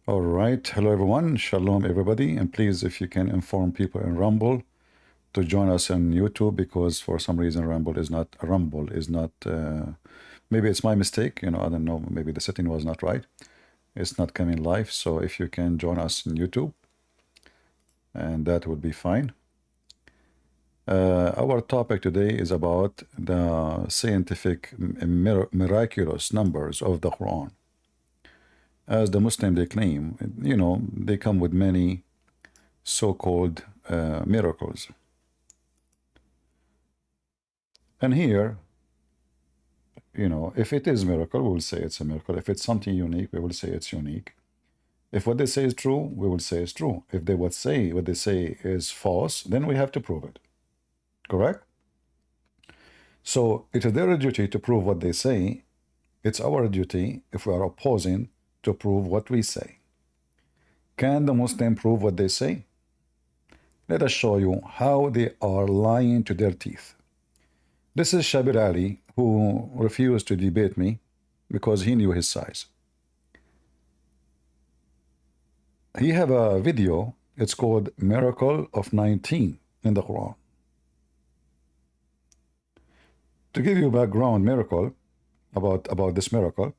All right. Hello, everyone. Shalom, everybody. And please, if you can inform people in Rumble to join us on YouTube, because for some reason Rumble is not, maybe it's my mistake. I don't know. Maybe the setting was not right. It's not coming live. So if you can join us on YouTube, and that would be fine. Our topic today is about the scientific miraculous numbers of the Quran. As the Muslim they claim, they come with many so-called miracles. And here, if it is miracle, we will say it's a miracle. If it's something unique, we will say it's unique. If what they say is true, we will say it's true. If they would say what they say is false, then we have to prove it. Correct? So it is their duty to prove what they say. It's our duty, if we are opposing, to prove what we say. Can the Muslim prove what they say? Let us show you how they are lying to their teeth. This is Shabir Ali, who refused to debate me because he knew his size. He have a video, it's called Miracle of 19 in the Quran. To give you background miracle about this miracle,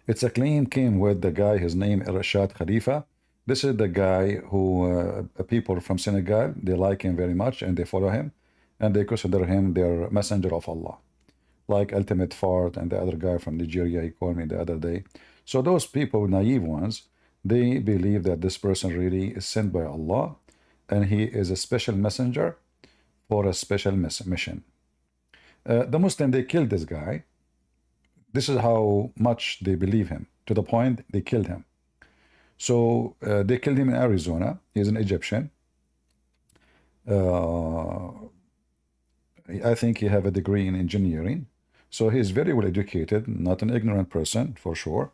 it's a claim came with the guy, his name Rashad Khalifa. This is the guy who people from Senegal, they like him very much and they follow him and they consider him their messenger of Allah. Like Ultimate Fart and the other guy from Nigeria, he called me the other day. So those people, naive ones, they believe that this person really is sent by Allah and he is a special messenger for a special mission. The Muslim, they killed this guy. This is how much they believe him, to the point they killed him. So they killed him in Arizona. He's an Egyptian. I think he have a degree in engineering. So he's very well educated, not an ignorant person, for sure.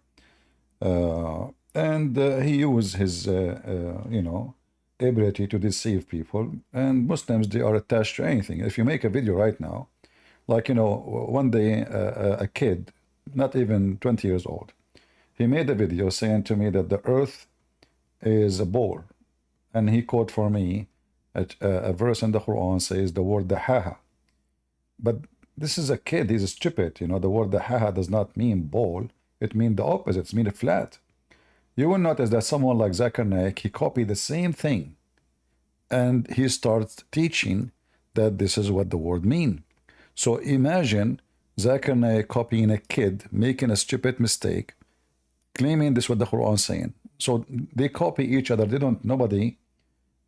And he used his, ability to deceive people. And Muslims, they are attached to anything. If you make a video right now, like, one day a kid, not even 20 years old, he made a video saying to me that the earth is a ball. And he quote for me a verse in the Quran says the word dahaha. But this is a kid, he's stupid. The word dahaha does not mean ball. It means the opposite, it means flat. You will notice that someone like Zakir Naik, he copied the same thing. And he starts teaching that this is what the word means. So imagine Zakir Naik copying a kid, making a stupid mistake, claiming this is what the Quran is saying. So they copy each other. They don't, nobody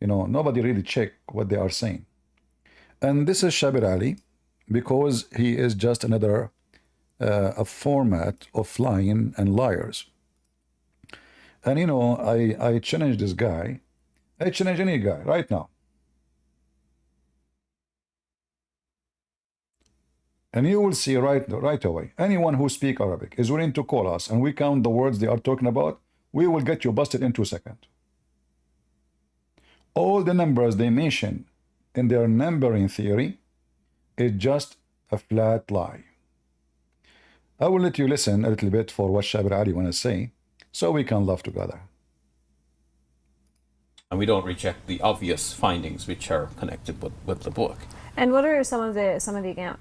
really check what they are saying. And this is Shabir Ali, because he is just another a format of lying and liars. And I challenge this guy. I challenge any guy right now. And you will see right away, anyone who speaks Arabic is willing to call us and we count the words they are talking about, we will get you busted in 2 seconds. All the numbers they mention in their numbering theory is just a flat lie. I will let you listen a little bit for what Shabir Ali want to say, so we can laugh together. And we don't reject the obvious findings which are connected with the book. And what are some of the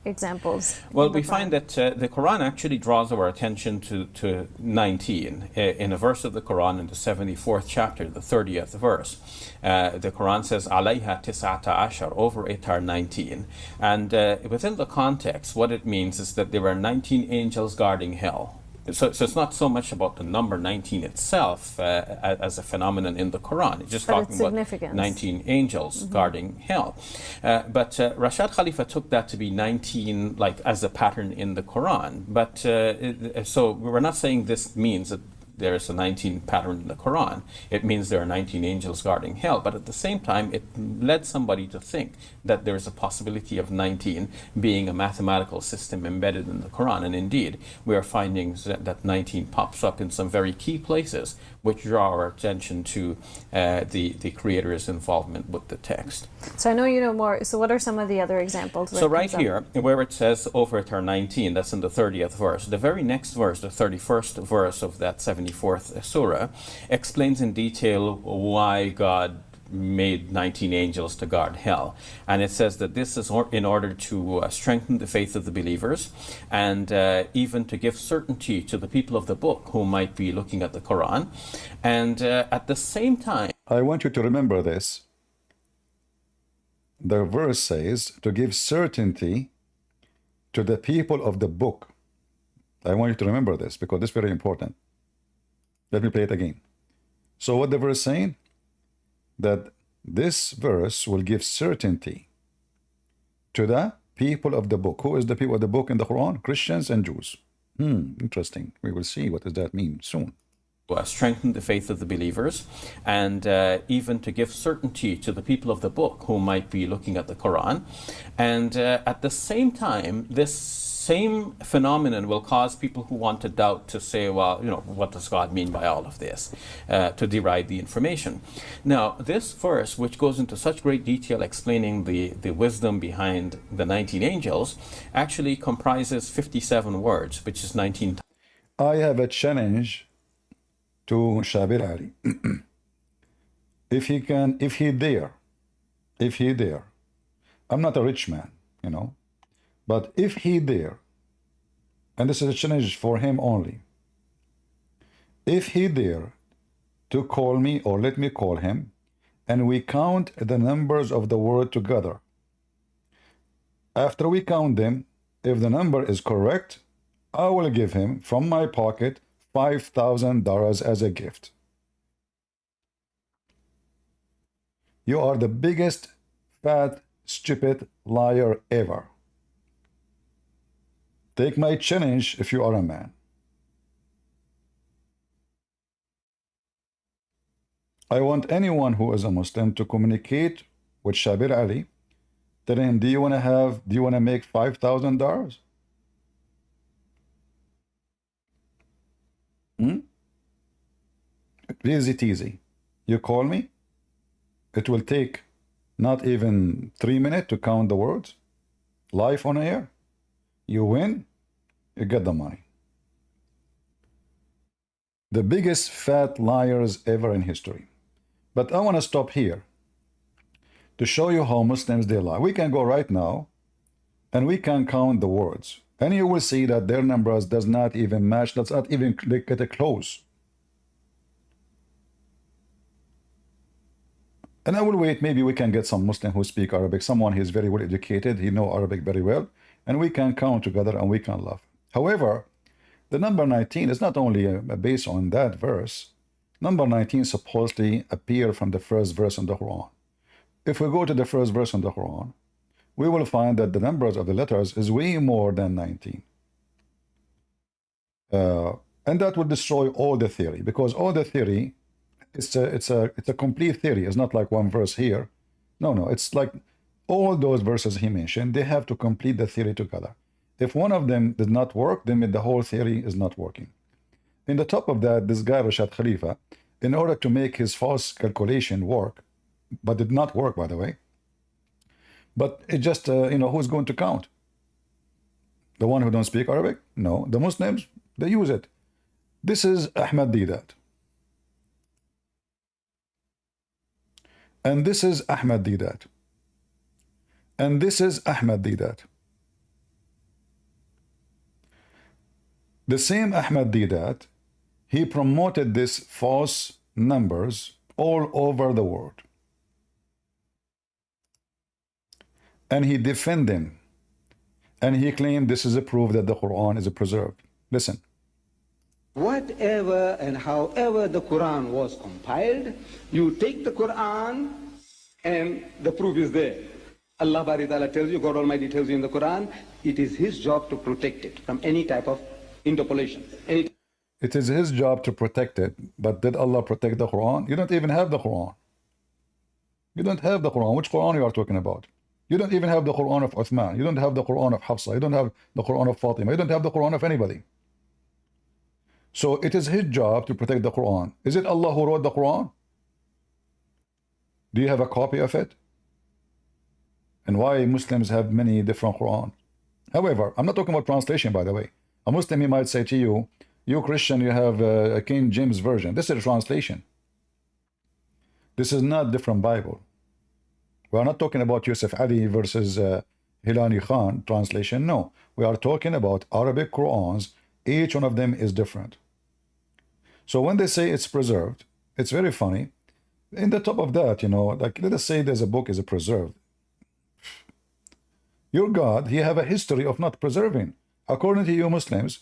examples? Well, we find that the Quran actually draws our attention to 19 in a verse of the Quran in the 74th chapter, the 30th verse. The Quran says, "Alayha tis'ata ashar," over it are 19. And within the context, what it means is that there were 19 angels guarding hell. So it's not so much about the number 19 itself as a phenomenon in the Quran. It's just talking about 19 angels guarding hell. But Rashad Khalifa took that to be 19 like as a pattern in the Quran. But so we're not saying this means that there's a 19 pattern in the Quran. It means there are 19 angels guarding hell. But at the same time, it led somebody to think that there's a possibility of 19 being a mathematical system embedded in the Quran. And indeed, we are finding that 19 pops up in some very key places, which draw our attention to the creator's involvement with the text. So I know you know more. So what are some of the other examples? So right here, where it says over it are 19, that's in the 30th verse. The very next verse, the 31st verse of that 74th 74th surah, explains in detail why God made 19 angels to guard hell. And it says that this is in order to strengthen the faith of the believers, and even to give certainty to the people of the book who might be looking at the Quran. And at the same time, I want you to remember this. The verse says to give certainty to the people of the book. I want you to remember this because this is very important. Let me play it again. So what the verse saying? That this verse will give certainty to the people of the book. Who is the people of the book in the Quran? Christians and Jews. Interesting. We will see what does that mean soon. Strengthen the faith of the believers, and even to give certainty to the people of the book who might be looking at the Quran. And at the same time, this same phenomenon will cause people who want to doubt to say, well, you know, what does God mean by all of this, to deride the information. Now, this verse, which goes into such great detail explaining the wisdom behind the 19 angels, actually comprises 57 words, which is 19 times. I have a challenge to Shabir Ali. If he dare, I'm not a rich man, you know, but if he dare, and this is a challenge for him only, if he dare to call me or let me call him, and we count the numbers of the word together. After we count them, if the number is correct, I will give him from my pocket $5,000 as a gift. You are the biggest fat, stupid liar ever. Take my challenge if you are a man. I want anyone who is a Muslim to communicate with Shabir Ali, tell him, do you want to make $5,000? Easy teasy. You call me, it will take not even 3 minutes to count the words, live on air. You win, you get the money. The biggest fat liars ever in history. But I want to stop here to show you how Muslims they lie. We can go right now and we can count the words, and you will see that their numbers does not even match, does not even get a close. And I will wait, maybe we can get some Muslim who speak Arabic, someone who is very well educated, he know Arabic very well, and we can count together and we can laugh. However, the number 19 is not only based on that verse. Number 19 supposedly appear from the first verse in the Quran. If we go to the first verse in the Quran, we will find that the numbers of the letters is way more than 19. And that will destroy all the theory, because all the theory, it's a complete theory. It's not like one verse here. No, it's like all those verses he mentioned, they have to complete the theory together. If one of them did not work, then the whole theory is not working. In the top of that, this guy Rashad Khalifa, in order to make his false calculation work, but did not work, by the way, but it just, who's going to count? The one who don't speak Arabic? No, the Muslims, they use it. This is Ahmed Didat. And this is Ahmed Didat. And this is Ahmed Didat. The same Ahmed Didat, he promoted this false numbers all over the world. And he defended them. And he claimed this is a proof that the Quran is preserved. Listen. Whatever and however the Quran was compiled, you take the Quran and the proof is there. Allah Bari Ta'ala tells you, God Almighty tells you in the Quran, it is His job to protect it from any type of interpolation. It is His job to protect it, but did Allah protect the Quran? You don't even have the Quran. You don't have the Quran. Which Quran you are talking about? You don't even have the Quran of Uthman. You don't have the Quran of Hafsa. You don't have the Quran of Fatima. You don't have the Quran of anybody. So it is His job to protect the Quran. Is it Allah who wrote the Quran? Do you have a copy of it? And why Muslims have many different Quran? However, I'm not talking about translation, by the way. A Muslim, he might say to you, You Christian, you have a King James version. This is a translation. This is not different Bible. We are not talking about Yusuf Ali versus Hilani Khan translation. No, we are talking about Arabic Qurans. Each one of them is different. So when they say it's preserved, it's very funny. In the top of that, you know, like let us say there's a book is preserved. Your God, he have a history of not preserving. According to you Muslims,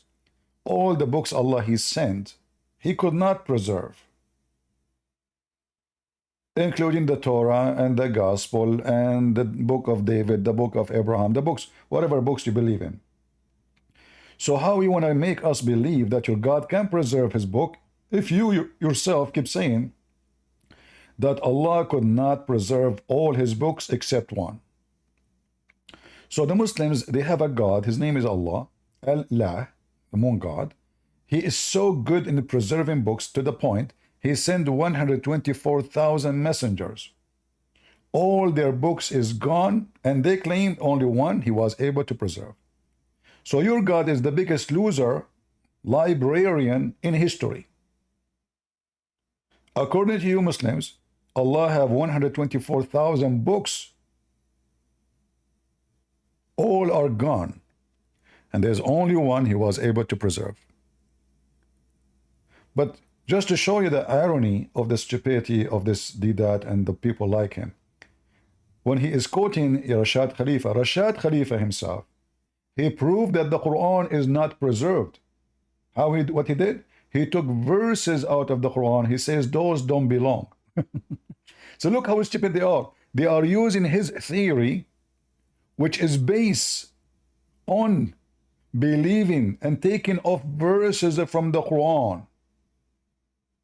all the books Allah he sent, he could not preserve, including the Torah and the Gospel and the book of David, the book of Abraham, the books, whatever books you believe in. So how you want to make us believe that your God can preserve his book if you yourself keep saying that Allah could not preserve all his books except one? So the Muslims, they have a God, his name is Allah, Allah, the moon God. He is so good in preserving books to the point he sent 124,000 messengers. All their books is gone, and they claimed only one he was able to preserve. So your God is the biggest loser librarian in history. According to you Muslims, Allah have 124,000 books. All are gone, and there's only one he was able to preserve. But just to show you the irony of the stupidity of this Didat and the people like him, when he is quoting Rashad Khalifa himself, he proved that the Quran is not preserved. What he did? He took verses out of the Quran. He says those don't belong. So look how stupid they are. They are using his theory, which is based on believing and taking off verses from the Quran,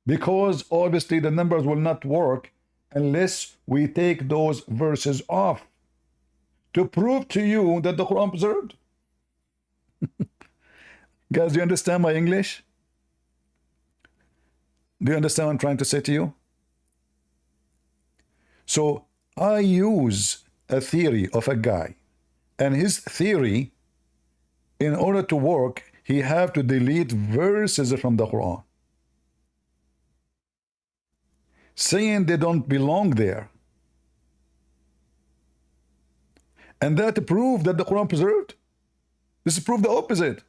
because obviously the numbers will not work unless we take those verses off, to prove to you that the Quran preserved. Guys, do you understand my English? Do you understand what I'm trying to say to you? So I use a theory of a guy, and his theory, in order to work, he have to delete verses from the Quran, saying they don't belong there. And that proved that the Quran preserved. This proved the opposite.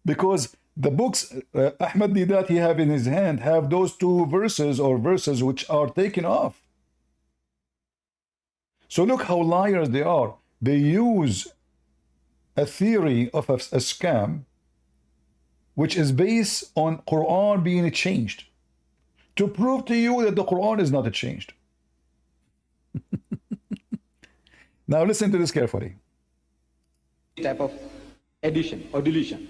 Because the books Ahmed Didat he have in his hand have those two verses or verses which are taken off. So look how liars they are. They use a theory of a scam which is based on Quran being changed, to prove to you that the Quran is not changed. Now listen to this carefully. Type of addition or deletion.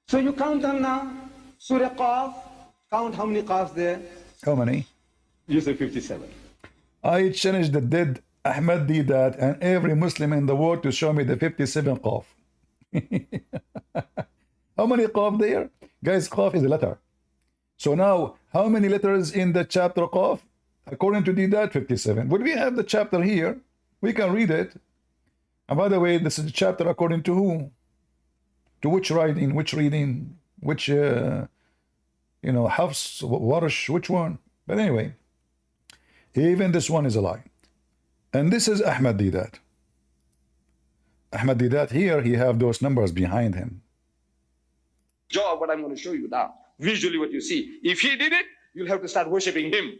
So you count them now. Surah Qaf, count how many Qafs there? How many? You say 57. I challenge the dead Ahmed Didat and every Muslim in the world to show me the 57 Qaf. How many Qaf there? Guys, Qaf is a letter. So now, how many letters in the chapter Qaf? According to Didat, 57. Would we have the chapter here? We can read it. And by the way, this is the chapter according to who? To which writing, which reading, which, you know, Hafs, Warsh, which one? But anyway, even this one is a lie. And this is Ahmed Didat. Ahmed Didat here, he have those numbers behind him. Job, what I'm going to show you now. Visually what you see. If he did it, you'll have to start worshiping him.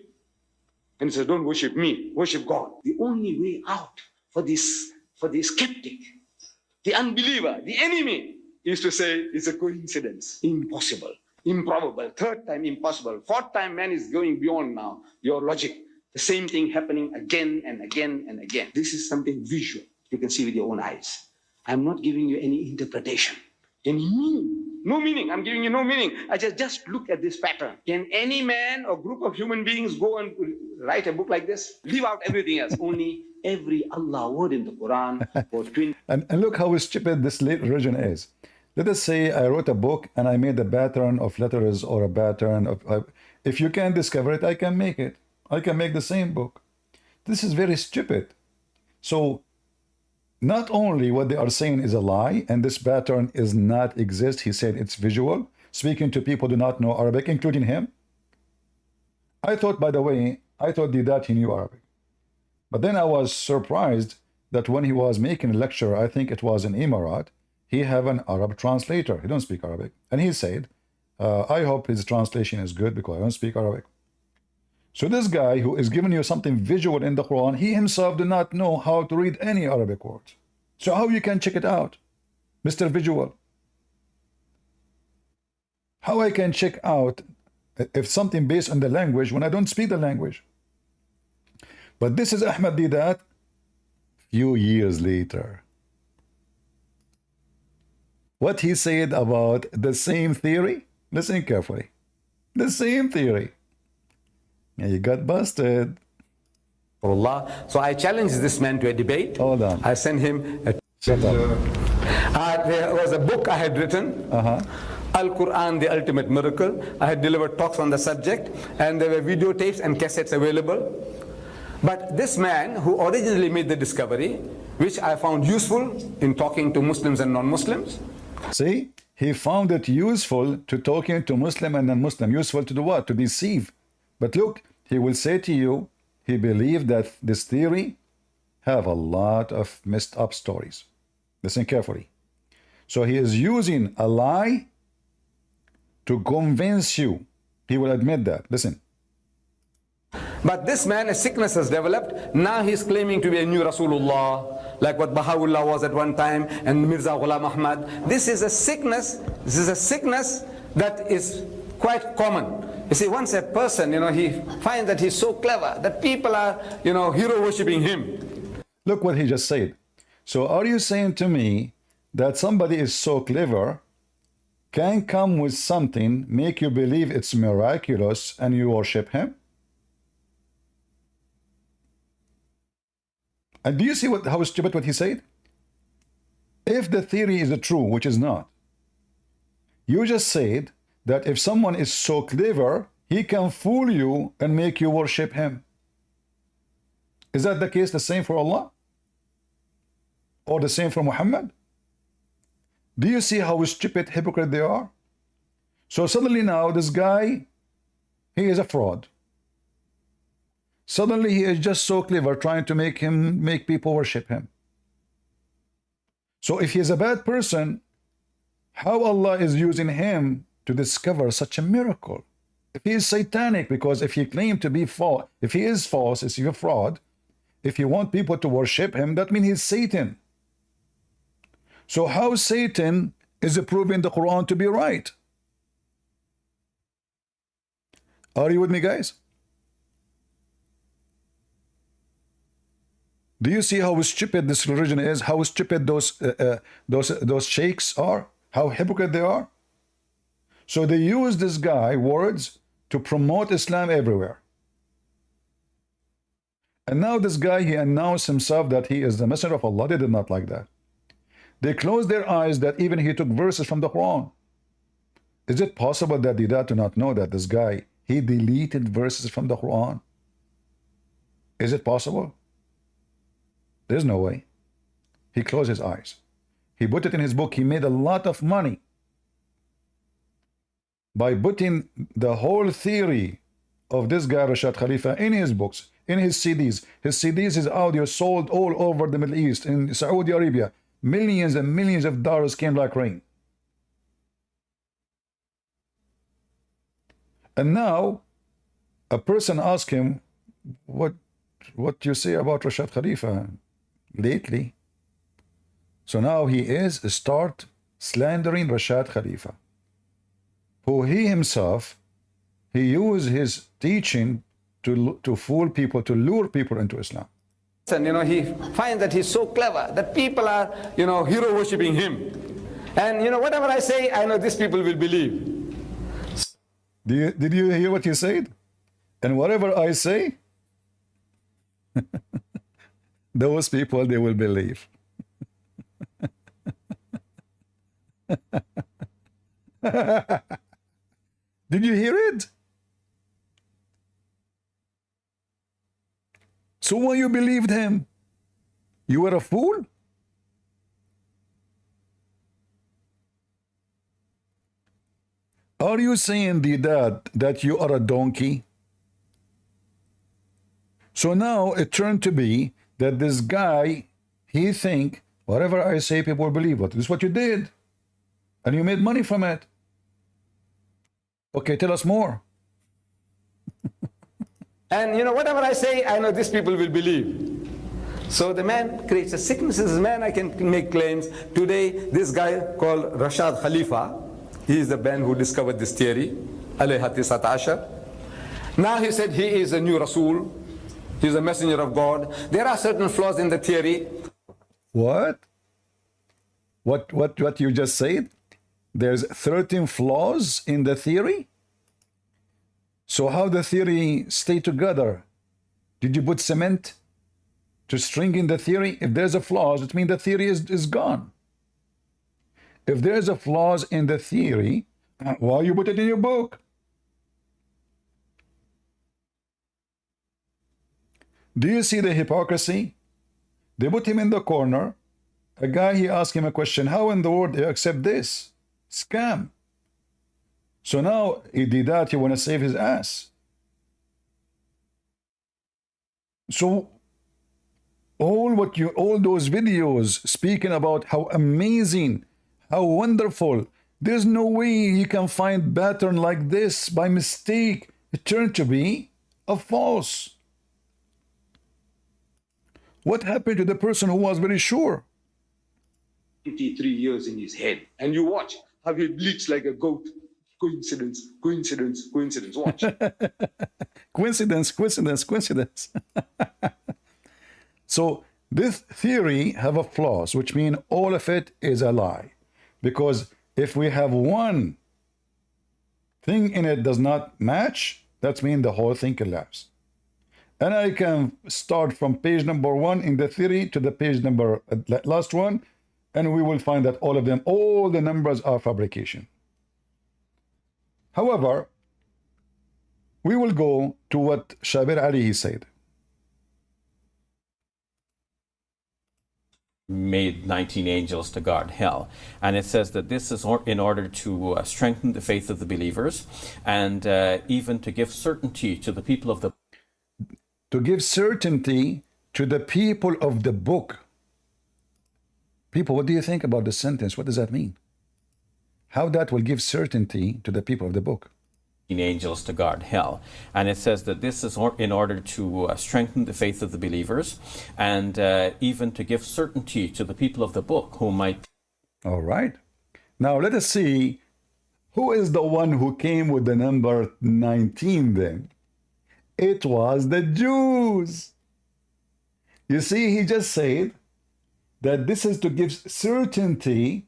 And he says, don't worship me, worship God. The only way out for the skeptic, the unbeliever, the enemy, is to say it's a coincidence. Impossible, improbable. Third time, impossible. Fourth time, man is going beyond now your logic. The same thing happening again and again and again. This is something visual. You can see with your own eyes. I'm not giving you any interpretation, any meaning. No meaning. I'm giving you no meaning. I just look at this pattern. Can any man or group of human beings go and write a book like this? Leave out everything else. Only every Allah word in the Quran for 20. And look how stupid this late religion is. Let us say I wrote a book and I made a pattern of letters or a pattern of... if you can't discover it, I can make it. I can make the same book. This is very stupid. So not only what they are saying is a lie, and this pattern is not exist, he said it's visual, speaking to people who do not know Arabic, including him. I thought, by the way, I thought that he knew Arabic. But then I was surprised that when he was making a lecture, I think it was in Emirat, he have an Arab translator. He don't speak Arabic. And he said, I hope his translation is good because I don't speak Arabic. So this guy who is giving you something visual in the Quran, he himself do not know how to read any Arabic words. So how you can check it out, Mr. Visual? How I can check out if something based on the language when I don't speak the language? But this is Ahmed did that few years later. What he said about the same theory, listen carefully, the same theory. And he got busted. Allah. So I challenged this man to a debate. Hold on. I sent him a Shut up. there was a book I had written, Al-Quran, the Ultimate Miracle. I had delivered talks on the subject, and there were videotapes and cassettes available. But this man who originally made the discovery, which I found useful in talking to Muslims and non-Muslims. See, he found it useful to talking to Muslim and non-Muslim. Useful to do what? To deceive. But look, he will say to you, he believed that this theory have a lot of messed up stories. Listen carefully. So he is using a lie to convince you. He will admit that. Listen. But this man, a sickness has developed. Now he's claiming to be a new Rasulullah, like what Baha'u'llah was at one time, and Mirza Ghulam Ahmad. This is a sickness. This is a sickness that is quite common. You see, once a person, he finds that he's so clever that people are, hero worshipping him. Look what he just said. So are you saying to me that somebody is so clever can come with something, make you believe it's miraculous, and you worship him? And do you see how stupid what he said? If the theory is true, which is not, you just said that if someone is so clever, he can fool you and make you worship him. Is that the case the same for Allah? Or the same for Muhammad? Do you see how stupid, hypocrite they are? So suddenly now this guy, he is a fraud. Suddenly he is just so clever, trying to make people worship him. So if he is a bad person, how Allah is using him to discover such a miracle? If he is satanic, because if he claimed to be false, if he is false, is he a fraud? If you want people to worship him, that means he's Satan. So how Satan is proving the Quran to be right? Are you with me, guys? Do you see how stupid this religion is? How stupid those sheikhs are? How hypocrite they are? So they use this guy words to promote Islam everywhere. And now this guy, he announced himself that he is the messenger of Allah. They did not like that. They closed their eyes that even he took verses from the Quran. Is it possible that they do not know that this guy, he deleted verses from the Quran? Is it possible? There's no way. He closed his eyes. He put it in his book. He made a lot of money by putting the whole theory of this guy Rashad Khalifa in his books, in his CDs. His CDs, his audio sold all over the Middle East, in Saudi Arabia. Millions and millions of dollars came like rain. And now a person asked him, what you say about Rashad Khalifa lately? So now he is start slandering Rashad Khalifa, who he himself, he used his teaching to fool people, to lure people into Islam. And he finds that he's so clever that people are, hero worshipping him. And whatever I say, I know these people will believe. Did you hear what he said? And whatever I say, those people, they will believe. Did you hear it? So why you believed him? You were a fool? Are you saying that you are a donkey? So now it turned to be that this guy, he think whatever I say, people will believe it. This is what you did. And you made money from it. Okay, tell us more. And you know, whatever I say, I know these people will believe. So the man creates a sickness. This man, I can make claims. Today, this guy called Rashad Khalifa, he is the man who discovered this theory. Alayha tisat ashar. Now he said he is a new Rasul. He's a messenger of God. There are certain flaws in the theory. What? What you just said? There's 13 flaws in the theory? So how the theory stay together? Did you put cement to string in the theory? If there's a flaws, it means the theory is gone. If there's a flaws in the theory, why you put it in your book? Do you see the hypocrisy? They put him in the corner. A guy, he asked him a question. How in the world do you accept this? Scam. So now he did that. He want to save his ass. So all those videos speaking about how amazing, how wonderful, there's no way you can find pattern like this by mistake. It turned to be a false. What happened to the person who was very sure? 53 years in his head. And you watch how he bleats like a goat. Coincidence, coincidence, coincidence. Watch. Coincidence, coincidence, coincidence. So this theory have a flaws, which mean all of it is a lie. Because if we have one thing in it does not match, that means the whole thing collapses. And I can start from page number 1 in the theory to the page number last one, and we will find that all of them, all the numbers are fabrication. However, we will go to what Shabir Ali he said. Made 19 angels to guard hell, and it says that this is in order to strengthen the faith of the believers, and even to give certainty to the people of the people of the book. People, what do you think about the sentence? What does that mean? How that will give certainty to the people of the book? Angels to guard hell, and it says that this is in order to strengthen the faith of the believers, and even to give certainty to the people of the book who might. All right, now let us see who is the one who came with the number 19 then. It was the Jews. You see, he just said that this is to give certainty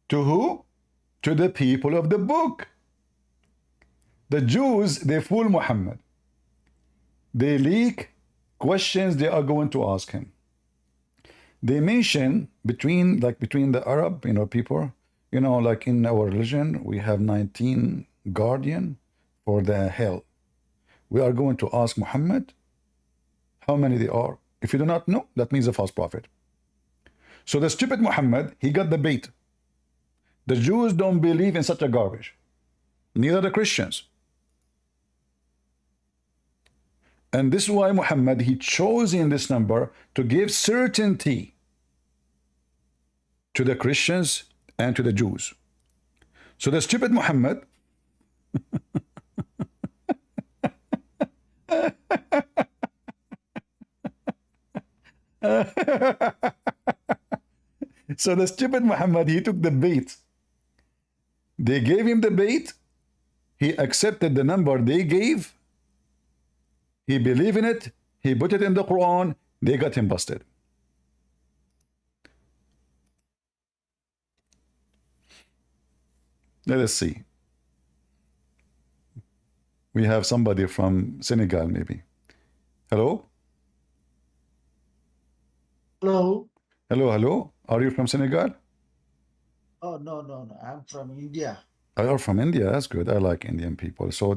to who? To the people of the book. The Jews, they fool Muhammad. They leak questions they are going to ask him. They mention between the Arab, people, like in our religion, we have 19 guardian for the hell. We are going to ask Muhammad how many they are. If you do not know, that means a false prophet. So the stupid Muhammad, he got the bait. The Jews don't believe in such a garbage. Neither the Christians. And this is why Muhammad, he chose in this number to give certainty to the Christians and to the Jews. So the stupid Muhammad so the stupid Muhammad, he took the bait. They gave him the bait. He accepted the number they gave. He believed in it. He put it in the Quran. They got him busted. Let us see. We have somebody from Senegal, maybe. Hello? Hello. Hello, hello. Are you from Senegal? Oh, no. I'm from India. Oh, you're from India. That's good. I like Indian people. So,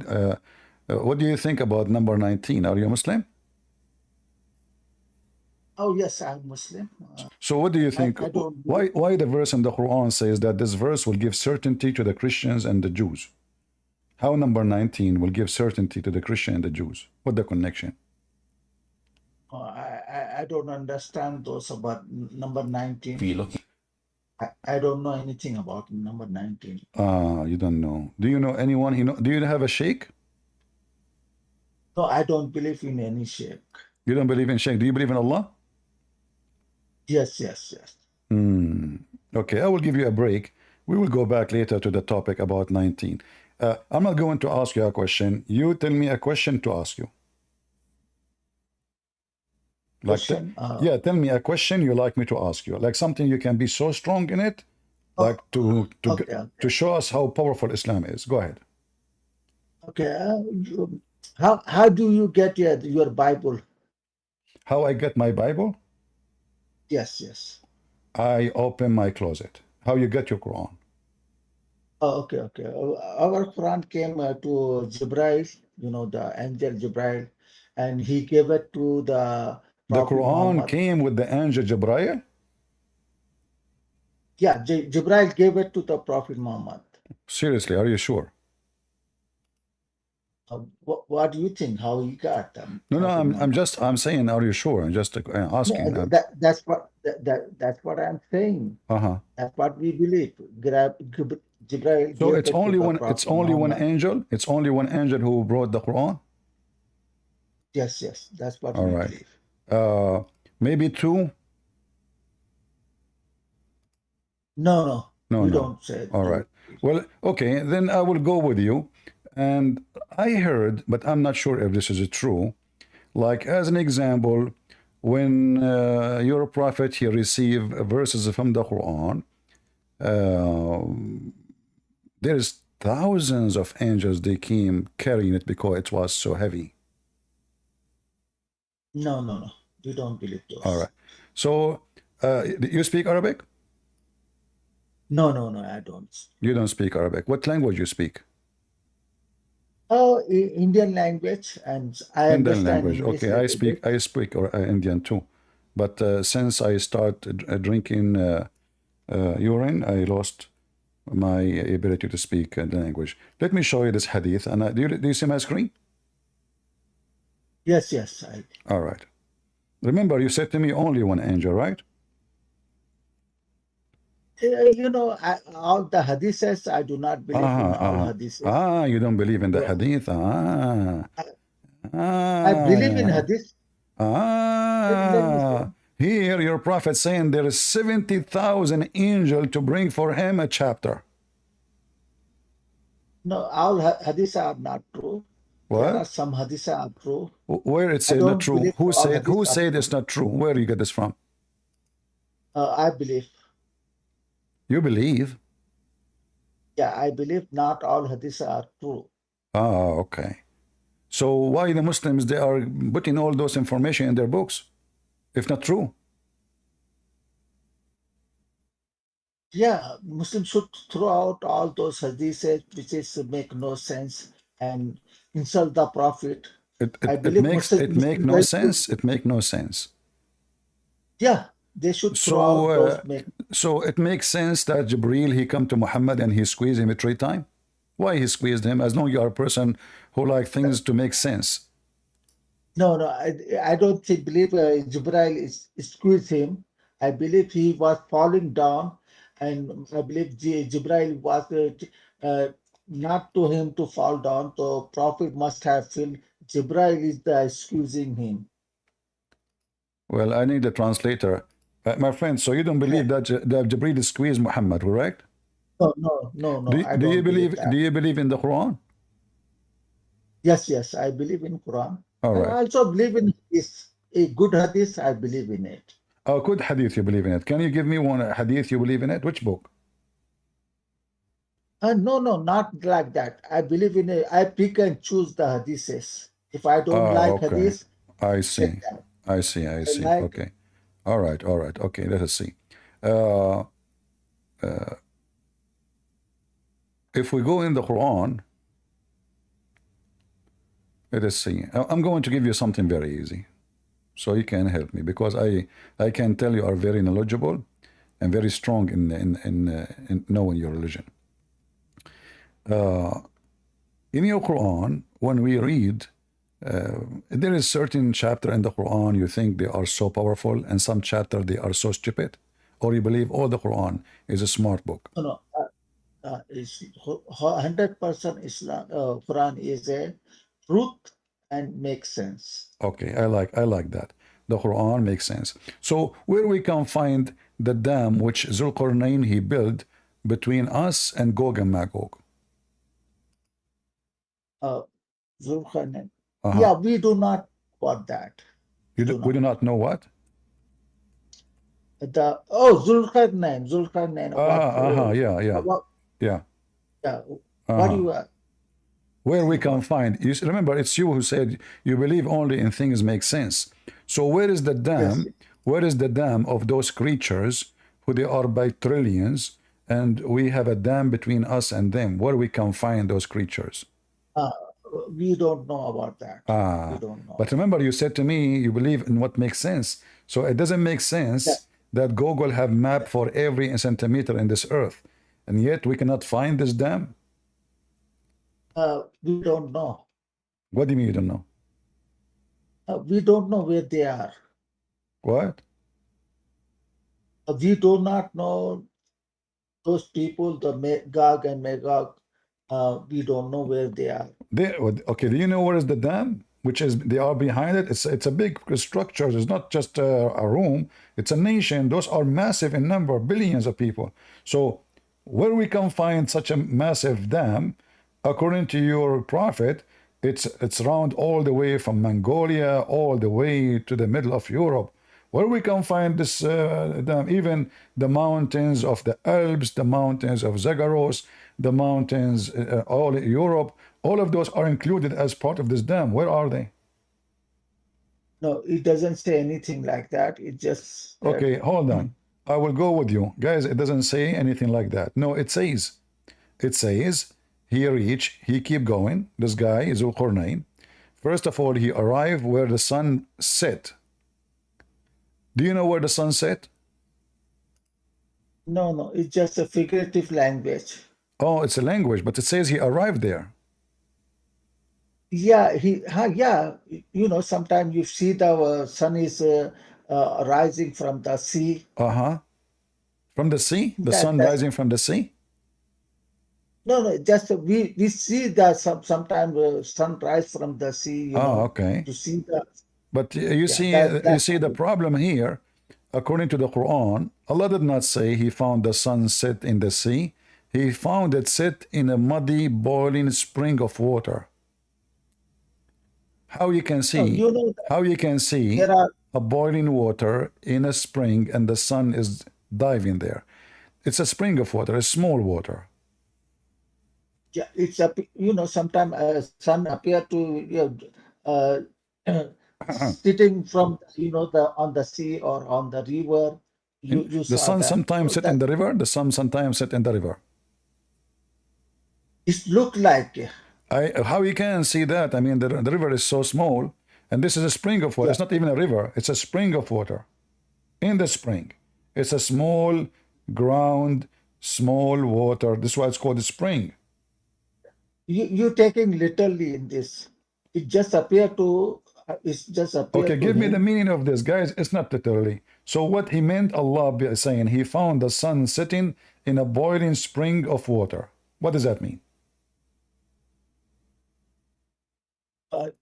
what do you think about number 19? Are you a Muslim? Oh yes, I'm Muslim. So what do you think? I don't. Why the verse in the Quran says that this verse will give certainty to the Christians and the Jews? How number 19 will give certainty to the Christian and the Jews? What the connection? I don't understand those about number 19. If you look, I don't know anything about number 19. You don't know. Do you know anyone? Do you have a sheikh? No, I don't believe in any sheikh. You don't believe in sheikh. Do you believe in Allah? Yes, yes, yes. Okay, I will give you a break. We will go back later to the topic about 19. I'm not going to ask you a question. You tell me a question to ask you. Like Question, yeah, tell me a question you like me to ask you. Like something you can be so strong in it, like to show us how powerful Islam is. Go ahead. Okay. How do you get your Bible? How I get my Bible? Yes, yes. I open my closet. How you get your Quran? Oh, okay, okay. Our Quran came to Jibril, the angel Jibril, and he gave it to the The Prophet Quran Muhammad. came with the angel Jibril? Yeah, Jibril gave it to the Prophet Muhammad. Seriously, are you sure? What do you think? How he got them? No, I'm saying, are you sure? I'm just asking. That's what I'm saying. That's what we believe. Jibril So gave it's it only to the one. Prophet It's only one Muhammad. angel. It's only one angel who brought the Quran. Yes, yes, that's what All we right. believe. Maybe two. No, No, we no. don't say. All right. Well, okay, then I will go with you. And I heard, but I'm not sure if this is true. Like as an example, when your prophet he received verses from the Quran, there's thousands of angels they came carrying it because it was so heavy. No, we don't believe those. All right. So you speak Arabic? No, I don't. You don't speak Arabic. What language you speak? Oh, Indian language, and I Indian understand language. English Okay, a I little bit. speak Indian too, but since I started drinking urine, I lost my ability to speak the language. Let me show you this hadith. And do you see my screen? Yes. All right. Remember, you said to me only one angel, right? All the hadiths, I do not believe in all hadiths. You don't believe in the hadith. I believe in hadith. Let me say. Here your prophet saying there is 70,000 angels to bring for him a chapter. No, all hadiths are not true. What? There are some hadiths are true. Where it said not true? Who said it's not true? Where do you get this from? I believe. You believe? Yeah, I believe not all hadiths are true. Okay. So why the Muslims they are putting all those information in their books, if not true? Yeah, Muslims should throw out all those hadiths which make no sense and insult the Prophet. It makes no sense. It makes no sense. Yeah, they should throw out those. So it makes sense that Jibril he come to Muhammad and he squeezed him 3 times. Why he squeezed him? As long as you are a person who like things to make sense. No, I don't believe Jibril squeezed him. I believe he was falling down, and I believe Jibril was not to him to fall down. So Prophet must have felt Jibril is the squeezing him. Well, I need a translator. My friend, so you don't believe that Jibril squeezed Muhammad, correct? No. Do you believe in the Quran? Yes, I believe in Quran. All right. I also believe in a good hadith. I believe in it. Oh, good hadith, you believe in it. Can you give me one hadith you believe in it? Which book? No, not like that. I believe in it. I pick and choose the hadiths. If I don't like hadith, I see. I see. Okay. All right. Okay, let us see. If we go in the Quran, let us see. I'm going to give you something very easy. so you can help me, because I can tell you are very knowledgeable and very strong in knowing your religion. In your Quran, when we read, there is certain chapter in the Quran you think they are so powerful, and some chapter they are so stupid, or you believe all the Quran is a smart book? No, it's 100% Islam. Quran is a truth and makes sense. Okay, I like that. The Quran makes sense. So where we can find the dam which Zulqarnain he built between us and Gog and Magog? Zulkarnain. Yeah, we do not want that. We do not know what? Zulkarnain. Yeah. What do you where we can find, you remember it's you who said you believe only in things make sense. So where is the dam? Yes. Where is the dam of those creatures who they are by trillions, and we have a dam between us and them? Where we can find those creatures? We don't know about that. We don't know. But remember, you said to me you believe in what makes sense. So it doesn't make sense that Google have map for every centimeter in this earth, and yet we cannot find this dam. We don't know. What do you mean you don't know? We don't know where they are. What? We do not know those people, the Gog and Magog. We don't know where they are. Okay, do you know where is the dam? Which is, they are behind it. It's a big structure. It's not just a room. It's a nation. Those are massive in number, billions of people. So where we can find such a massive dam, according to your prophet, it's around all the way from Mongolia all the way to the middle of Europe. Where we can find this dam, even the mountains of the Alps, the mountains of Zagros, the mountains, all Europe, all of those are included as part of this dam. Where are they? No, it doesn't say anything like that. It just... Okay, hold on. I will go with you. Guys, it doesn't say anything like that. No, it says, he keep going. This guy is Zulqarnain. First of all, he arrived where the sun set. Do you know where the sun set? No, it's just a figurative language. Oh, it's a language, but it says he arrived there. Yeah, you know, sometimes you see the sun is rising from the sea. From the sea? The sun rising from the sea? No, just we see that sometimes sun rise from the sea. You know, okay. To see that. But you see the problem here. According to the Quran, Allah did not say he found the sun set in the sea. He found it set in a muddy, boiling spring of water. How you can see? How you can see a boiling water in a spring and the sun is diving there? It's a spring of water, a small water. Yeah, it's a, you know, sometimes sun appear to sitting from, you know, on the sea or on the river. You the sun sometimes set in the river. The sun sometimes set in the river. It looked like. How you can see that? I mean, the river is so small, and this is a spring of water. It's not even a river. It's a spring of water. In the spring, it's a small ground, small water. This is why it's called a spring. You're taking literally in this. It just appeared to. It's just appeared. Okay, give me the meaning of this, guys. It's not literally. So what he meant, Allah by saying he found the sun sitting in a boiling spring of water. What does that mean?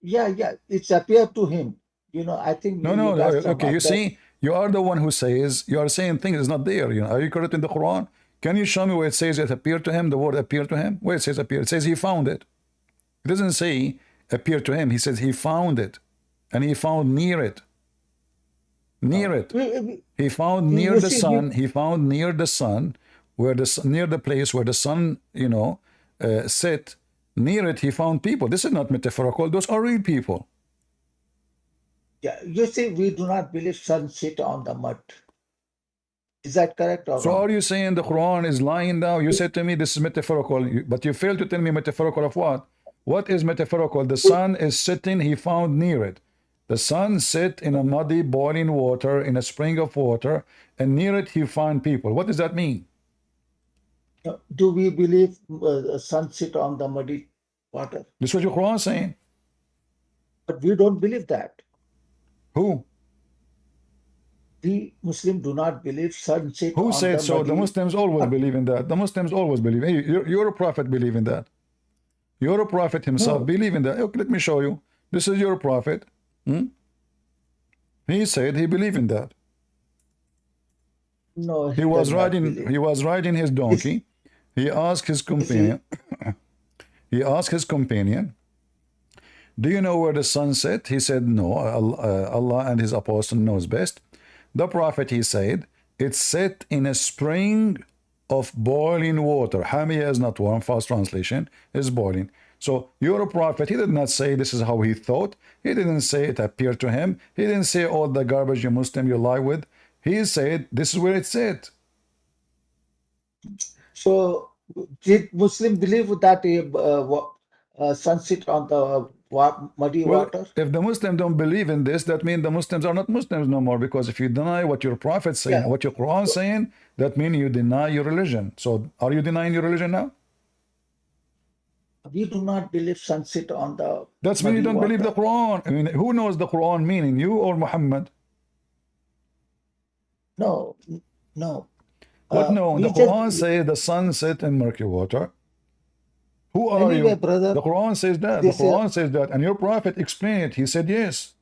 It's appeared to him. You know, I think. No. Okay, you see, you are the one who says, you are saying things is not there. You know, are you correct in the Quran? Can you show me where it says it appeared to him, the word appeared to him? Where it says appeared? It says he found it. It doesn't say appeared to him. He says he found it. And he found near it. Near it. He found near the sun. He found near the sun, where near the place where the sun, you know, set. Near it, he found people. This is not metaphorical. Those are real people. Yeah, you see, we do not believe sun sit on the mud. Is that correct or so wrong? Are you saying the Quran is lying now? You said to me this is metaphorical, but you failed to tell me metaphorical of what? What is metaphorical? The sun is sitting, he found near it. The sun set in a muddy boiling water, in a spring of water, and near it he found people. What does that mean? Do we believe sun sit on the muddy water? This is what your Quran is saying. But we don't believe that. Who? We Muslims do not believe sun sit Who on said the so? muddy. The Muslims always believe in that. The Muslims always believe. Hey, your prophet believe in that. Your prophet himself believe in that. Okay, let me show you. This is your prophet. He said he believed in that. No, He was riding his donkey. He asked his companion. He asked his companion, do you know where the sun set? He said, no, Allah and his apostle knows best. The prophet, he said, it's set in a spring of boiling water. Hamiyah is not warm, fast translation is boiling. So your prophet, he did not say this is how he thought. He didn't say it appeared to him. He didn't say all the garbage you Muslim you lie with. He said this is where it's set. So did Muslim believe that sun sit on the muddy water? If the Muslims don't believe in this, that means the Muslims are not Muslims no more. Because if you deny what your prophet saying, what your Quran saying, that means you deny your religion. So are you denying your religion now? We do not believe sun sit on the. That's mean you don't believe the Quran. I mean, who knows the Quran meaning, you or Muhammad? No, no. What no? The Quran says the sun set in murky water. Who are you? Brother, the Quran says that. The Quran says that. And your prophet explained it. He said yes.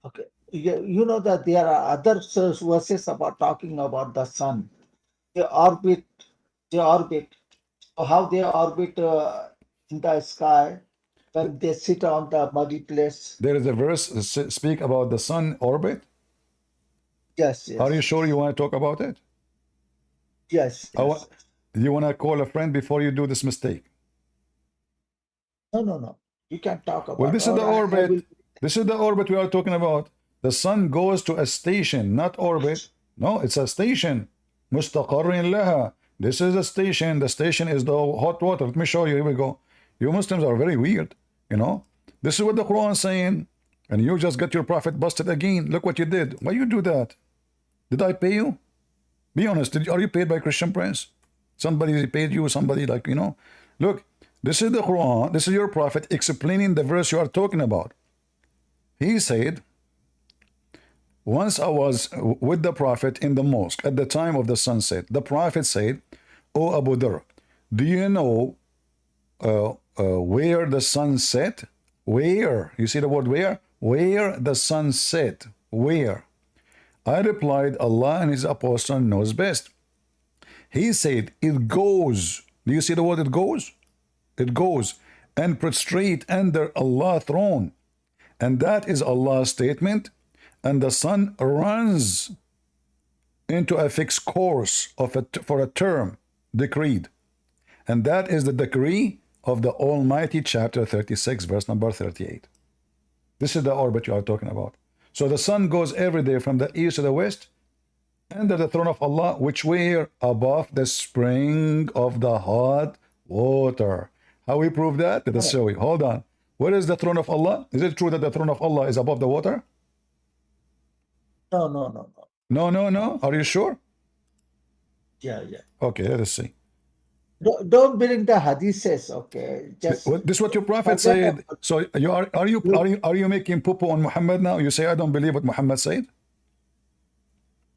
Okay. You know that there are other verses about talking about the sun. They orbit. How they orbit in the sky when they sit on the muddy place. There is a verse speak about the sun orbit. Yes. Are you sure you want to talk about it? Yes. You want to call a friend before you do this mistake? No. You can talk about. Well, this is the orbit. This is the orbit we are talking about. The sun goes to a station, not orbit. No, it's a station. Mustaqarrin laha. This is a station. The station is the hot water. Let me show you. Here we go. You Muslims are very weird. You know. This is what the Quran is saying. And you just got your prophet busted again. Look what you did. Why you do that? Did I pay you? Be honest. Are you paid by Christian Prince? Somebody paid you, somebody like, you know. Look, this is the Quran. This is your prophet explaining the verse you are talking about. He said, once I was with the prophet in the mosque at the time of the sunset. The prophet said, O Abu Dhar, do you know where the sun set? Where? You see the word where? Where the sun set. Where? I replied, Allah and his apostle knows best. He said, it goes. Do you see the word it goes? It goes and prostrate under Allah's throne. And that is Allah's statement. And the sun runs into a fixed course for a term decreed. And that is the decree of the Almighty, chapter 36, verse number 38. This is the orbit you are talking about. So the sun goes every day from the east to the west, under the throne of Allah, which were above the spring of the hot water. How we prove that? Let us show you. Hold on. Where is the throne of Allah? Is it true that the throne of Allah is above the water? No. Are you sure? Yeah. Okay, let us see. Don't bring the hadiths, okay? Just this is what your prophet said. So are you making poo-poo on Muhammad now? You say I don't believe what Muhammad said?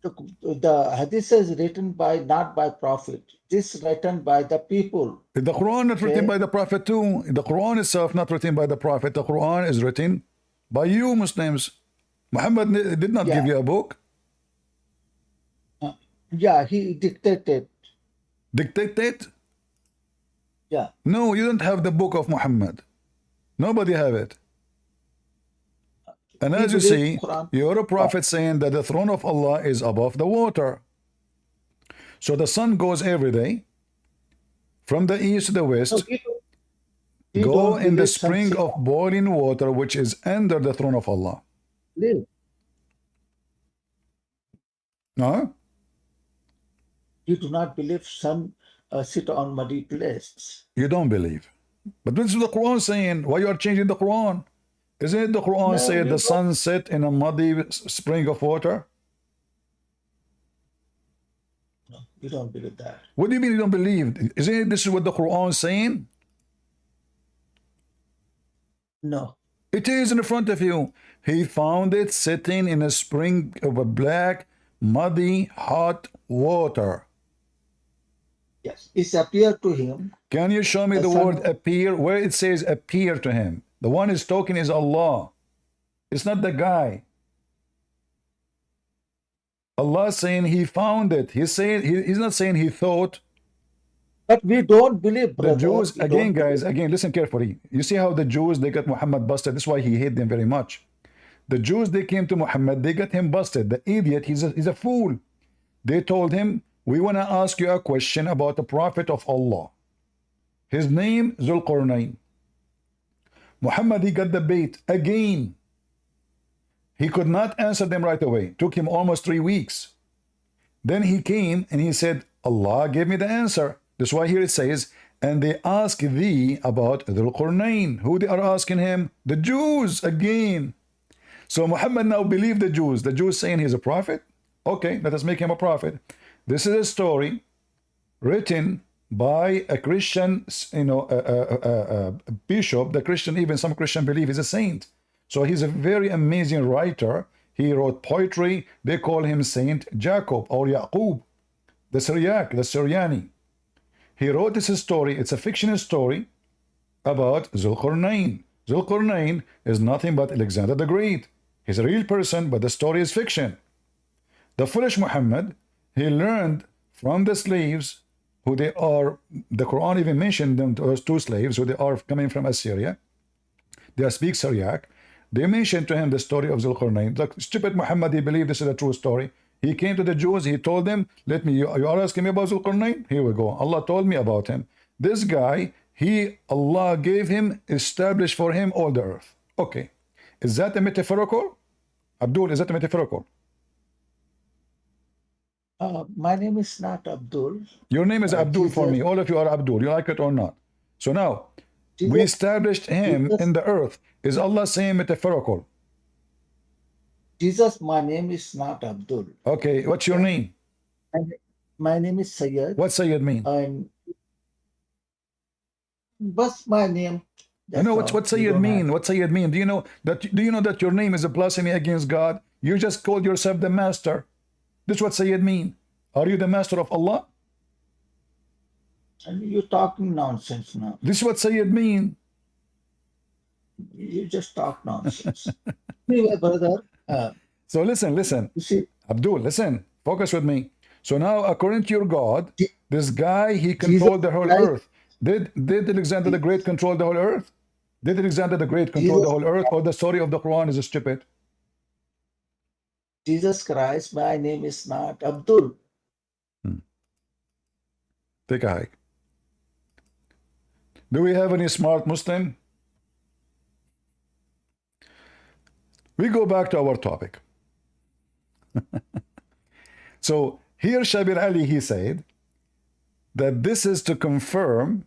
The hadith is written by not by prophet. This is written by the people. The Quran not written by the prophet too. The Quran itself not written by the prophet. The Quran is written by you Muslims. Muhammad did not give you a book. Yeah, he dictated. Dictated? Yeah. No, you don't have the book of Muhammad. Nobody have it. And as you see, your prophet saying that the throne of Allah is above the water. So the sun goes every day from the east to the west, go in the spring of boiling water, which is under the throne of Allah. No? You do not believe sun sit on muddy place. You don't believe. But this is the Quran saying. Why you are changing the Quran? Isn't it the Quran No, said you the don't. sun set in a muddy spring of water? No, you don't believe that. What do you mean you don't believe? Isn't it this is what the Quran is saying? No. It is in front of you. He found it sitting in a spring of a black, muddy, hot water. Yes. It's appeared to him. Can you show me The the sun- word appear? Where it says appear to him. The one is talking is Allah. It's not the guy. Allah saying he found it. He's saying he's not saying he thought. But we don't believe, The brother. Jews, We again, don't guys, believe. again, listen carefully. You see how the Jews, they got Muhammad busted. That's why he hated them very much. The Jews, they came to Muhammad, they got him busted. The idiot, he's a fool. They told him, we want to ask you a question about the Prophet of Allah. His name, Zulqarnain. Muhammad, he got the bait again. He could not answer them right away. Took him almost 3 weeks. Then he came and he said, Allah gave me the answer. That's why here it says, and they ask thee about Dhul Qarnayn. Who they are asking him? The Jews again. So Muhammad now believed the Jews. The Jews saying he's a prophet. Okay, let us make him a prophet. This is a story written by a Christian, bishop. The Christian, even some Christian believe he's a saint. So he's a very amazing writer. He wrote poetry. They call him Saint Jacob or Yaqub, the Syriac, the Syriani. He wrote this story. It's a fictional story about Zulqarnain. Zulqarnain is nothing but Alexander the Great. He's a real person, but the story is fiction. The foolish Muhammad, he learned from the slaves who they are. The Quran even mentioned them, those 2 slaves who they are coming from Assyria. They speak Syriac. They mentioned to him the story of Zulqarnain. The stupid Muhammad, he believed this is a true story. He came to the Jews, he told them, let me, you are asking me about Zulqarnain? Here we go. Allah told me about him. This guy, Allah gave him, established for him all the earth. Okay. Is that a metaphorical? Abdul, is that a metaphorical? My name is not Abdul. Your name is Abdul for Jesus. me. All of you are Abdul. You like it or not? So now, we Jesus- established him Jesus- in the earth. Is Allah saying metaphorical? Jesus, my name is not Abdul. Okay, what's your name? My name is Sayyid. What Sayyid mean? And what's my name? I know That's what all. Sayyid You don't mean. have- What Sayyid mean? Do you know that your name is a blasphemy against God? You just called yourself the master. This is what Sayyid mean. Are you the master of Allah? And you're talking nonsense now. This is what Sayyid mean. You just talk nonsense. Anyway, brother, So listen. you see, Abdul, listen. Focus with me. So now, according to your God, Je- this guy, he Jesus controlled the whole Christ- earth. Did Alexander the Great control the whole earth? Did Alexander the Great control the Jesus- whole earth? Or the story of the Quran is stupid? Jesus Christ, my name is not Abdul. Take a hike. Do we have any smart Muslim? We go back to our topic. So here Shabir Ali, he said that this is to confirm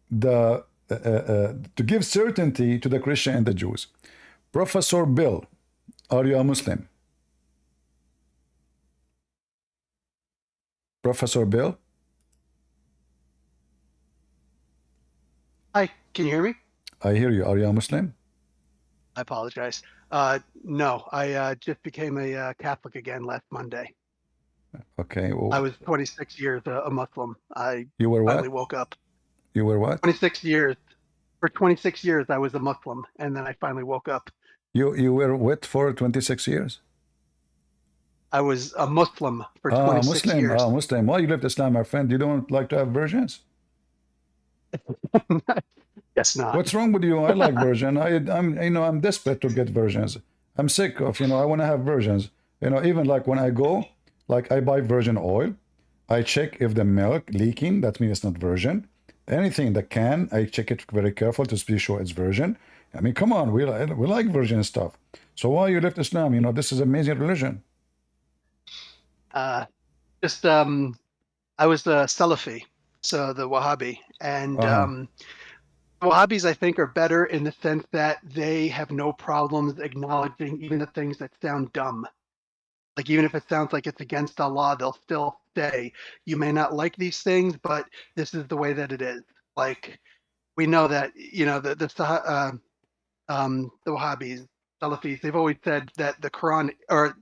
the to give certainty to the Christian and the Jews. Professor Bill, are you a Muslim? Professor Bill? Hi, can you hear me? I hear you. Are you a Muslim? I apologize. No, I just became a Catholic again last Monday. Okay. Well, I was 26 years a Muslim. I you were finally what? woke up. You were what? 26 years. For 26 years, I was a Muslim, and then I finally woke up. You were what for 26 years? I was a Muslim for Ah, 26 Muslim. years. Ah, Muslim. Why you left Islam, my friend? You don't like to have virgins? Yes, not. What's wrong with you? I like virgin. I'm desperate to get virgins. I'm sick of, I want to have virgins. Even like when I go, like I buy virgin oil, I check if the milk leaking, that means it's not virgin. Anything that can, I check it very careful to be sure it's virgin. I mean, come on, we like virgin stuff. So why you left Islam? This is amazing religion. I was the Salafi, so the Wahhabi, and Uh-huh. Wahhabis, I think, are better in the sense that they have no problems acknowledging even the things that sound dumb. Like, even if it sounds like it's against Allah, they'll still say, you may not like these things, but this is the way that it is. Like, we know that, you know, the Wahhabis, Salafis, they've always said that the Quran, or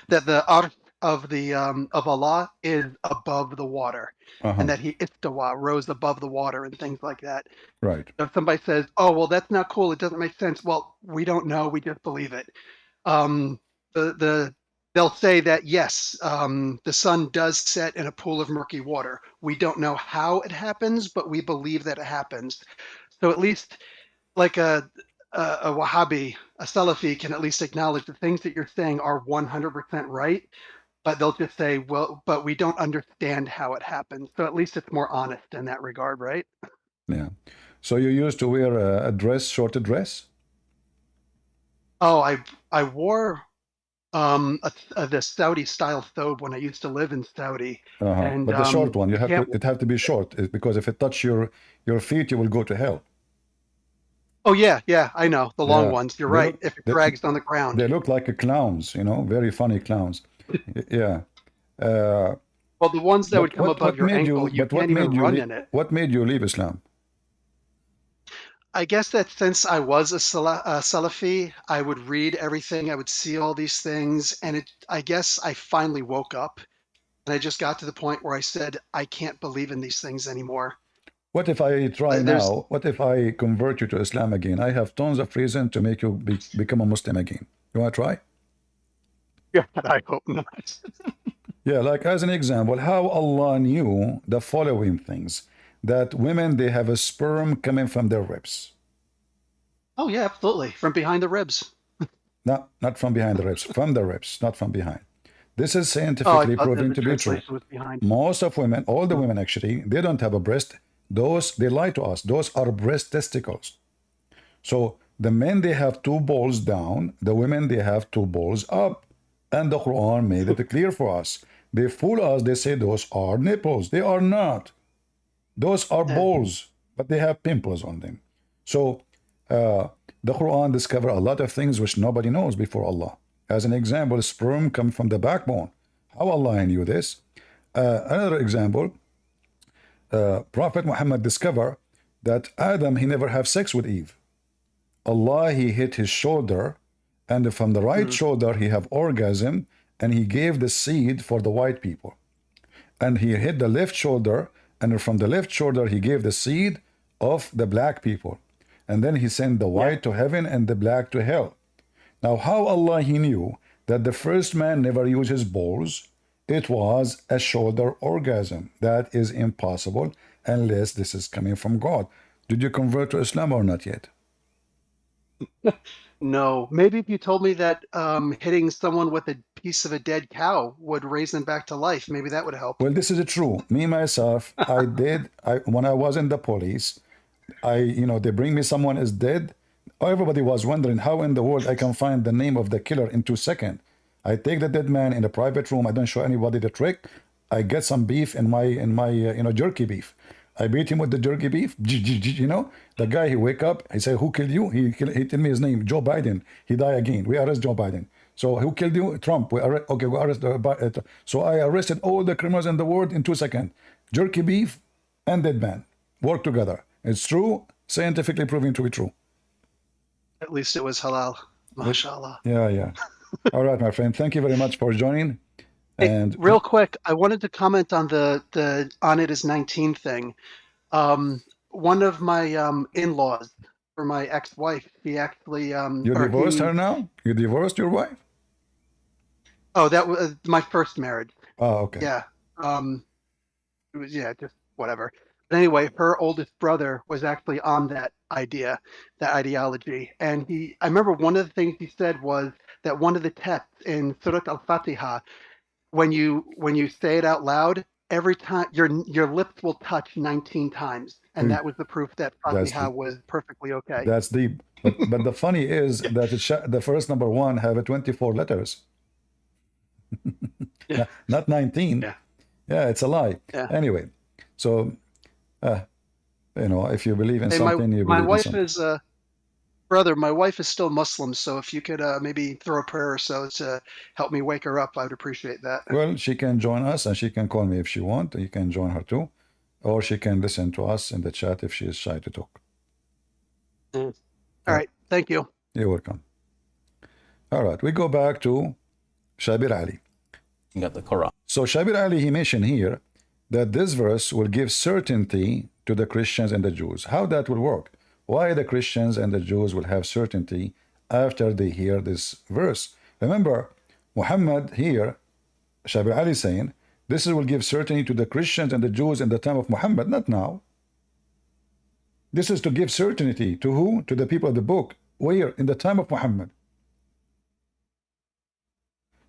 that the arsh of Allah is above the water, and that he istawa, rose above the water, and things like that. Right. If somebody says, "Oh, well, that's not cool. It doesn't make sense." Well, we don't know. We just believe it. They'll say that yes, the sun does set in a pool of murky water. We don't know how it happens, but we believe that it happens. So at least, like a Wahhabi, a Salafi can at least acknowledge the things that you're saying are 100% right, but they'll just say, well, but we don't understand how it happens. So at least it's more honest in that regard, right? Yeah. So you used to wear a dress, short dress? Oh, I wore the Saudi style thobe when I used to live in Saudi, and But the short one, you have can't. to, it have to be short because if it touch your feet, you will go to hell. Oh yeah, I know the long Yeah. ones. You're They right. look, If it they, drags on the ground. they look like clowns, you know, very funny clowns. Yeah. Well, the ones that would come above what your made ankle, you but what can't even made you run in it. what made you leave Islam? I guess that since I was a Salafi, I would read everything, I would see all these things, and I guess I finally woke up, and I just got to the point where I said, I can't believe in these things anymore. What if I try There's, now? What if I convert you to Islam again? I have tons of reason to make you become a Muslim again. You want to try? yeah, I hope not. Yeah, like as an example, how Allah knew the following things: that women, they have a sperm coming from their ribs. Oh yeah, absolutely. From behind the ribs. Not from behind the ribs, from the ribs, not from behind. This is Oh, I scientifically thought that proven the to be true. translation was behind. Most of women, all the women actually, they don't have a breast. Those, they lie to us. Those are breast testicles. So the men, they have two balls down. The women, they have two balls up. And the Quran made it clear for us. They fool us. They say those are nipples. They are not. Those are balls, but they have pimples on them. So the Quran discovered a lot of things which nobody knows before Allah. As an example, sperm comes from the backbone. How Allah knew this? Another example, Prophet Muhammad discovered that Adam, he never have sex with Eve. Allah, he hit his shoulder, and from the right shoulder he have orgasm, and he gave the seed for the white people. And he hit the left shoulder, and from the left shoulder he gave the seed of the black people. And then he sent the white to heaven and the black to hell. Now, how Allah, he knew that the first man never used his balls? It was a shoulder orgasm. That is impossible unless this is coming from God. Did you convert to Islam or not yet? No, maybe if you told me that hitting someone with a piece of a dead cow would raise them back to life, maybe that would help. Well, this is true. Me, myself, when I was in the police, they bring me someone is dead. Everybody was wondering how in the world I can find the name of the killer in 2 seconds. I take the dead man in a private room. I don't show anybody the trick. I get some beef in my jerky beef. I beat him with the jerky beef. The guy, he wake up. He say, "Who killed you?" He tell me his name, Joe Biden. He die again. We arrest Joe Biden. So who killed you? Trump. We arrest. Okay, we arrest. So I arrested all the criminals in the world in 2 seconds. Jerky beef and dead man work together. It's true. Scientifically proven to be true. At least it was halal. MashaAllah. Yeah. All right, my friend. Thank you very much for joining. Hey, And real quick, I wanted to comment on the on it is 19 thing. One of my in-laws for my ex-wife, he actually you divorced her now? You divorced your wife? Oh, that was my first marriage. Oh, okay. Yeah. It was just whatever. But anyway, her oldest brother was actually on that idea, that ideology. And I remember one of the things he said was that one of the texts in Surah Al-Fatiha, when you say it out loud, every time your lips will touch 19 times. And that was the proof that Fatiha was perfectly okay. That's deep. But the funny is that the first number one have 24 letters. Not 19. Yeah. Yeah, it's a lie. Yeah. Anyway, so You know, if you believe in Hey, something, you my believe in wife something. is brother. My wife is still Muslim, so if you could maybe throw a prayer or so to help me wake her up, I'd appreciate that. Well, she can join us and she can call me if she wants. You can join her too. Or she can listen to us in the chat if she is shy to talk. All right. Thank you. You're welcome. All right. We go back to Shabir Ali. At the Quran. So Shabir Ali, he mentioned here that this verse will give certainty to the Christians and the Jews. How that will work? Why the Christians and the Jews will have certainty after they hear this verse? Remember, Muhammad here, Shabir Ali saying, this will give certainty to the Christians and the Jews in the time of Muhammad, not now. This is to give certainty to who? To the people of the book. Where? In the time of Muhammad.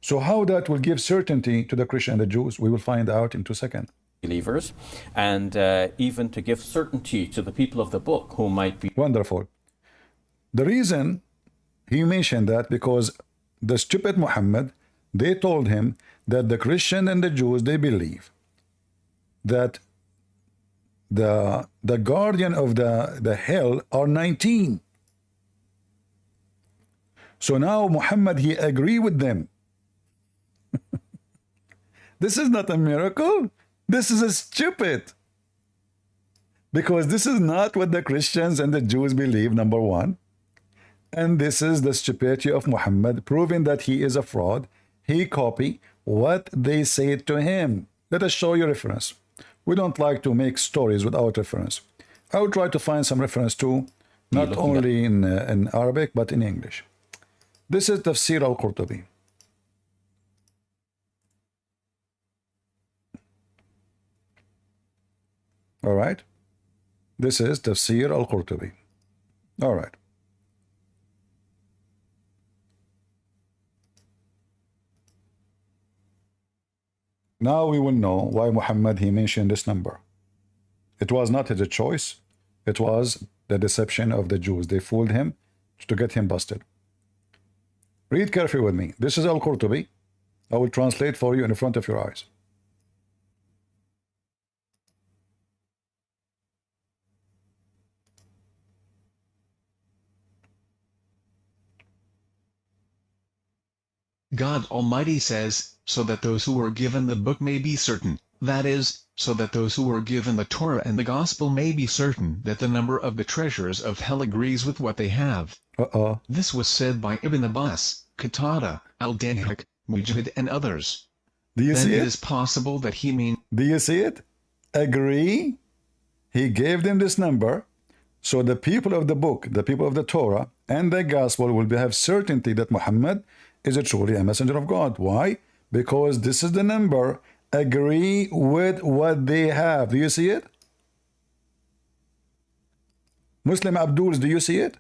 So how that will give certainty to the Christian and the Jews, we will find out in 2 seconds. Believers, and even to give certainty to the people of the book who might be. Wonderful. The reason he mentioned that because the stupid Muhammad, they told him that the Christian and the Jews, they believe that the guardian of the hell are 19. So now Muhammad, he agree with them. This is not a miracle. This is a stupid. Because this is not what the Christians and the Jews believe, number one. And this is the stupidity of Muhammad, proving that he is a fraud. He copied what they said to him. Let us show you reference. We don't like to make stories without reference. I will try to find some reference too, not only in Arabic, but in English. This is Tafsir al-Qurtubi. All right. This is Tafsir al-Qurtubi. All right. Now we will know why Muhammad, he mentioned this number. It was not his choice. It was the deception of the Jews. They fooled him to get him busted. Read carefully with me. This is al-Qurtubi. I will translate for you in front of your eyes. God Almighty says, so that those who were given the book may be certain, that is, so that those who were given the Torah and the Gospel may be certain that the number of the treasures of hell agrees with what they have. This was said by Ibn Abbas, Qatada, Al-Dahhak, Mujahid and others. Do you see it? It is possible that he means... Do you see it? Agree? He gave them this number, so the people of the book, the people of the Torah and the Gospel will have certainty that Muhammad is truly a messenger of God. Why? Because this is the number. Agree with what they have. Do you see it? Muslim Abduls, do you see it?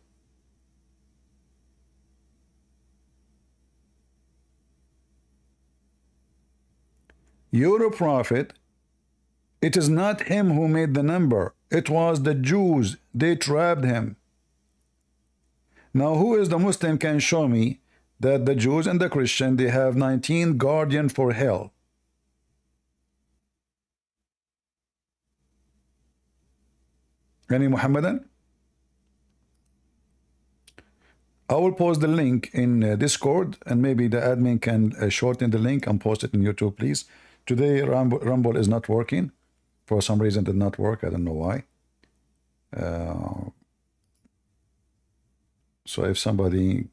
Your prophet, it is not him who made the number. It was the Jews. They trapped him. Now who is the Muslim can show me that the Jews and the Christian, they have 19 guardian for hell? Any Muhammadan? I will post the link in Discord, and maybe the admin can shorten the link and post it in YouTube, please. Today Rumble is not working. For some reason it did not work. I don't know why. So if somebody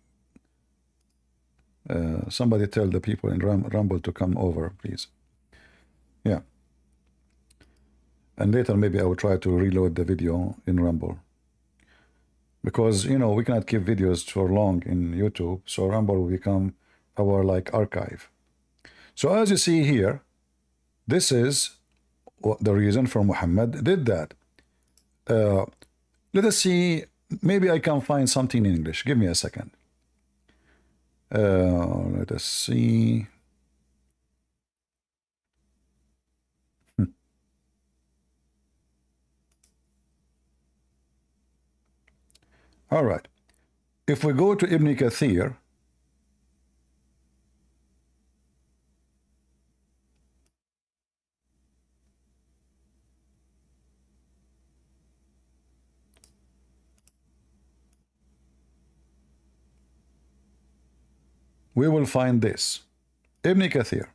tell the people in Rumble to come over, please. Yeah. And later maybe I will try to reload the video in Rumble. Because, you know, we cannot keep videos for long in YouTube, so Rumble will become our like archive. So as you see here, this is the reason for Muhammad did that. Let us see, maybe I can find something in English. Give me a second. Let us see. All right. If we go to Ibn Kathir, we will find this. Ibn Kathir.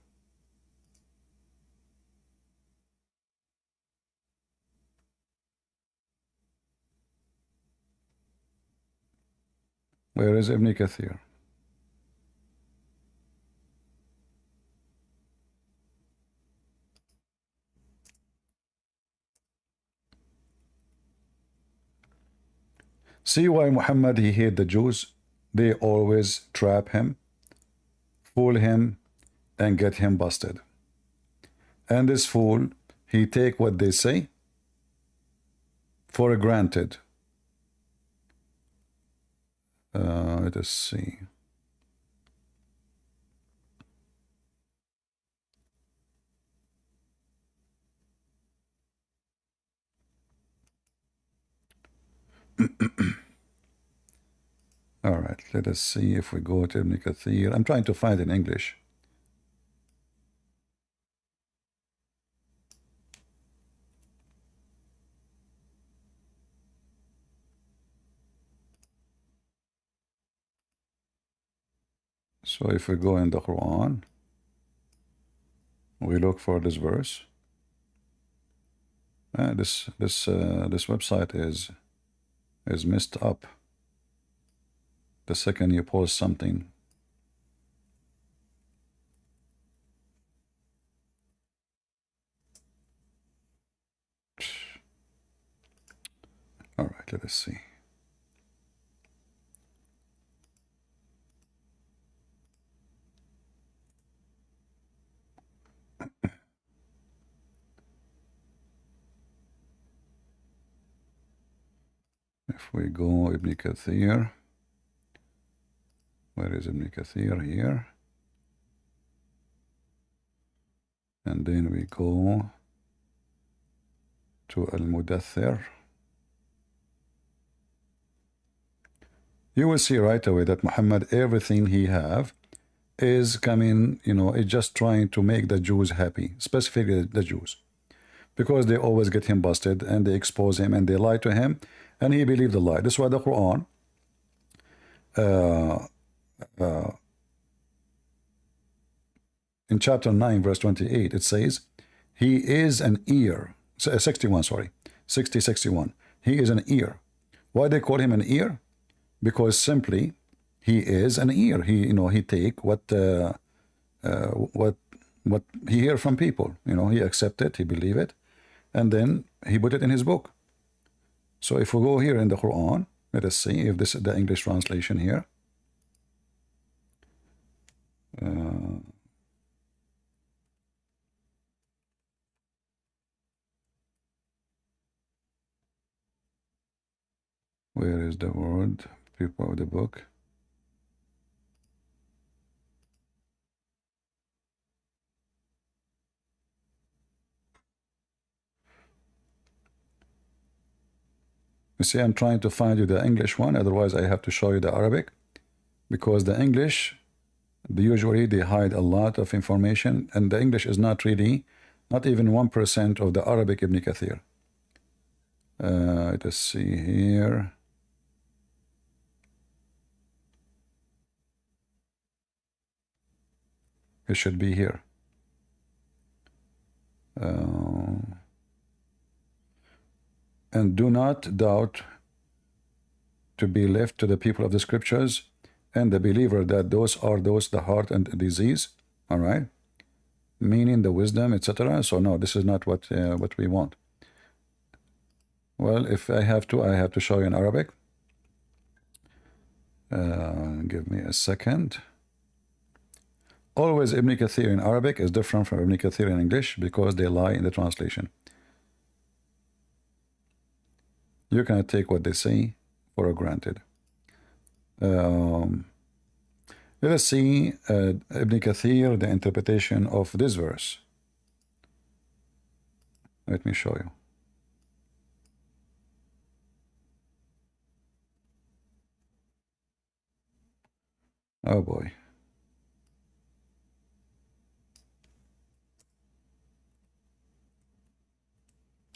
Where is Ibn Kathir? See why Muhammad he hate the Jews? They always trap him, fool him, and get him busted. And this fool, he take what they say for granted. Let us see. All right, let us see if we go to Ibn Kathir. I'm trying to find in English. So if we go in the Quran, we look for this verse. This website is messed up. The second you post something, all right, let us see. If we go Ibn Kathir, where is Ibn Kathir? Here. And then we go to Al-Mudathir. You will see right away that Muhammad, everything he have is coming, you know, it's just trying to make the Jews happy, specifically the Jews, because they always get him busted and they expose him and they lie to him and he believed the lie. This is why the Quran in chapter 9 verse 28 it says he is an ear, 61, sorry, 61, he is an ear. Why they call him an ear? Because simply he is an ear. He, you know, he take what he hear from people, you know, he accept it, he believe it, and then he put it in his book. So if we go here in the Quran, let us see if this is the English translation here. Where is the word? People of the book. You see, I'm trying to find you the English one, otherwise I have to show you the Arabic, because the English, usually they hide a lot of information, and the English is not really, not even 1% of the Arabic Ibn Kathir. Let's see here. It should be here. And do not doubt to be left to the people of the scriptures and the believer that those are the heart and disease, all right, meaning the wisdom, etc. So no, this is not what we want. Well, if I have to show you in Arabic. Give me a second. Always Ibn Kathir in Arabic is different from Ibn Kathir in English because they lie in the translation. You cannot take what they say for granted. Let us see Ibn Kathir, the interpretation of this verse. Let me show you. Oh boy.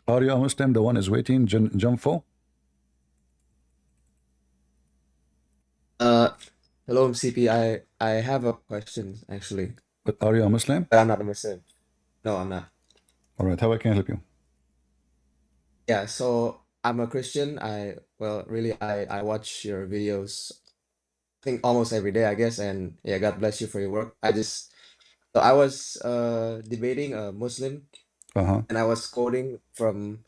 Are you a Muslim? The one is waiting, Jumfo? Hello, CP. I have a question actually. But are you a Muslim? But I'm not a Muslim. No, I'm not. All right, how I can help you? Yeah, so I'm a Christian. I watch your videos, I think almost every day, I guess, and yeah, God bless you for your work. I was debating a Muslim, Uh-huh. and I was quoting from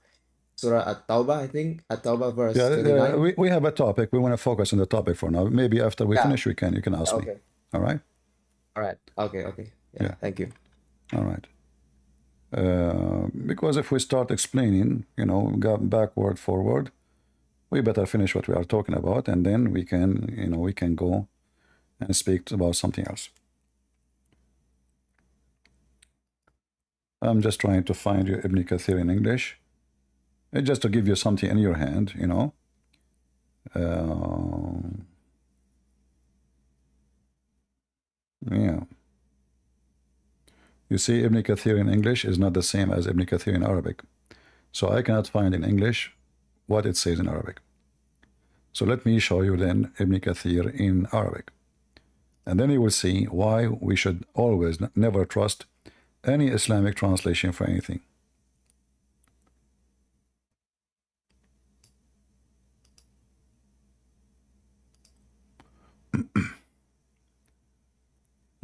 Surah At-Tawbah, I think, At-Tawbah verse Yeah, 29. we have a topic. We want to focus on the topic for now. Maybe after we Yeah, finish, you can ask me. okay. All right? All right. Okay. Yeah, Yeah. thank you. All right. Because if we start explaining, go backward, forward, we better finish what we are talking about, and then we can go and speak about something else. I'm just trying to find you Ibn Kathir in English, just to give you something in your hand, yeah. You see, Ibn Kathir in English is not the same as Ibn Kathir in Arabic. So I cannot find in English what it says in Arabic. So let me show you then Ibn Kathir in Arabic. And then you will see why we should always never trust any Islamic translation for anything.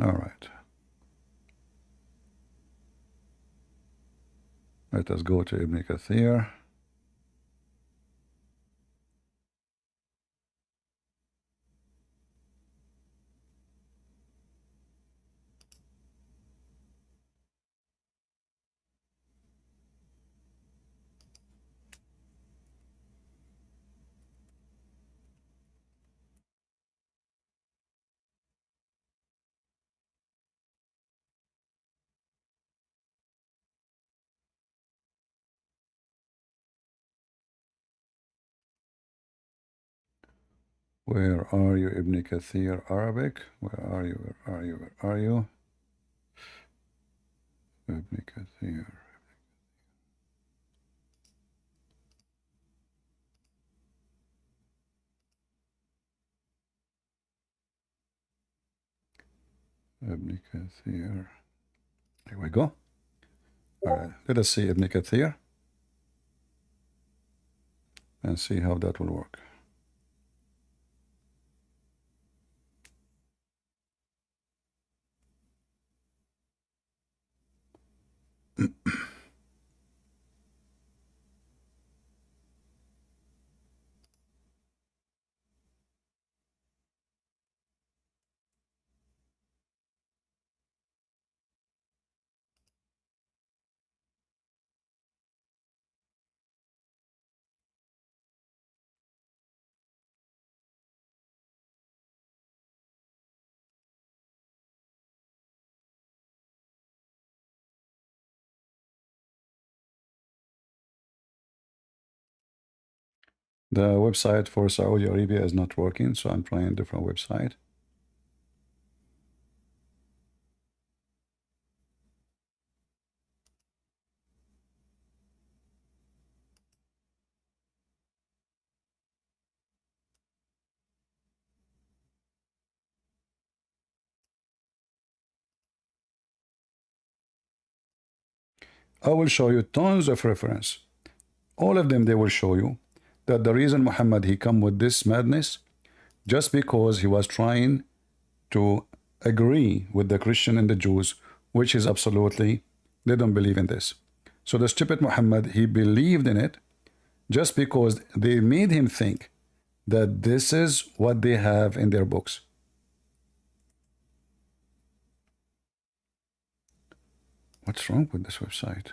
All right. Let us go to Ibn Kathir. Where are you, Ibn Kathir Arabic? Where are you? Where are you? Where are you? Ibn Kathir. Ibn Kathir. Here we go. All right. Let us see Ibn Kathir and see how that will work. The website for Saudi Arabia is not working, so I'm trying a different website. I will show you tons of reference. All of them, they will show you that the reason Muhammad, he come with this madness, just because he was trying to agree with the Christian and the Jews, which is absolutely, they don't believe in this. So the stupid Muhammad, he believed in it just because they made him think that this is what they have in their books. What's wrong with this website?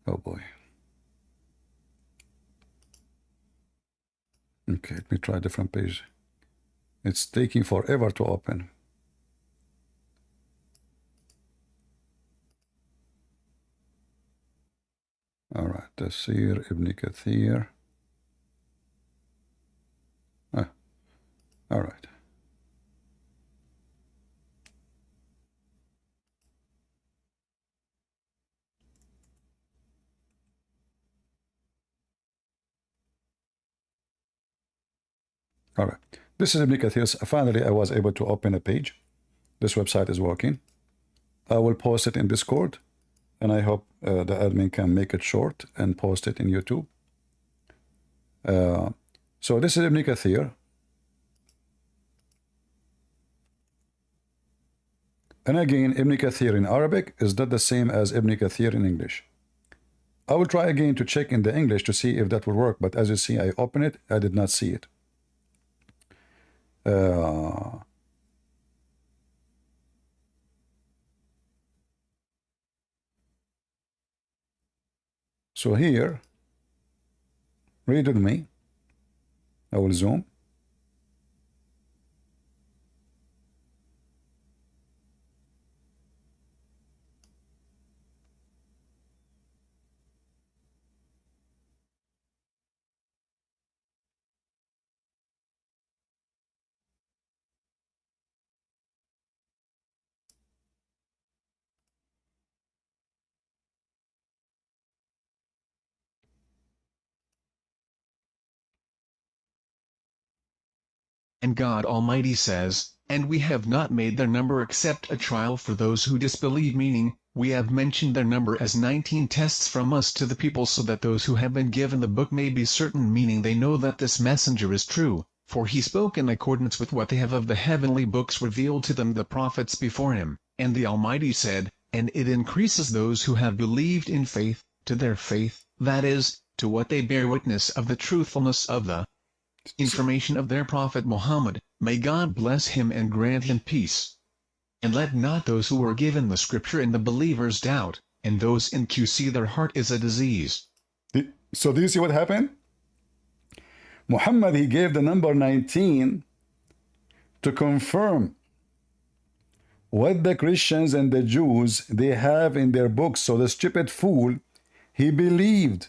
Oh boy. Okay, let me try a different page. It's taking forever to open. All right, Tafsir Ibn Kathir. All right. All right. This is Ibn Kathir. Finally, I was able to open a page. This website is working. I will post it in Discord, and I hope the admin can make it short and post it in YouTube. So this is Ibn Kathir. And again, Ibn Kathir in Arabic is not the same as Ibn Kathir in English. I will try again to check in the English to see if that will work, but as you see, I open it, I did not see it. So here, read with me. I will zoom. And God Almighty says, and we have not made their number except a trial for those who disbelieve, meaning, we have mentioned their number as 19 tests from us to the people so that those who have been given the book may be certain, meaning they know that this messenger is true, for he spoke in accordance with what they have of the heavenly books revealed to them the prophets before him. And the Almighty said, and it increases those who have believed in faith, to their faith, that is, to what they bear witness of the truthfulness of the information of their prophet Mohammed, may God bless him and grant him peace. And let not those who were given the scripture and the believers doubt, and those in QC their heart is a disease. So do you see what happened? Muhammad, he gave the number 19 to confirm what the Christians and the Jews, they have in their books. So the stupid fool, he believed.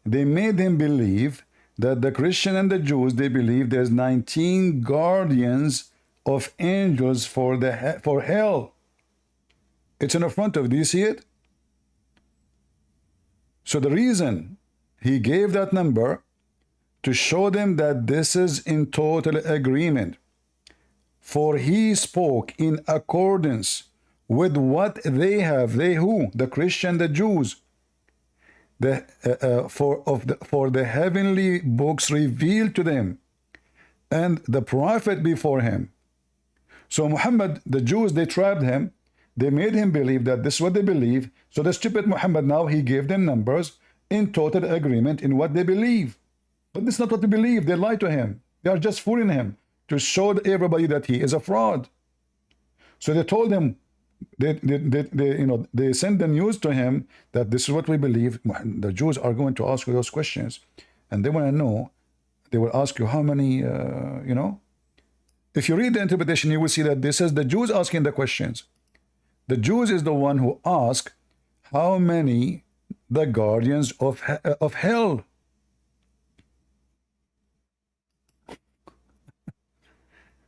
They made him believe that the Christian and the Jews, they believe there's 19 guardians of angels for hell. It's in the front of, do you see it? So the reason he gave that number to show them that this is in total agreement. For he spoke in accordance with what they have. They who? The Christian, the Jews. For the heavenly books revealed to them, and the prophet before him. So Muhammad, the Jews, they trapped him. They made him believe that this is what they believe. So the stupid Muhammad, now he gave them numbers in total agreement in what they believe. But this is not what they believe. They lied to him. They are just fooling him to show everybody that he is a fraud. So they told him, they send the news to him that this is what we believe. The Jews are going to ask you those questions, and they want to know. They will ask you how many, If you read the interpretation, you will see that this is the Jews asking the questions. The Jews is the one who ask how many the guardians of hell.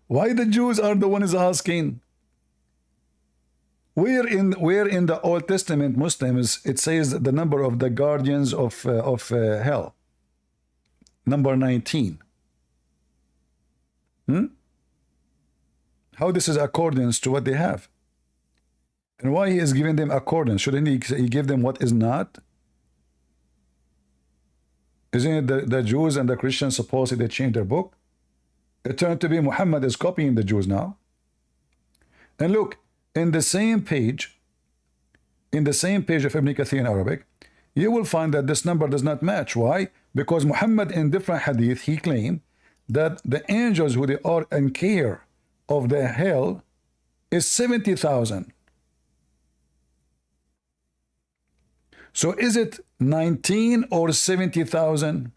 Why the Jews are the ones asking? Where in the Old Testament Muslims it says the number of the guardians of hell? Number 19. How this is accordance to what they have? And why he is giving them accordance? Shouldn't he give them what is not? Isn't it the Jews and the Christians supposedly they changed their book? It turned to be Muhammad is copying the Jews now. And look, in the same page of Ibn Kathir in Arabic, you will find that this number does not match. Why? Because Muhammad in different hadith, he claimed that the angels who they are in care of the hell is 70,000. So is it 19 or 70,000?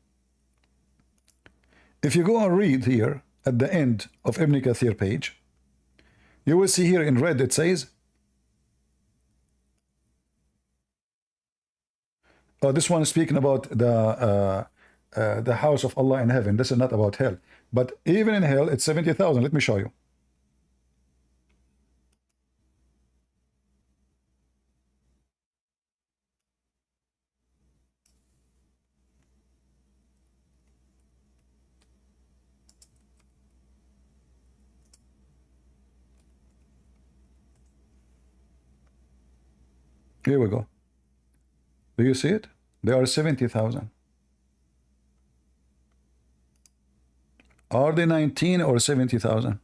If you go and read here at the end of Ibn Kathir page, you will see here in red it says, this one is speaking about the house of Allah in heaven. This is not about hell. But even in hell, it's 70,000. Let me show you. Here we go. Do you see it? They are 70,000. Are they 19 or 70,000?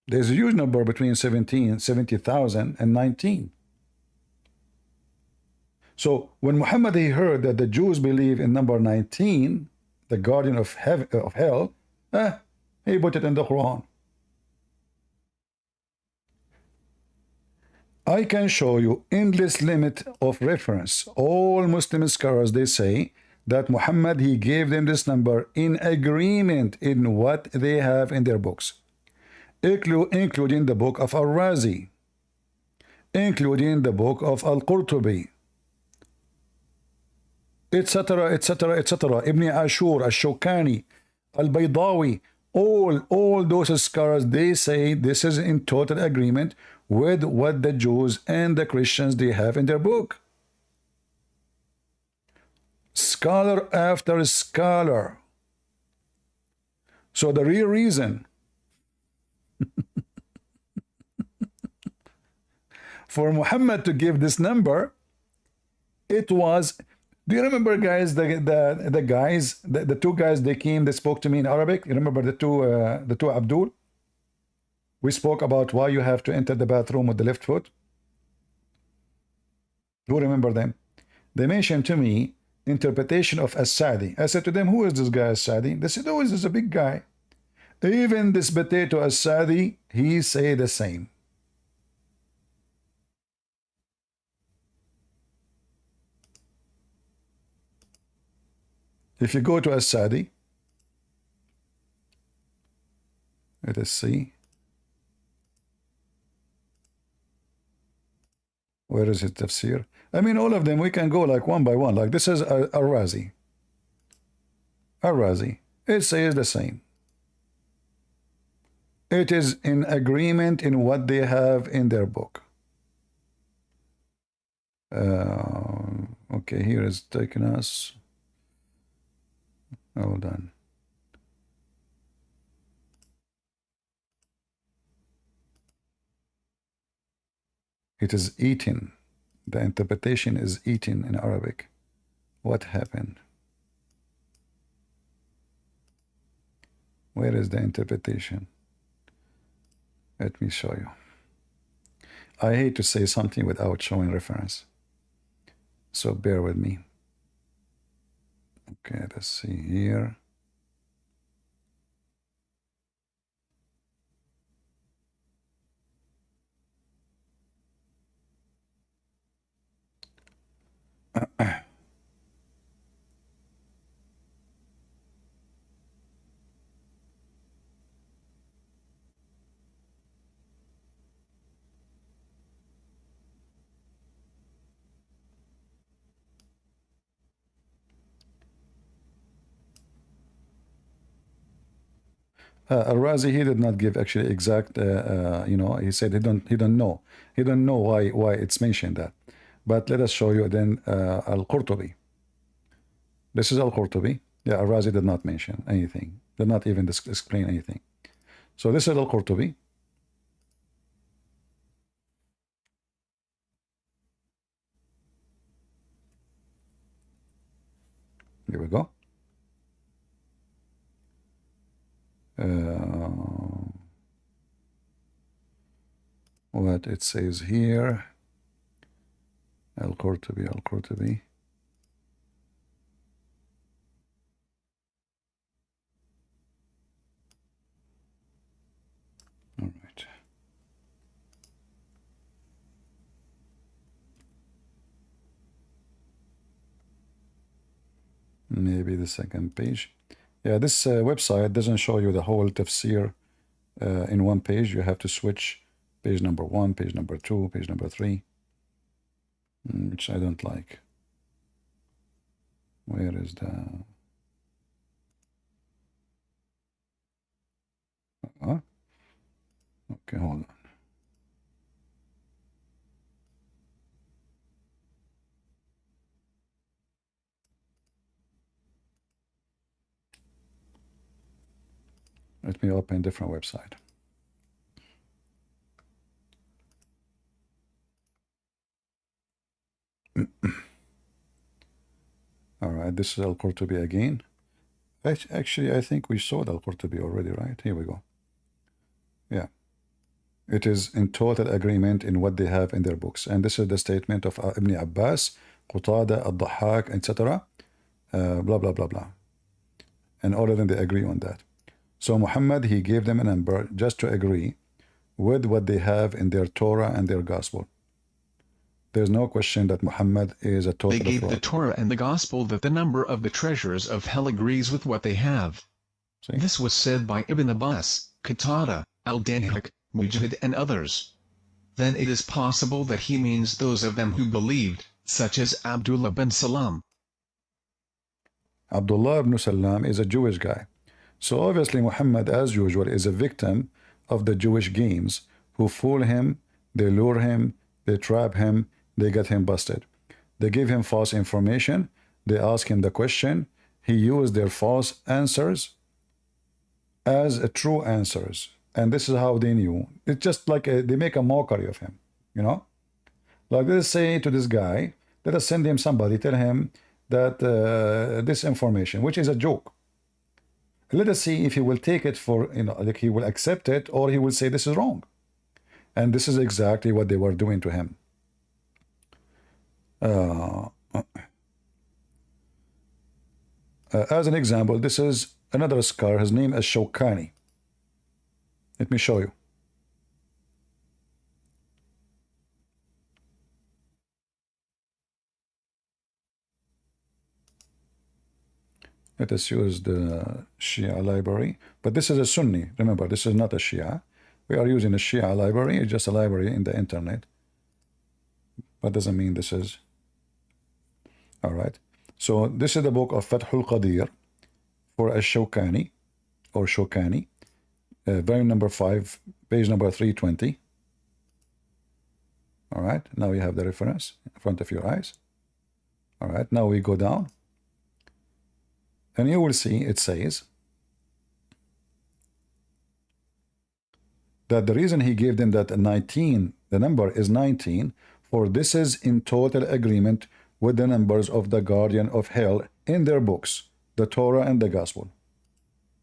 There's a huge number between 70,000 and 19. So when Muhammad he heard that the Jews believe in number 19, the guardian of hell, he put it in the Quran. I can show you endless limit of reference. All Muslim scholars, they say that Muhammad, he gave them this number in agreement in what they have in their books, including the book of Al-Razi, including the book of Al-Qurtubi, etc., etc., etc., Ibn Ashur, Al-Shawkani, Al-Baydawi, all those scholars, they say this is in total agreement with what the Jews and the Christians they have in their book. Scholar after scholar. So the real reason for Muhammad to give this number, it was, do you remember, guys, the guys, the two guys, they came, they spoke to me in Arabic? You remember the two Abdul? We spoke about why you have to enter the bathroom with the left foot. Who remember them? They mentioned to me interpretation of As-Sadi. I said to them, who is this guy As-Sadi? They said, oh, this is a big guy. Even this potato As-Sadi, he say the same. If you go to As-Sadi, let us see. Where is it, tafsir? I mean, all of them, we can go like one by one. Like this is Al-Razi. Al-Razi. It says the same. It is in agreement in what they have in their book. Okay, here is taking us. Hold on. It is eaten. The interpretation is eaten in Arabic. What happened? Where is the interpretation? Let me show you. I hate to say something without showing reference, so bear with me. Okay, let's see here. Al-Razi, he did not give actually exact, he said he don't know why it's mentioned that. But let us show you then Al-Qurtubi. This is Al-Qurtubi. Yeah, Al-Razi did not mention anything, did not even explain anything. So this is Al-Qurtubi. Here we go. What it says here, Al-Qurtubi. All right. Maybe the second page. Yeah, this website doesn't show you the whole tafsir in one page. You have to switch page number 1, page number 2, page number 3, which I don't like. Where is the... Okay, hold on. Let me open a different website. All right, this is Al-Qurtubi again. Actually, I think we saw Al-Qurtubi already, right? Here we go. Yeah. It is in total agreement in what they have in their books. And this is the statement of Ibn Abbas, Qatada, Al-Dhahhak, etc. Blah, blah, blah, blah. And all of them, they agree on that. So Muhammad, he gave them a number just to agree with what they have in their Torah and their Gospel. There's no question that Muhammad is a total They gave fraud. the Torah and the Gospel that the number of the treasures of hell agrees with what they have. See? This was said by Ibn Abbas, Qatada, Al-Dhahhak, Mujahid and others. Then it is possible that he means those of them who believed, such as Abdullah bin Salam. Abdullah ibn Salam is a Jewish guy. So obviously Muhammad, as usual, is a victim of the Jewish games who fool him, they lure him, they trap him, they get him busted. They give him false information, they ask him the question, he used their false answers as true answers. And this is how they knew. It's just like they make a mockery of him, you know? Like let us say to this guy, let us send him somebody, tell him that this information, which is a joke. Let us see if he will take it for, you know, like he will accept it or he will say this is wrong. And this is exactly what they were doing to him. As an example, this is another scholar. His name is Shawkani. Let me show you. Let us use the Shia library. But this is a Sunni. Remember, this is not a Shia. We are using a Shia library. It's just a library in the internet. But doesn't mean this is. All right. So this is the book of Fathul Qadir for Ash-Shawkani or Shawkani. Volume number 5, page number 320. All right. Now you have the reference in front of your eyes. All right. Now we go down. And you will see it says that the reason he gave them that 19, the number is 19, for this is in total agreement with the numbers of the guardian of hell in their books, the Torah and the Gospel.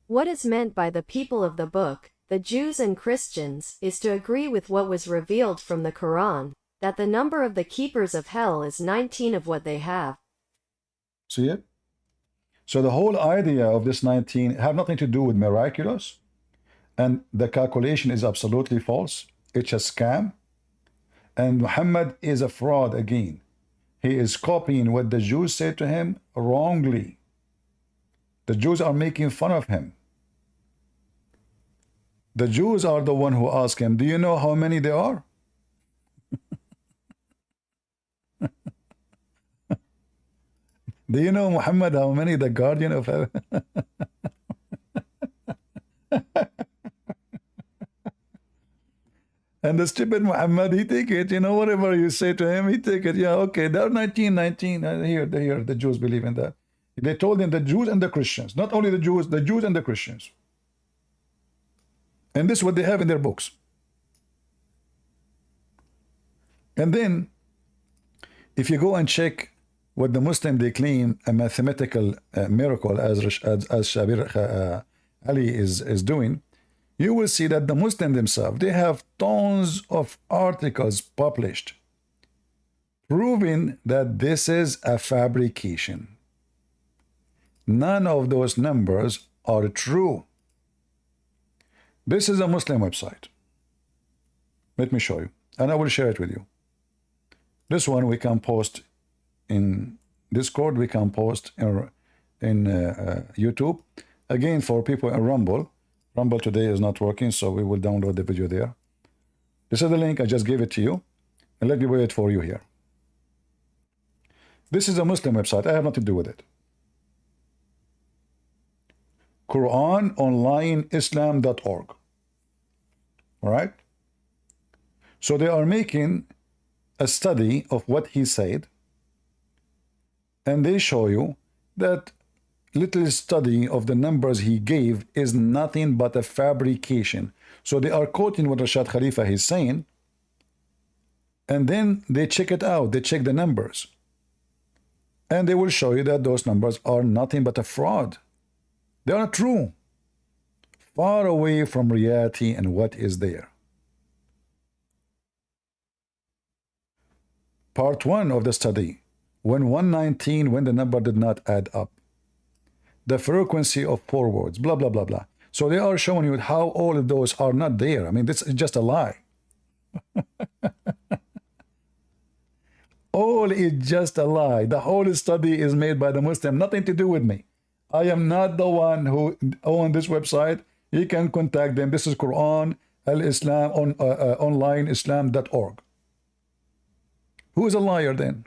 What is meant by the people of the book, the Jews and Christians, is to agree with what was revealed from the Quran, that the number of the keepers of hell is 19 of what they have. See it? So the whole idea of this 19 have nothing to do with miraculous, and the calculation is absolutely false. It's a scam. And Muhammad is a fraud again. He is copying what the Jews said to him wrongly. The Jews are making fun of him. The Jews are the one who ask him, do you know how many there are? Do you know, Muhammad, how many the guardian of heaven? And the stupid Muhammad, he take it, you know, whatever you say to him, he take it. Yeah, okay, they're 19. Here, the Jews believe in that. They told him the Jews and the Christians, not only the Jews and the Christians. And this is what they have in their books. And then, if you go and check what the Muslim they claim a mathematical miracle as Shabir Ali is doing, you will see that the Muslim themselves, they have tons of articles published proving that this is a fabrication. None of those numbers are true. This is a Muslim website. Let me show you, and I will share it with you. This one we can post in Discord, we can post in YouTube. Again, for people in Rumble. Rumble today is not working, so we will download the video there. This is the link. I just gave it to you. And let me wait for you here. This is a Muslim website. I have nothing to do with it. QuranOnlineIslam.org. All right? So they are making a study of what he said. And they show you that little study of the numbers he gave is nothing but a fabrication. So they are quoting what Rashad Khalifa is saying, and then they check it out. They check the numbers, and they will show you that those numbers are nothing but a fraud. They are not true. Far away from reality and what is there. Part 1 of the study. When 119, when the number did not add up. The frequency of forwards, blah, blah, blah, blah. So they are showing you how all of those are not there. I mean, this is just a lie. All is just a lie. The whole study is made by the Muslim, nothing to do with me. I am not the one who owns this website. You can contact them. This is Quran, al-Islam, online islam.org. Who is a liar then?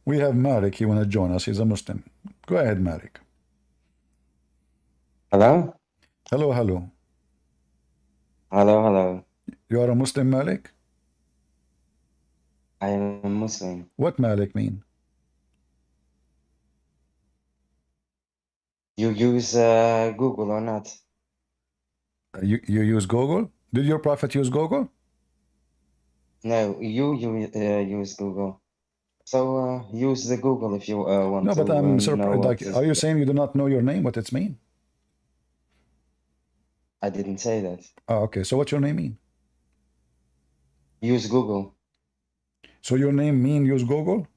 We have Malik. He want to join us. He's a Muslim. Go ahead, Malik. Hello? Hello, hello. Hello, hello. You are a Muslim, Malik? I am a Muslim. What Malik mean? You use Google or not? You use Google? Did your prophet use Google? No, you use Google. So use the Google if you want No, to but I'm know surprised. what Like, is. are you saying you do not know your name, what it's mean? I didn't say that. Oh, okay. So what's your name mean? Use Google. So your name mean use Google?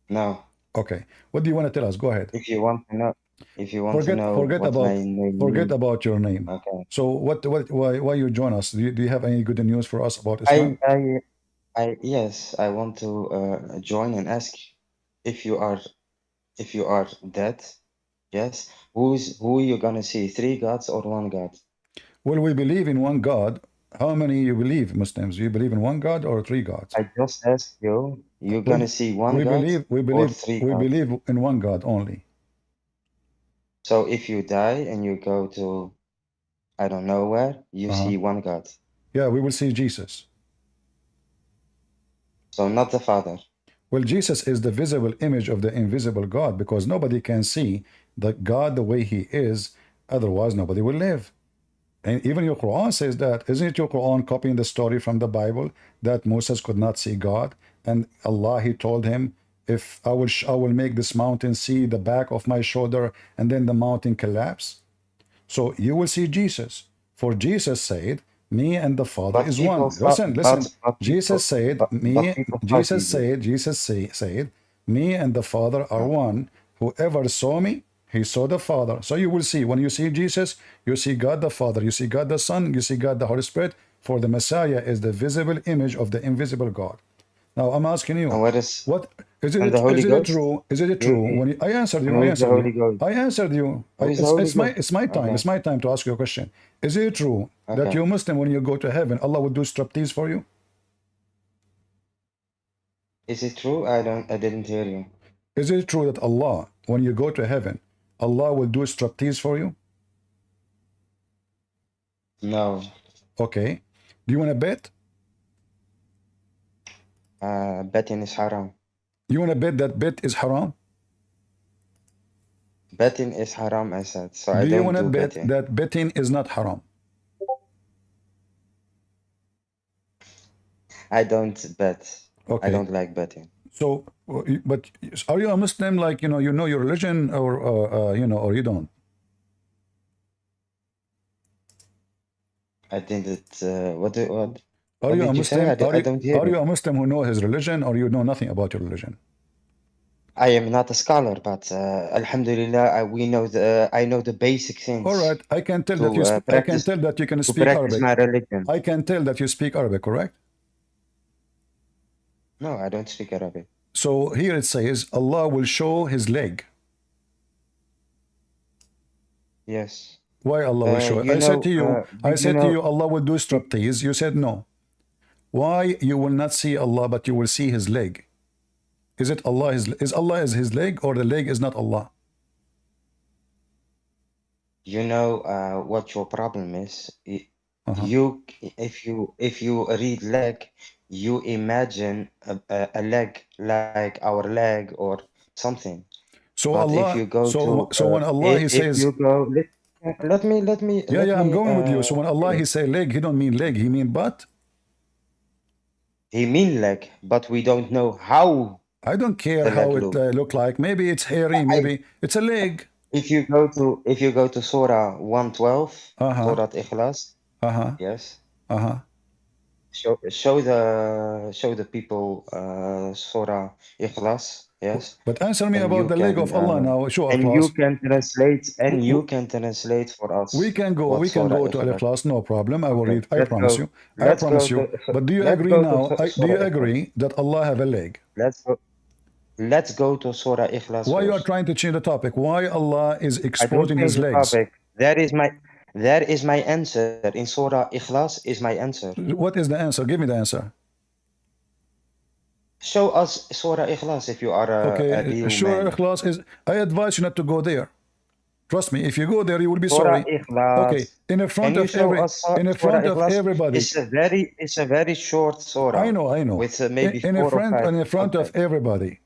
No. Okay. What do you want to tell us? Go ahead. If you want to know, Forget what about my name forget means. about your name. Okay. So why you join us? Do you have any good news for us about Islam? Yes, I want to join and ask if you are dead. Yes. Who you gonna see? 3 gods or 1 God? Well, we believe in one God. How many you believe, Muslims? Do you believe in one God or 3 gods? I just asked you. You're We, gonna see 1 we God believe we or believe 3 we gods? believe in one God only. So if you die and you go to I don't know where, you see 1 God. Yeah, we will see Jesus. So not the Father. Well, Jesus is the visible image of the invisible God, because nobody can see the God the way he is, otherwise nobody will live. And even your Quran says that. Isn't your Quran copying the story from the Bible that Moses could not see God? And Allah, he told him, if I will make this mountain see the back of my shoulder, and then the mountain collapse. So you will see Jesus. For Jesus said, me and the Father But is people one. saw, Listen. but Jesus said, people saw Jesus. said, me and the Father are one. Whoever saw me, he saw the Father. So you will see, when you see Jesus, you see God the Father, you see God the Son, you see God the Holy Spirit. For the Messiah is the visible image of the invisible God. Now I'm asking you, And what is what and the Holy Ghost? true? Is it true? When I answered you, And who is the Holy Ghost? I answered you. Who is the Holy Ghost? It's my time. Okay. It's my time to ask you a question. Is it true that Okay. you Muslim, when you go to heaven, Allah will do striptease for you? Is it true? I didn't hear you. Is it true that Allah, when you go to heaven, Allah will do striptease for you? No. Okay. Do you want to bet? Betting is haram. You want to bet that bet is haram? Betting is haram, I said. So I Do you don't want to do bet betting. that betting is not haram? I don't bet. I Okay. don't like betting. So, but are you a Muslim? Like, you know your religion, or or you don't? I think that what Are you a did you say? Muslim? I don't hear Are you you. a Muslim who know his religion, or you know nothing about your religion? I am not a scholar, but Alhamdulillah, I know the basic things All right, I can tell that to I can tell that you can speak practice Arabic. my religion. I can tell that you speak Arabic, correct? No, I don't speak Arabic. So here it says Allah will show his leg. Yes. Why Allah will show it? You I said to you, did you know? Allah will do striptease. You said no. Why you will not see Allah, but you will see his leg? Is it Allah? Is Allah is his leg, or the leg is not Allah? You know what your problem is? if you read leg, you imagine a leg like our leg or something. So But if Allah, you go to so when Allah He if says, you go let me yeah, I'm going with you. So when Allah He say leg, He don't mean leg, He mean butt. he mean leg, but we don't know how I don't care the how leg it look. look like. Maybe it's hairy, maybe it's a leg. If you go to Surah 112, Surah Ikhlas, yes. Show the people Surah Ikhlas, yes. But answer me And about you the leg can of Allah now. Show and Ikhlas. you can translate for us. We can go what Surah to Ikhlas. Al-Ikhlas, no problem. I will Okay, read. I let's promise go. you. I promise you. But do you Let's agree go now? to Do Surah you Ikhlas. agree that Allah have a leg? Let's go to Surah Ikhlas Why you are first. trying to change the topic? Why Allah is I don't exposing change His the legs? topic. That is my answer. In Surah Ikhlas is my answer. What is the answer? Give me the answer. Show us Surah Ikhlas if you are a real Surah man. Ikhlas is. I advise you not to go there. Trust me. If you go there, you will be Surah sorry. Ikhlas. Okay, in front Can you of show us Surah Ikhlas? everybody. It's a very short surah. I know. With maybe in 4 or 5. In front of everybody.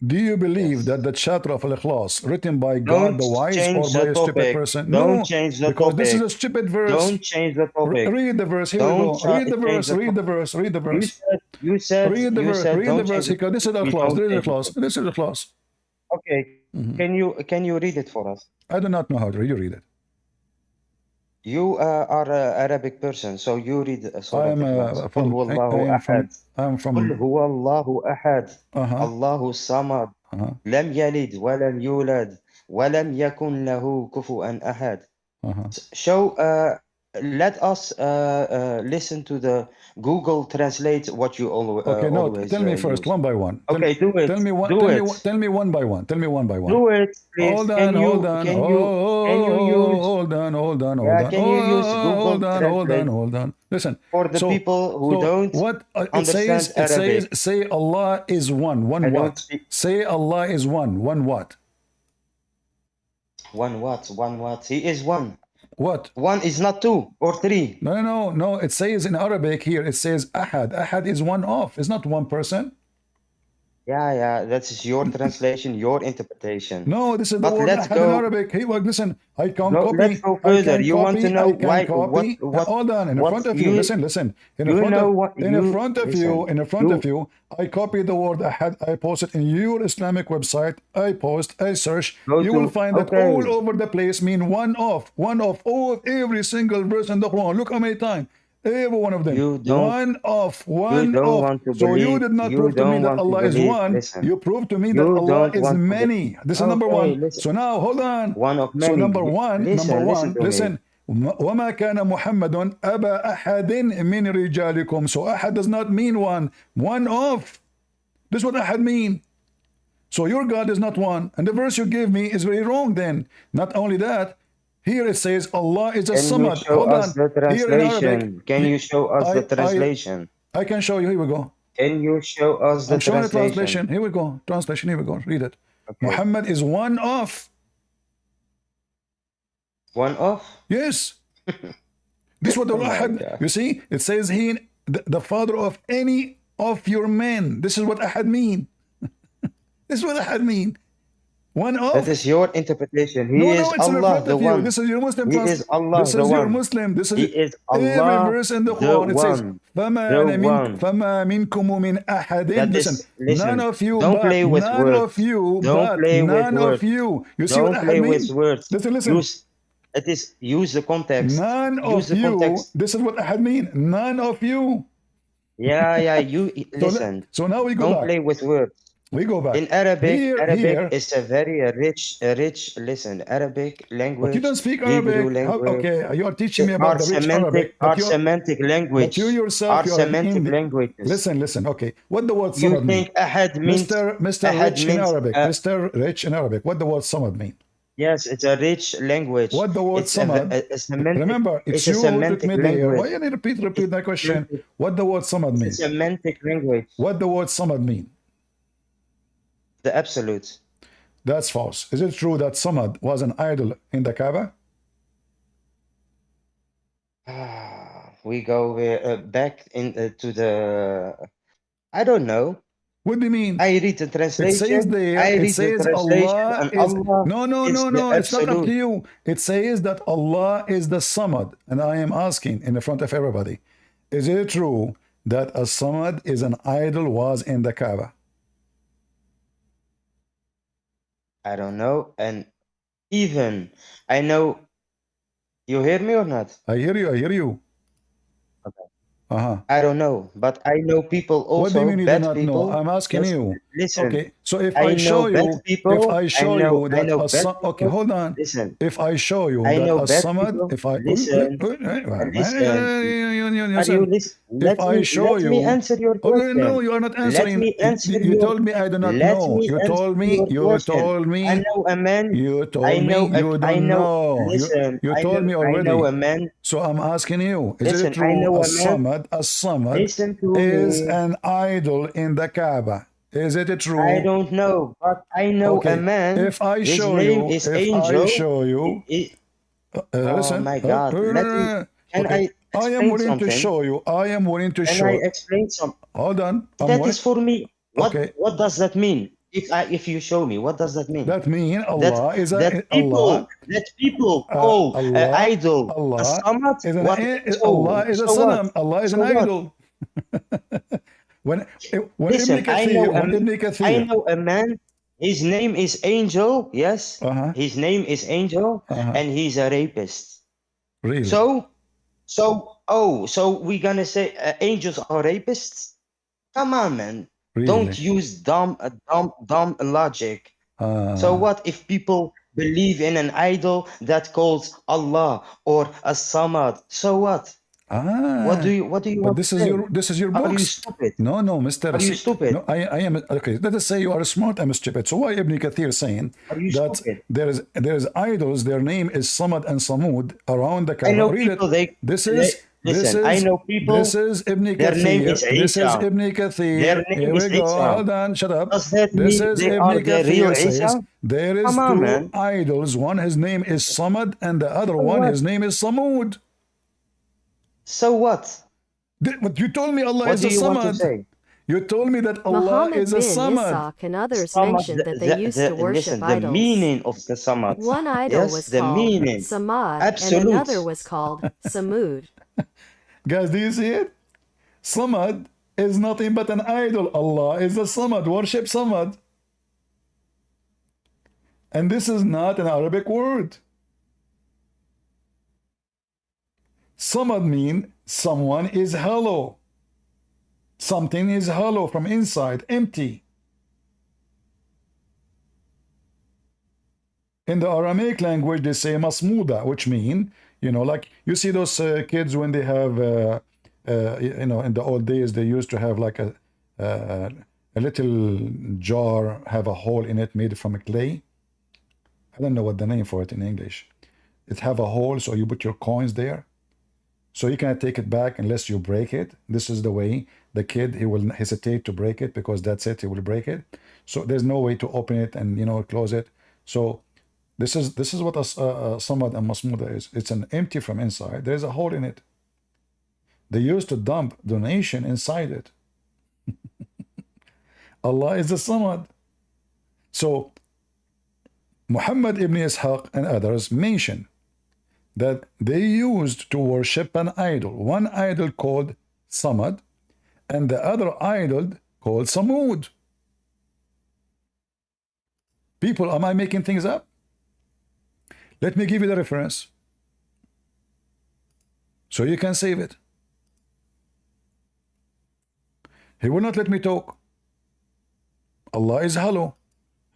Do you believe that the chapter of Al-Ikhlas written by God the wise or by a stupid person? Don't change the because topic. This is a stupid verse. Don't change the topic. Read the verse. Here we go. Read the verse. Read the verse. Read the verse. You said. Read the verse. Read the verse. This is Al-Ikhlas. This is Al-Ikhlas. This is Al-Ikhlas. Okay. Can you read it for us? I do not know how to read. You read it. You are an Arabic person, so you read Surah Ikhlas. I'm from قل هو الله أحد الله الصمد لم يلد ولم يولد ولم يكن له كفوا أحد. So let us listen to the Google Translate what you always. Okay, no. Always, tell me first, use. one by one. Okay, do it. Tell me one. Tell me one by one. Tell me one by one. Do it, please. Hold on. Hold on. Can you use? Hold on. Can you use Google Translate? Hold on. Listen. For the people who don't understand Arabic. It says, say Allah is one. One what? Say Allah is one. One what? One what? One what? He is one. What? One is not 2 or 3. No. It says in Arabic here, it says Ahad. Ahad is one of. It's not one person. Yeah. That's your translation, your interpretation. No, this is the word Ahad in Arabic. Hey, look, listen. I can't copy. Let's go further. You want to know why? What? Hold on. In front of you. Listen. In front of you, I copy the word Ahad. I post it in your Islamic website. I search. You will find that all over the place mean one of every single verse in the Quran. Look how many times. Every one of them. One of. So you did not prove to me that Allah is one. You proved to me that Allah is many. This is number one. So now hold on. One of many. So number one. Listen. وما كان محمد أبا أحد من رجالكم. So أحد does not mean one. One of. This is what أحد mean. So your God is not one. And the verse you gave me is very wrong then. Not only that, here it says Allah is a Somad. Hold on. Can you show us the translation? I can show you. Here we go. Can you show us the translation? I'm showing the translation. Here we go. Translation. Here we go. Read it. Okay. Muhammad is one of. One of? Yes. This is what Allah had. You see, it says he, the father of any of your men. This is what Ahad mean. This is what Ahad mean. One of. That is your interpretation. He is Allah, the one. This is your Muslim. He is Allah, this is your Muslim. This is Allah, every verse in the Quran. It says, فَمَا مِنْكُمُ مِنْ أَحَدٍ. Listen, none of you, don't play with none words. of you, don't play none with of you. You see don't what play Ahad with mean? words. Listen. Use the context. None of you. This is what Ahad mean. None of you. Yeah. You listen. So now we go back. Don't play with words. We go back. In Arabic, Arabic is a very rich, listen, Arabic language. But you don't speak Arabic. Okay, you are teaching me about the rich Arabic. Our Semitic language. But you yourself, our Semitic language. Listen, okay. What the word Somad mean? Ahad means Mr. Rich in Arabic. Mr. Rich in Arabic. What the word Somad mean? Yes, it's a rich language. What the word Somad? Remember, it's you who took me there. Why you need to repeat that question? What the word Somad mean? It's a semantic language. What the word Somad mean? The absolute. That's false. Is it true that Somad was an idol in the Kaaba? we go back in to the. I don't know. What do you mean? I read the It translation. says there, I it read the says translation, Allah and is, Allah no, is the it's not up to absolute. you. It says that Allah is the Samad. And I am asking in the front of everybody, is it true that a Samad is an idol was in the Kaaba? I don't know. And even I know. You hear me or not? I hear you, I hear you. Okay. Uh-huh. I don't know, but I know people also, What do you mean you do bad not people. know? I'm asking Just you. listen. Okay, so if I I know show bad you, people. if I show you I that know a bad okay, people. hold on. Listen. If I show you I that know a bad Samad, people. if I Listen. Listen. Are you listen, listen? if I show Let me you, answer your okay, no, question. you are not Let answering. me answer You your. told me I do not Let know. me You answer told me. your You question. told I me. know a man. You I told know. me you I don't know. know. Listen. You I told know. me I know already. a man. So I'm asking you, is it Listen. I true know a a man. Samad Listen to is me. an idol in the Kaaba? Is it I true? don't know, but I know a Okay, man. if I His show name you, is if I Angel. show you, Oh listen, my God. Let me. Can okay, I I am explain willing to something? show you, I am willing to Can I show, explain something? hold on, I'm That willing, is for me. okay, What does that mean? If you show me, what does that mean? that mean That Allah is that a, people call idol a Allah samad. is an, What? Allah is a So what? sanam, Allah is So an what? idol. when Listen, Ibn Kathir, when Ibn I Kathir, know a man. His name is Angel. Yes, uh-huh, his name is Angel, and he's a rapist. really, So we're gonna say angels are rapists? Come on, man. Don't really, use dumb logic. So what if people believe in an idol that calls Allah or a Samad? So what? What do you but want to say? this is your Are you books. stupid? No, Mr. Are you stupid? No, I am okay. Let us say you are smart. I'm stupid. So why Ibn Kathir saying Are you that stupid? there is idols? Their name is Samad and Samud around the I Kaaba. know Read it. people. This is Listen. I know people. this is Ibn Their name Kathir. is This is Isa. Ibn Their Kathir. name Here is we go. Isa. Hold on. Shut up. Does that This mean is they Ibn are the real Kathir says Isa? there is Come on, two man. idols. One his name is Samad and the other So one what? his name is Samud. So what? But you told me Allah What is do the you want to Samad. say? You told me that Allah Muhammad is a bin Samad. Ishaq and others Samad, mentioned that they used to worship listen, the idols. meaning of the Samad. One idol Yes, was the called meaning. Samad and Absolute. another was called Samud. Guys, do you see it? Samad is nothing but an idol. Allah is the Samad. Worship Samad. And this is not an Arabic word. Samad means someone is hollow. Something is hollow from inside, empty. In the Aramaic language, they say masmuda, which mean, like you see those kids when they have, in the old days, they used to have like a little jar, have a hole in it made from clay. I don't know what the name for it in English. It have a hole, so you put your coins there. So you cannot take it back unless you break it. This is the way the kid, he will hesitate to break it because that's it, he will break it. So there's no way to open it and, close it. So this is what a Samad and Masmuda is. It's an empty from inside. There's a hole in it. They used to dump donation inside it. Allah is the Samad. So Muhammad ibn Ishaq and others mention that they used to worship an idol. One idol called Samad and the other idol called Samud. People, am I making things up? Let me give you the reference so you can save it. He will not let me talk. Allah is hello.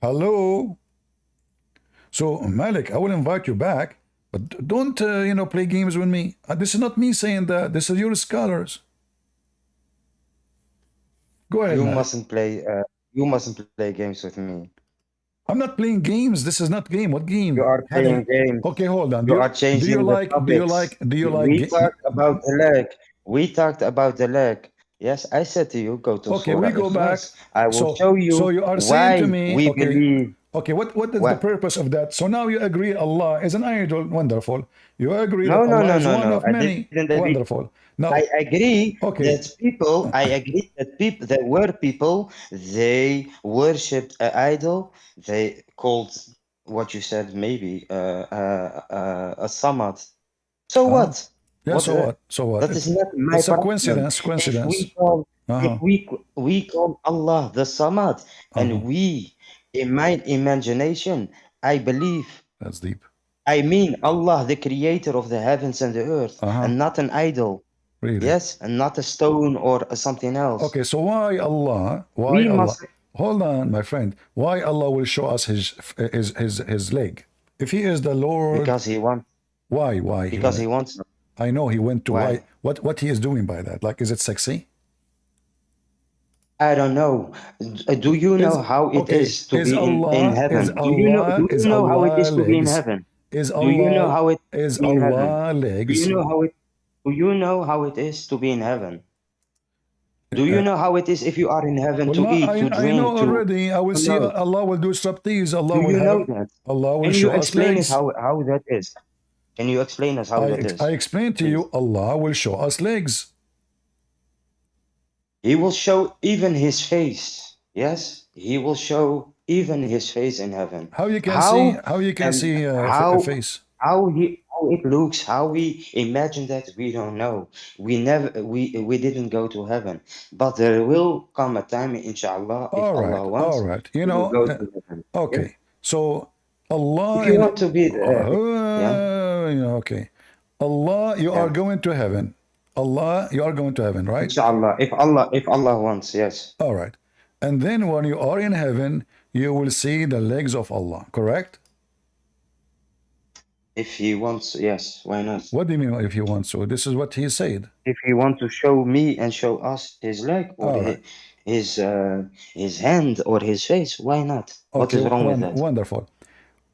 Hello. So Malik, I will invite you back, but don't play games with me. This is not me saying that. This is your scholars. Go ahead. You Malik. mustn't play. You mustn't play games with me. I'm not playing games. This is not game. What game? You are playing games. Okay, hold on. You are changing the topics. We talked about the leg. We talked about the leg. Yes, I said to you, go to okay, Surah we go back. Ikhlas. I will show you so you are why saying to me, we okay, believe Okay, what is the What? purpose of that? So now you agree Allah is an idol. Wonderful. You agree that No, no, Allah no, is no, one no. of I many. didn't agree. Wonderful. I Now, agree okay. that people, I agree that people, there were people, they worshipped an idol. They called what you said, maybe a Samad. So Uh-huh. what? Yeah, What? so what? So what? That is not my It's a problem. coincidence. If Coincidence. we call, Uh-huh. if we call Allah the Samad, and we, in my imagination, I believe, That's deep. I mean Allah, the creator of the heavens and the earth, and not an idol. Really? Yes, and not a stone or something else. Okay, so why Allah? Why We Allah? must. Hold on, my friend. Why Allah will show us his leg? If he is the Lord, Because he wants. why? Because he wants. I know he went to Why? What he is doing by that? Like, is it sexy? I don't know. Do you know how it is to be in heaven? Do you know how it is to be in heaven? Do you know how it is to be in heaven? Legs? Do you know how it is to be in heaven? Do you know how it is if you are in heaven to eat, to drink? I know already. I will see Allah will do striptease. Allah will have. That? Allah will Can show you us explain legs. it how that is? Can you explain us how that is? I explained to you. Allah will show us legs. He will show even his face. Yes, he will show even his face in heaven. How you can see? How you can see a face? How it looks? How we imagine that? We don't know. We didn't go to heaven, but there will come a time, inshallah, if Allah wants. All right. We will go to heaven. Okay. Yes? So Allah. If you want to be there, okay. Allah, you are going to heaven. Allah, you are going to heaven, right? Inshallah, if Allah wants, yes. All right. And then when you are in heaven, you will see the legs of Allah, correct? If he wants, yes, why not? What do you mean if he wants to? This is what he said. If he wants to show me and show us his leg or his hand or his face, why not? Okay, what is wrong with that? Wonderful.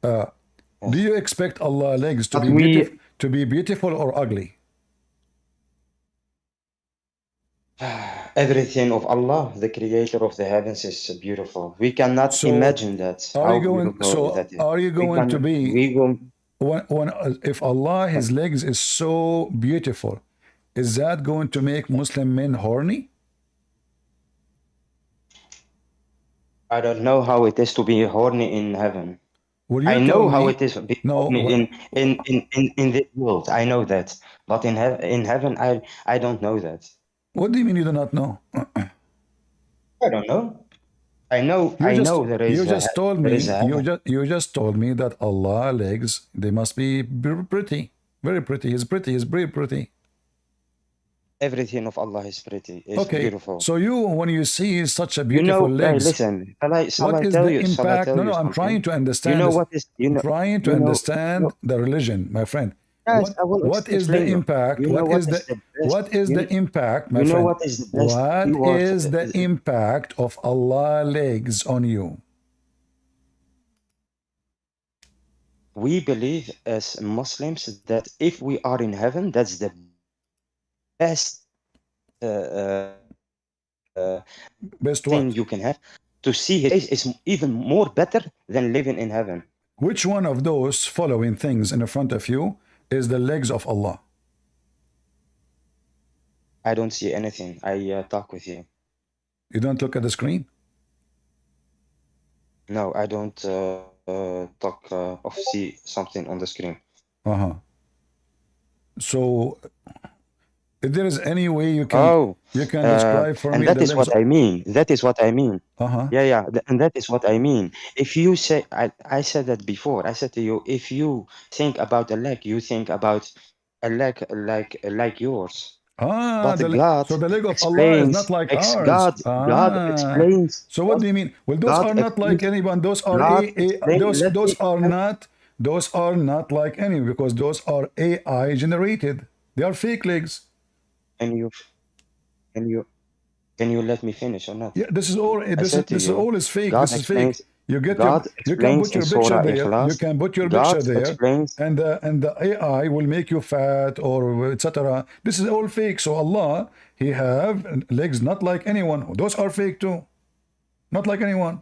Do you expect Allah legs to be beautiful or ugly? Everything of Allah, the creator of the heavens, is beautiful. We cannot imagine that. Are you going to be? If Allah, his legs is so beautiful, is that going to make Muslim men horny? I don't know how it is to be horny in heaven. I know how it is to be horny in this world. I know that, but in heaven, I don't know that. What do you mean you do not know? I don't know. I know there is. You just told me that Allah legs, they must be pretty, very pretty. He's pretty. He's very pretty. Everything of Allah is pretty. It's beautiful. So when you see such a beautiful legs, listen. What is the impact? No, I'm trying to understand. Trying to understand the religion, my friend. Yes, what is the impact? What is the impact, my friend? What is the best? What is the impact of Allah legs on you? We believe as Muslims that if we are in heaven, that's the best thing you can have. To see his face is even more better than living in heaven. Which one of those following things in front of you is the legs of Allah? I don't see anything. I talk with you. You don't look at the screen? No, I don't talk or see something on the screen. So, if there is any way you can describe for me, and that is what I mean. That is what I mean. Yeah, and that is what I mean. If you say, I said that before. I said to you, if you think about a leg, you think about a leg like yours. But God, so the leg of Allah is not like ours. God explains. So what do you mean? Well, those are not like anyone. Those are those are not like any, because those are AI generated. They are fake legs. Can you let me finish or not? Yeah, this is all. This is all is fake. This is fake. You can put your picture there. You can put your picture there, and the AI will make you fat or etc. This is all fake. So Allah, He have legs not like anyone. Those are fake too, not like anyone.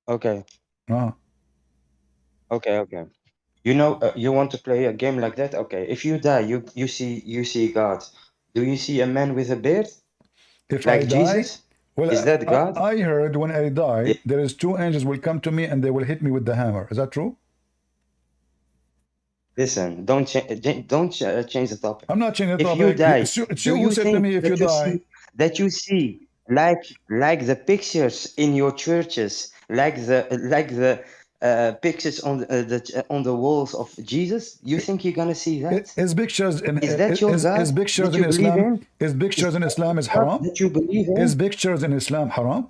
Okay. Uh-huh. Okay. You know, you want to play a game like that? Okay. If you die, you see God. Do you see a man with a beard If I like die, Jesus? well, Is that God? I heard when I Yeah. die, there is two angels will come to me and they will hit me with the hammer. Is that true? Listen, don't change the topic. I'm not changing the If you topic. die, It's do you who you said to think me, if you die. that you see like the pictures in your churches, like the pictures on the walls of Jesus? You think you're gonna see that? Is pictures in Is that your God is pictures that in you believe Islam? in? Is Is pictures in that Islam is your God haram? that you believe Is in? pictures in Islam haram?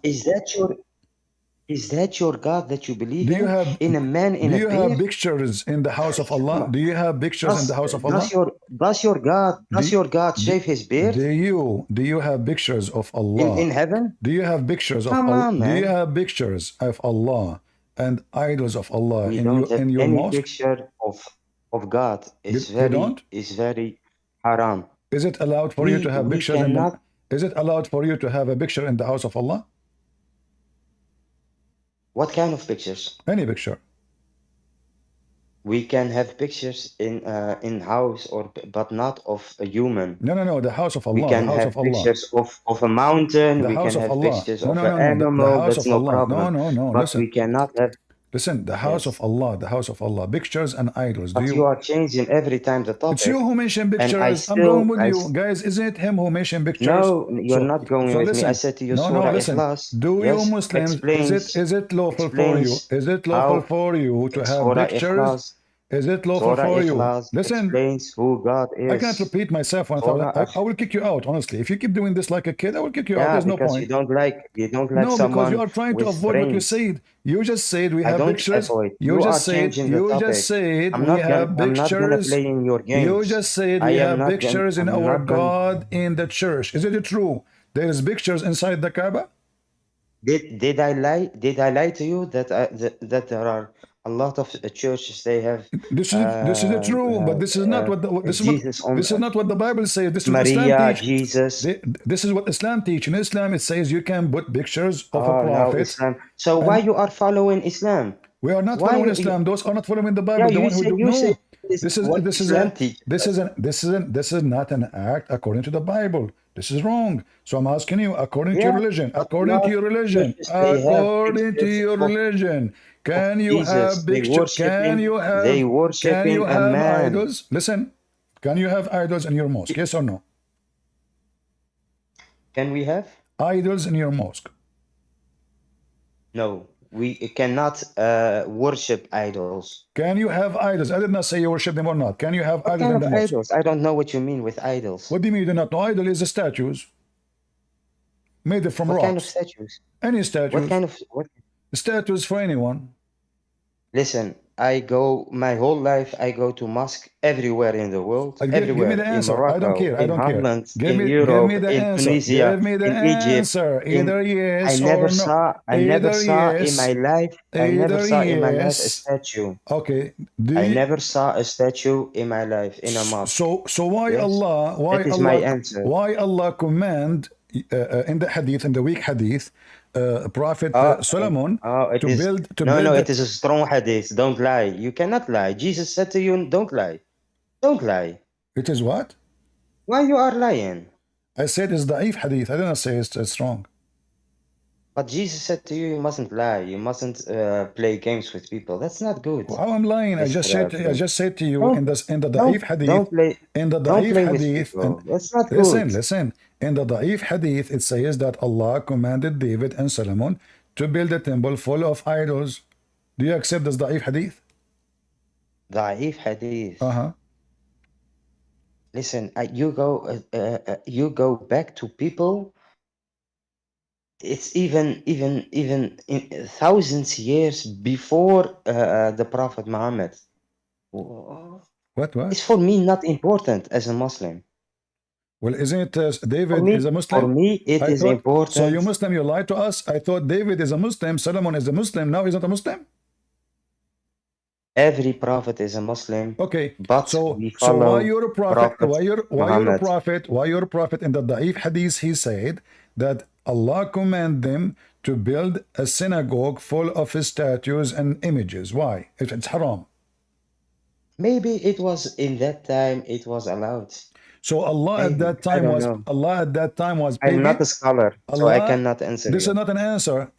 Is that your God that you believe Do you in? have In a man in do a you have beard? pictures in the house of Come Allah? on. Do you have pictures in the house of Allah? Does your God Do, shave his beard do you have pictures of in Allah? heaven? Do you have pictures of Come Allah? on, Do you man. have pictures of Allah and idols of Allah We in don't have your any mosque? picture of God. You don't? Is very haram. Is it allowed for you to have We pictures in the? cannot. Is it allowed for you to have a picture in the house of Allah? What kind of pictures? Any picture. We can have pictures in house but not of a human. No. The house of We Allah. The can house have of Allah. pictures of a mountain. The We house can of have Allah. pictures No, of no, an no, no. The animal. house That's of no Allah. problem. No. But we Listen. cannot have. Listen. The house Yes. of Allah. The house of Allah. Pictures and idols. But you are changing every time the It's you topic. who mentioned And pictures. I'm going with you. Guys, isn't it him who mentioned pictures? No, you're not going with me. I Listen. said to you, No, Surah listen. Ikhlas. Do you Yes, Muslims, is it lawful for you? explains Is it lawful how for you to have Surah pictures? Ikhlas, Is it lawful Surah for you? Ikhlas Listen. explains who God I can't is. repeat myself 1,000. Surah I will kick you out, honestly. If you keep doing this like a kid, I will kick you out. Yeah, There's no because point. you don't like No, because you someone are trying to with avoid what you brains. said. You just said we I have don't pictures. avoid. You are changing the topic. We have I'm not gonna pictures. play in your You games. just said I we am have not gonna. pictures in I'm our not gonna. God in the church. Is it true? There is pictures inside the Kaaba? Did I lie? Did I lie to you that there are a lot of churches they have This is true, but this is not what Jesus on this is not what the Bible says. This is what Islam Maria, teach. Jesus. This is what Islam teach. In Islam, it says you can put pictures of a Oh no, prophet. Islam. So why you are following Islam? We are not Why following you, Islam. Those are not following the Bible. yeah, The you one who say do you say no. This is not an act according to the Bible. This is wrong. So I'm asking you, according to your yeah, religion, but not churches, they have according to pictures your religion, of can you have Jesus. picture? They Can you worshiping a have man. idols? Listen, can you have idols in your mosque? Yes or no? Can we have? Idols in your mosque? No, we cannot worship idols. Can you have idols? I did not say you worship them or not. Can you have What idols kind in the of mosque? idols? I don't know what you mean with idols. What do you mean you do not know? Idol is the statues made from What rocks. kind of statues? Any statues. What kind of what? Statues for anyone. Listen, my whole life, I go to mosque everywhere in the world, Give everywhere, me the in answer. I don't Morocco, care. I in don't care. Holland, Give in me Europe, the in answer. Tunisia, Give me the in Egypt. answer. Either yes I or never no. saw, I never Either saw in my yes. life, I never Either saw in my life a yes. statue. Okay. I never saw a statue in my life in a mosque. So why Yes, Allah? that is my answer. Why Allah command in the hadith, in the weak hadith, Prophet Solomon to build No, it is a strong hadith. Don't lie. You cannot lie. Jesus said to you, don't lie. Don't lie. It is what? Why you are lying? I said it's da'if hadith. I didn't say it's strong. But Jesus said to you, you mustn't lie. You mustn't play games with people. That's not good. How I'm lying? I just said to you in the da'if hadith. In the don't da'if play hadith. with people. That's not good. Listen. In the da'if hadith, it says that Allah commanded David and Solomon to build a temple full of idols. Do you accept this da'if hadith? Da'if hadith. Listen, you go back to people. It's even in thousands years before the Prophet Muhammad. What? It's for me not important as a Muslim. Well, isn't David is a Muslim? For me, it is important. So you Muslim, you lied to us. I thought David is a Muslim, Solomon is a Muslim. Now he's not a Muslim. Every prophet is a Muslim. Okay, but so we follow why you're a prophet? Why you're a prophet? Why you're a prophet? In the Da'if hadith, he said that Allah command them to build a synagogue full of statues and images. Why? If it's haram. Maybe it was in that time it was allowed. So Allah at Maybe. that I time don't was know. Allah at that time was I'm not pagan. a scholar, so I Allah, cannot answer this you. is not an answer.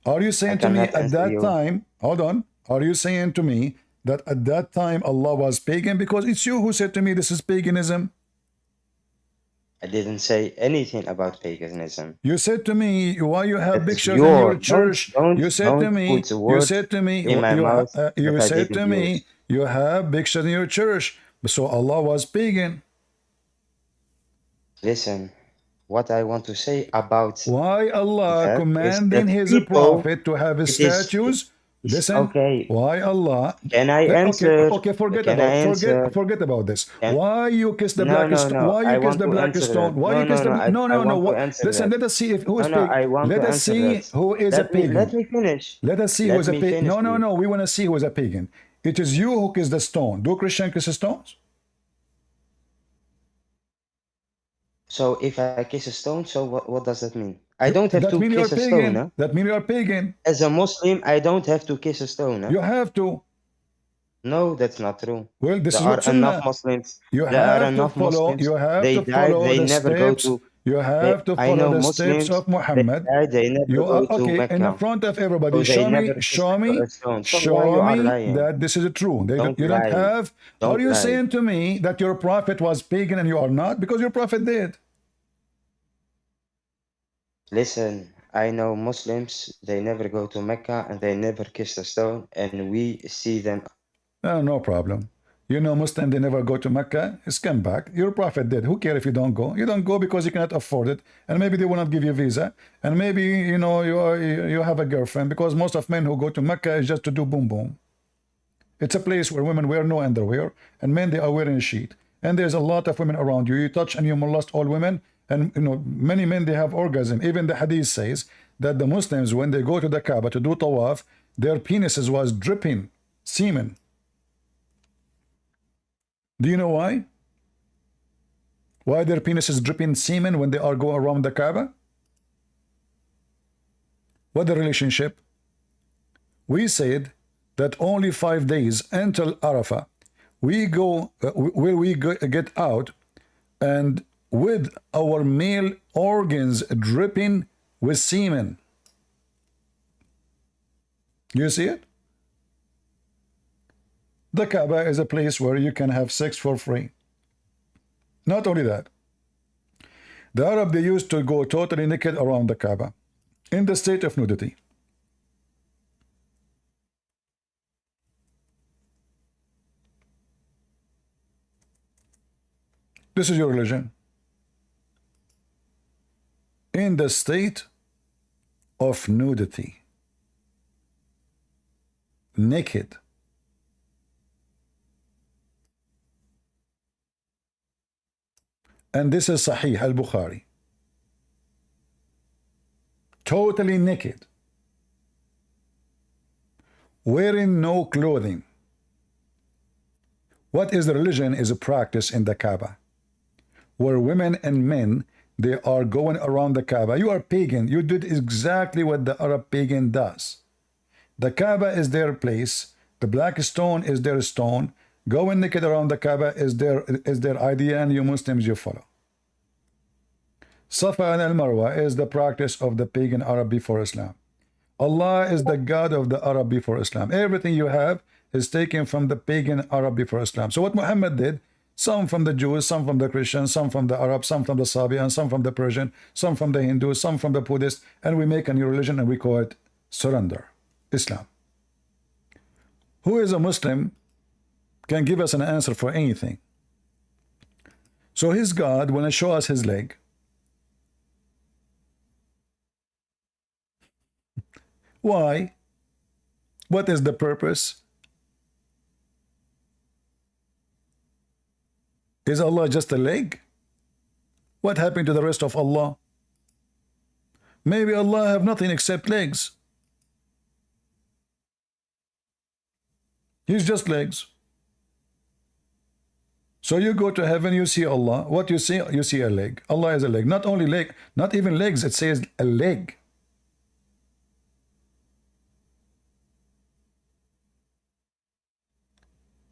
Are you I saying to me cannot at answer that you. time, hold on, are you saying to me that at that time Allah was pagan? Because it's you who said to me this is paganism. I didn't say anything about paganism. You said to me, why you have That's pictures in your your church? You said to don't me, put you words said to me, in my mouth you that I said didn't to me, use. you have pictures in your church. So Allah was pagan. Listen, what I want to say about Why Allah that is commanding that His people, prophet to have it is statues? it's Listen, okay. why Allah? Can I Okay, answer? okay, Can I answer? forget about this. Can, Why you kiss the no, black no, stone? no. Why I you kiss want the to black answer stone? that. Why No, you kiss no, the no. no I no no? want to What? answer Listen, that. let us see if who No, is no. pagan. I want Let to us answer see that. who is a pagan. Let me finish. Let us see who Let is a me pagan. finish, No, no, please. no. We want to see who is a pagan. It is you who kiss the stone. Do Christian kiss the stones? So if I kiss a stone, so what does that mean? I don't have That to means you are kiss a stone, pagan. huh? That means you are pagan. As a Muslim, I don't have to kiss a stone, huh? You have to. No, that's not true. Well, this There is are what enough Sunnah. Muslims. You There are have to enough follow. Muslims. You have They to died. follow They the never go steps. to. You have to I follow know the steps Muslims. of They Muhammad. died. They never You go are to okay in the Mecca. front of So everybody. they never kissed a stone. So why you Show are me lying? that this is true. Don't You don't lie. have. Are Don't you lie. saying to me that your prophet was pagan and you are not? Because your prophet did. Listen, I know Muslims. They never go to Mecca and they never kiss a stone, and we see them. No problem. You know, Muslim, they never go to Mecca. It's come back. Your prophet did. Who cares if you don't go? You don't go because you cannot afford it, and maybe they will not give you a visa, and maybe you know you have a girlfriend. Because most of men who go to Mecca is just to do boom boom. It's a place where women wear no underwear, and men they are wearing a sheet. And there's a lot of women around you. You touch and you molest all women, and you know many men they have orgasm. Even the Hadith says that the Muslims when they go to the Kaaba to do tawaf, their penises was dripping semen. Do you know why? Why their penis is dripping semen when they are going around the Kaaba? What the relationship? We said that only 5 days until Arafah, we go, get out and with our male organs dripping with semen. You see it? The Kaaba is a place where you can have sex for free. Not only that, the Arab, they used to go totally naked around the Kaaba in the state of nudity. This is your religion. In the state of nudity. Naked. And this is Sahih al-Bukhari. Totally naked. Wearing no clothing. What is the religion is a practice in the Kaaba. Where women and men, they are going around the Kaaba. You are pagan. You did exactly what the Arab pagan does. The Kaaba is their place. The black stone is their stone. Going naked around the Kaaba is their idea, and you Muslims, you follow. Safa and al-Marwa is the practice of the pagan Arab before Islam. Allah is the God of the Arab before Islam. Everything you have is taken from the pagan Arab before Islam. So what Muhammad did, some from the Jews, some from the Christians, some from the Arabs, some from the Sabians, some from the Persian, some from the Hindus, some from the Buddhists, and we make a new religion and we call it surrender, Islam. Who is a Muslim can give us an answer for anything. So his God want to show us his leg. Why? What is the purpose? Is Allah just a leg? What happened to the rest of Allah? Maybe Allah have nothing except legs. He's just legs. So you go to heaven, you see Allah. What you see? You see a leg. Allah is a leg. Not only leg, not even legs. It says a leg.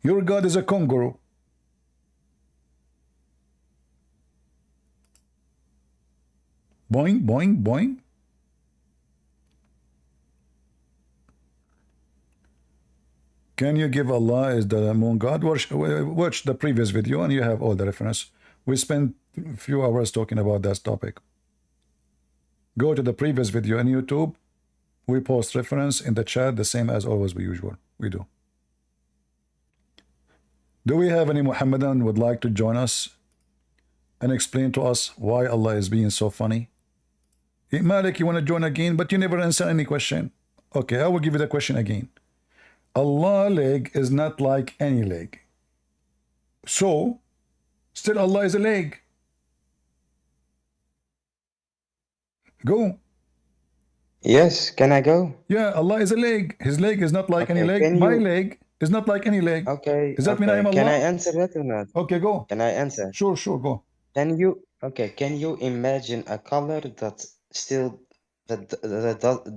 Your God is a kangaroo. Boing, boing, boing. Can you give Allah is the moon God? Watch the previous video and you have all the reference. We spent a few hours talking about that topic. Go to the previous video on YouTube. We post reference in the chat the same as always we do. Do we have any Muhammadan would like to join us and explain to us why Allah is being so funny? Malik, you want to join again, but you never answer any question. Okay, I will give you the question again. Allah leg is not like any leg. So, still Allah is a leg. Go. Yes, can I go? Yeah, Allah is a leg. His leg is not like any leg. My leg is not like any leg. Okay. Does that mean I am Allah? Can I answer that or not? Okay, go. Can I answer? Sure, go. Can you imagine a color that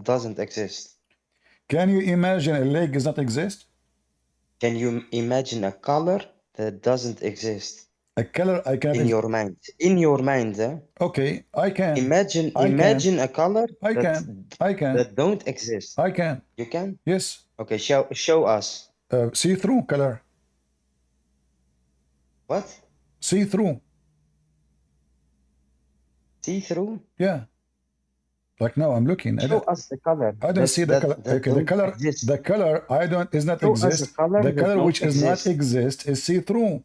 doesn't exist? Can you imagine a leg does not exist? Can you imagine a color that doesn't exist? A color I can in your mind. In your mind, Okay, I can. Imagine a color that don't exist. I can. You can? Yes. Okay, show us. See-through color. What? See-through. See-through? Yeah. Like now I'm looking. Show us the color. I don't see the color. Okay, the color I don't is not show exist. The color which is not exist is see-through.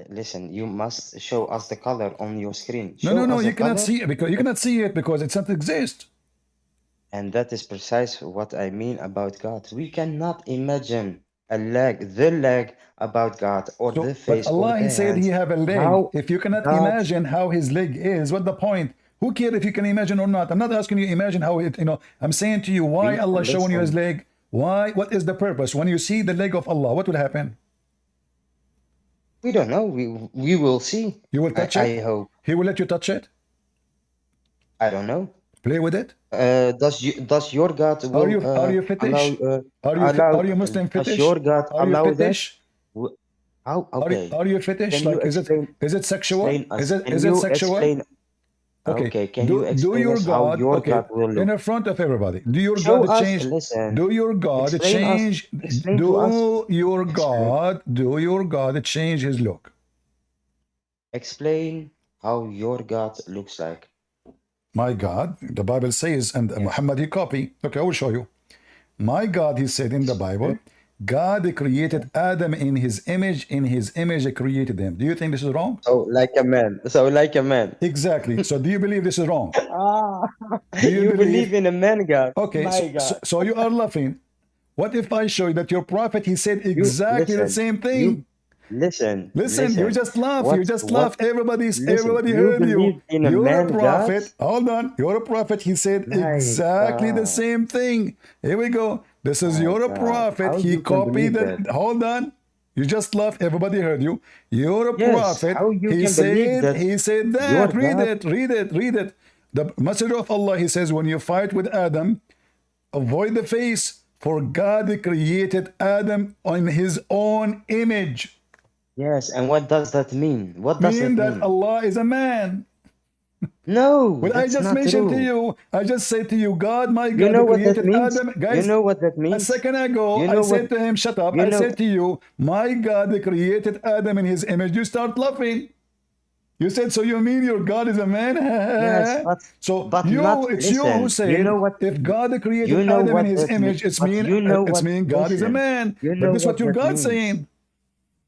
Listen, you must show us the color on your screen. No, you cannot see it because you cannot see it because it doesn't exist. And that is precisely what I mean about God. We cannot imagine the leg about God or the face. But Allah, or the He said hands. He have a leg. If you cannot imagine how His leg is, what the point? Who cares if you can imagine or not? I'm not asking you imagine how it, I'm saying to you, why Allah showing you His leg? Why? What is the purpose? When you see the leg of Allah, what will happen? We don't know. We will see. You will touch it? I hope. He will let you touch it? I don't know. Play with it? Does your God will, are you fetish? Are you Muslim fetish? Does your God allow fetish? that? How? Okay. Are you fetish? Like, is it sexual? Is it sexual? Okay. Can you explain your us God, how your God will look? in front of everybody? Do your God change? Do your God change? Do your God change His look? Explain how your God looks like. My God, the Bible says, and Muhammad he copy. Okay, I will show you. My God, he said in the Bible, God created Adam in his image he created him. Do you think this is wrong? So like a man. Exactly. So do you believe this is wrong? Do you believe in a man God? Okay, so you are laughing. What if I show you that your prophet, he said exactly the same thing? Listen, you just laugh. Everybody heard you. You're a prophet. Hold on. You're a prophet. He said exactly the same thing. Here we go. This is your prophet. He copied it. Hold on. You just laugh. Everybody heard you. You're a prophet. He said that. Read it. The messenger of Allah, he says, when you fight with Adam, avoid the face. For God created Adam on his own image. Yes, and what does that mean? What does it mean? That Allah is a man. No, well, I just mentioned to you. I just said to you, God, my God, you know what created that means? Adam. Guys, you know what that means? A second ago, I said to him, shut up. I said to you, my God created Adam in his image. You start laughing. You said, so you mean your God is a man? Yes, but it's you who said, if God created Adam in his image, it's mean God is a man. But this is what your God's saying.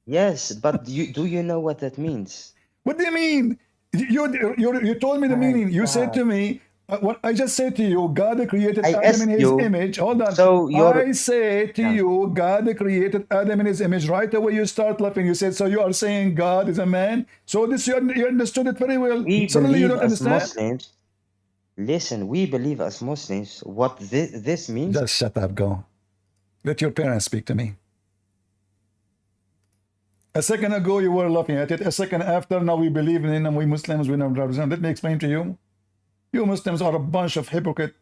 Yes, but do you know what that means? What do you mean? You told me the meaning. You said to me, what I just said to you, God created Adam in his image. Hold on. So I say to you, God created Adam in his image. Right away you start laughing. You said, so you are saying God is a man? So this you understood it very well. Suddenly you don't understand. Muslims, listen, we believe as Muslims what this means. Just shut up, go. Let your parents speak to me. A second ago you were laughing at it. A second after, now we believe in it and we Muslims, we never represent. Let me explain to you. You Muslims are a bunch of hypocrites.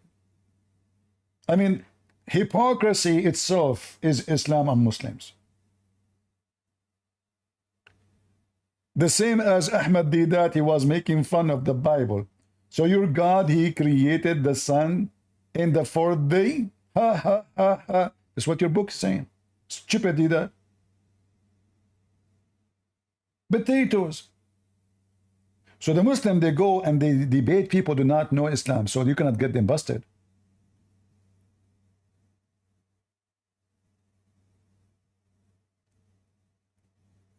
I mean, hypocrisy itself is Islam and Muslims. The same as Ahmed did that, he was making fun of the Bible. So your God, he created the sun in the fourth day? Ha ha ha ha. That's what your book is saying. Stupid did that. Potatoes. So the Muslim, they go and they debate people do not know Islam, so you cannot get them busted.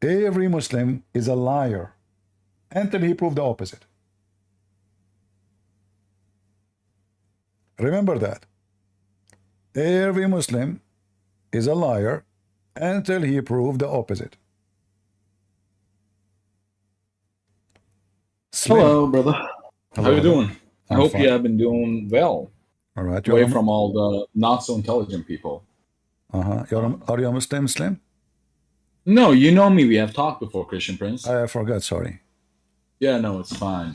Every Muslim is a liar until he proved the opposite. Remember that. Every Muslim is a liar until he proved the opposite. Slim. Hello, brother. Hello, How you doing? I hope fine. you have been doing well. All right. Away from all the not so intelligent people. Are you a Muslim, Slim? No, you know me. We have talked before, Christian Prince. I forgot, sorry. Yeah, no, it's fine.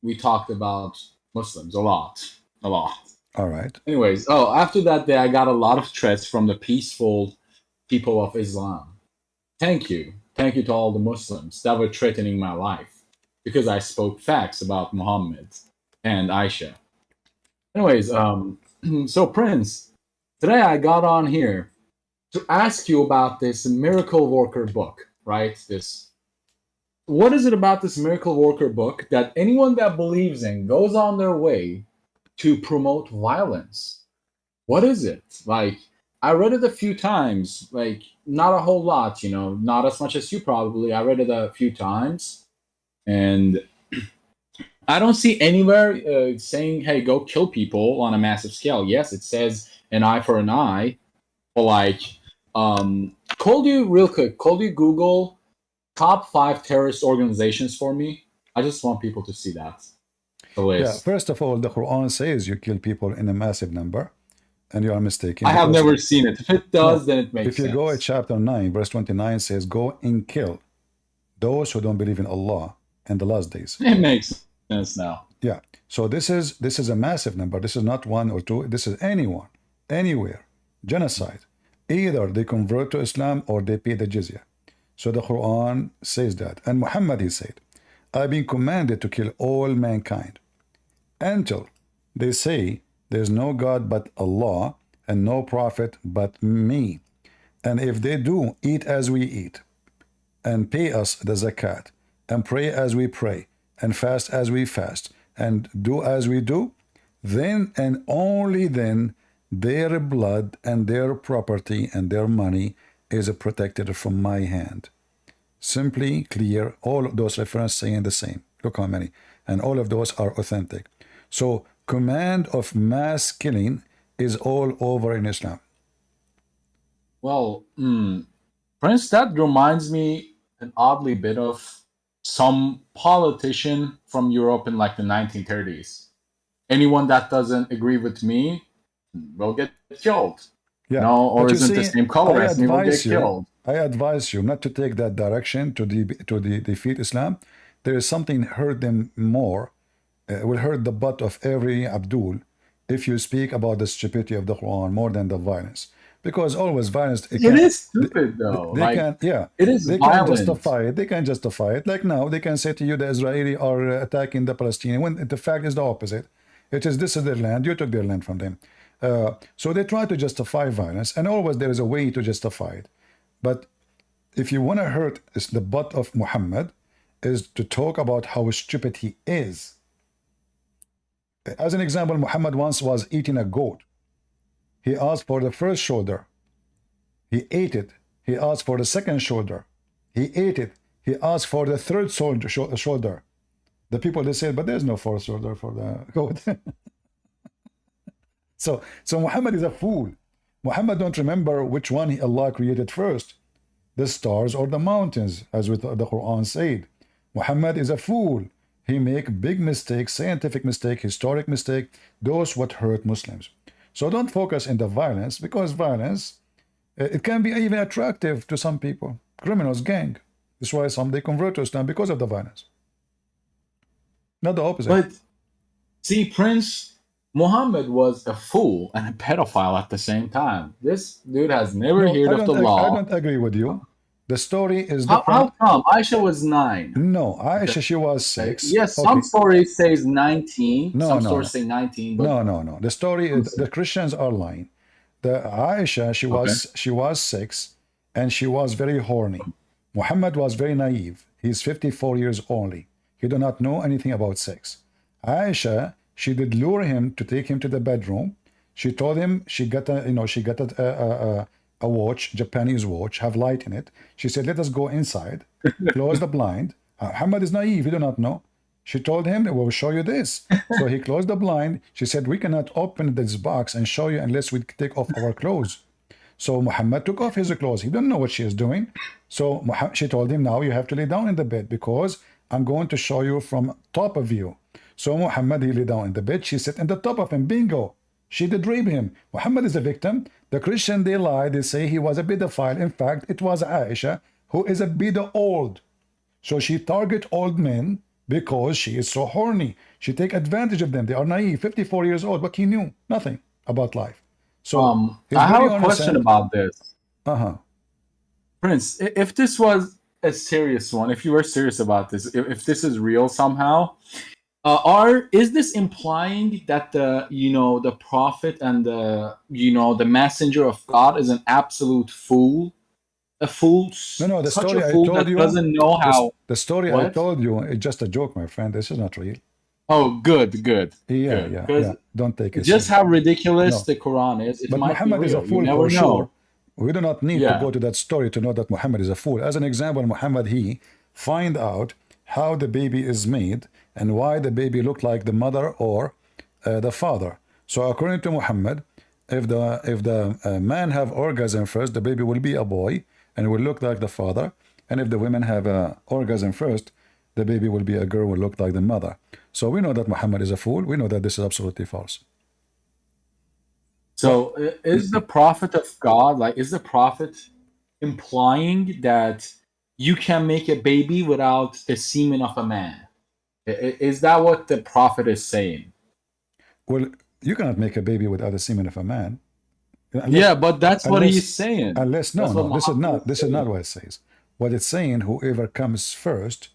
We talked about Muslims a lot. A lot. All right. Anyways, after that day, I got a lot of threats from the peaceful people of Islam. Thank you. Thank you to all the Muslims that were threatening my life because I spoke facts about Mohammed and Aisha. Anyways, so Prince, today I got on here to ask you about this miracle worker book, right? What is it about this miracle worker book that anyone that believes in goes on their way to promote violence? What is it? Like, I read it a few times, like not a whole lot, you know, not as much as you probably. I read it a few times and I don't see anywhere saying, hey, go kill people on a massive scale. Yes, it says an eye for an eye, but like, could you Google top 5 terrorist organizations for me? I just want people to see that. Yeah, first of all, the Quran says you kill people in a massive number, and you are mistaken. I have never seen it. If it does, then it makes sense. If you go at chapter 9, verse 29 says, go and kill those who don't believe in Allah and the last days. It makes sense now. Yeah. So this is a massive number. This is not 1 or 2. This is anyone, anywhere. Genocide. Either they convert to Islam or they pay the jizya. So the Quran says that. And Muhammad, he said, I've been commanded to kill all mankind until they say there's no God but Allah and no prophet but me. And if they do eat as we eat and pay us the zakat and pray as we pray and fast as we fast and do as we do, then and only then their blood and their property and their money is protected from my hand. Simply, clear, all of those references saying the same. Look how many. And all of those are authentic. So, command of mass killing is all over in Islam. Well, Prince, that reminds me an oddly bit of some politician from Europe in like the 1930s. Anyone that doesn't agree with me will get killed. Yeah. No, or isn't the same color as me will get killed. I advise you not to take that direction to defeat Islam. There is something hurt them more. Will hurt the butt of every Abdul if you speak about the stupidity of the Quran more than the violence. Because always violence. It is stupid though. It is they violent. Can justify it. They can justify it. Like now, they can say to you the Israeli are attacking the Palestinian when the fact is the opposite. This is their land. You took their land from them. So they try to justify violence, and always there is a way to justify it. But if you want to hurt the butt of Muhammad, is to talk about how stupid he is. As an example, Muhammad once was eating a goat. He asked for the first shoulder. He ate it. He asked for the second shoulder. He ate it. He asked for the third shoulder. The people, they said, but there's no fourth shoulder for the goat. So Muhammad is a fool. Muhammad don't remember which one Allah created first, the stars or the mountains, as with the Quran said. Muhammad is a fool. He make big mistakes, scientific mistake, historic mistake, those what hurt Muslims. So don't focus in the violence, because violence, it can be even attractive to some people. criminals, gang. That's why some they convert to Islam because of the violence. Not the opposite. But see, Prince Mohammed was a fool and a pedophile at the same time. This dude has never heard of the law. I don't agree with you. The story is How different. come? Aisha was 9. No, Aisha, she was 6. Yes, Okay. some stories says 19. No, some no, stories say 19. But no. The story is the Christians are lying. The Aisha, she was 6, and she was very horny. Muhammad was very naive. He's 54 years only. He do not know anything about sex. Aisha, she did lure him to take him to the bedroom. She told him she got a watch, Japanese watch, have light in it. She said, let us go inside, close the blind. Muhammad is naive, he do not know. She told him, we'll show you this. So he closed the blind. She said, we cannot open this box and show you unless we take off our clothes. So Muhammad took off his clothes. He didn't know what she is doing. So she told him, now you have to lay down in the bed because I'm going to show you from top of you. So Muhammad, he lay down in the bed. She sat in the top of him. Bingo. She did rape him. Muhammad is a victim. The Christian, they lie. They say he was a pedophile. In fact, it was Aisha who is a pedo old. So she target old men because she is so horny. She take advantage of them. They are naive, 54 years old, but he knew nothing about life. So I have a question about this. Prince, if this was a serious one, if you were serious about this, if this is real somehow, is this implying that the prophet and the messenger of God is an absolute fool? A fool? No, the story I told you doesn't know how. The story I told you is just a joke, my friend. This is not real. Oh, good. Yeah. Don't take it. Just how ridiculous the Quran is. But Muhammad is a fool for sure. We do not need to go to that story to know that Muhammad is a fool. As an example, Muhammad, he find out how the baby is made and why the baby looked like the mother or the father. So according to Muhammad, if the man have orgasm first, the baby will be a boy and will look like the father. And if the women have orgasm first, the baby will be a girl, will look like the mother. So we know that Muhammad is a fool. We know that this is absolutely false. So is the prophet of God, is the prophet implying that you can make a baby without the semen of a man? Is that what the prophet is saying? Well, you cannot make a baby without the semen of a man. But that's what he's saying. This is not what it says. What it's saying, whoever comes first,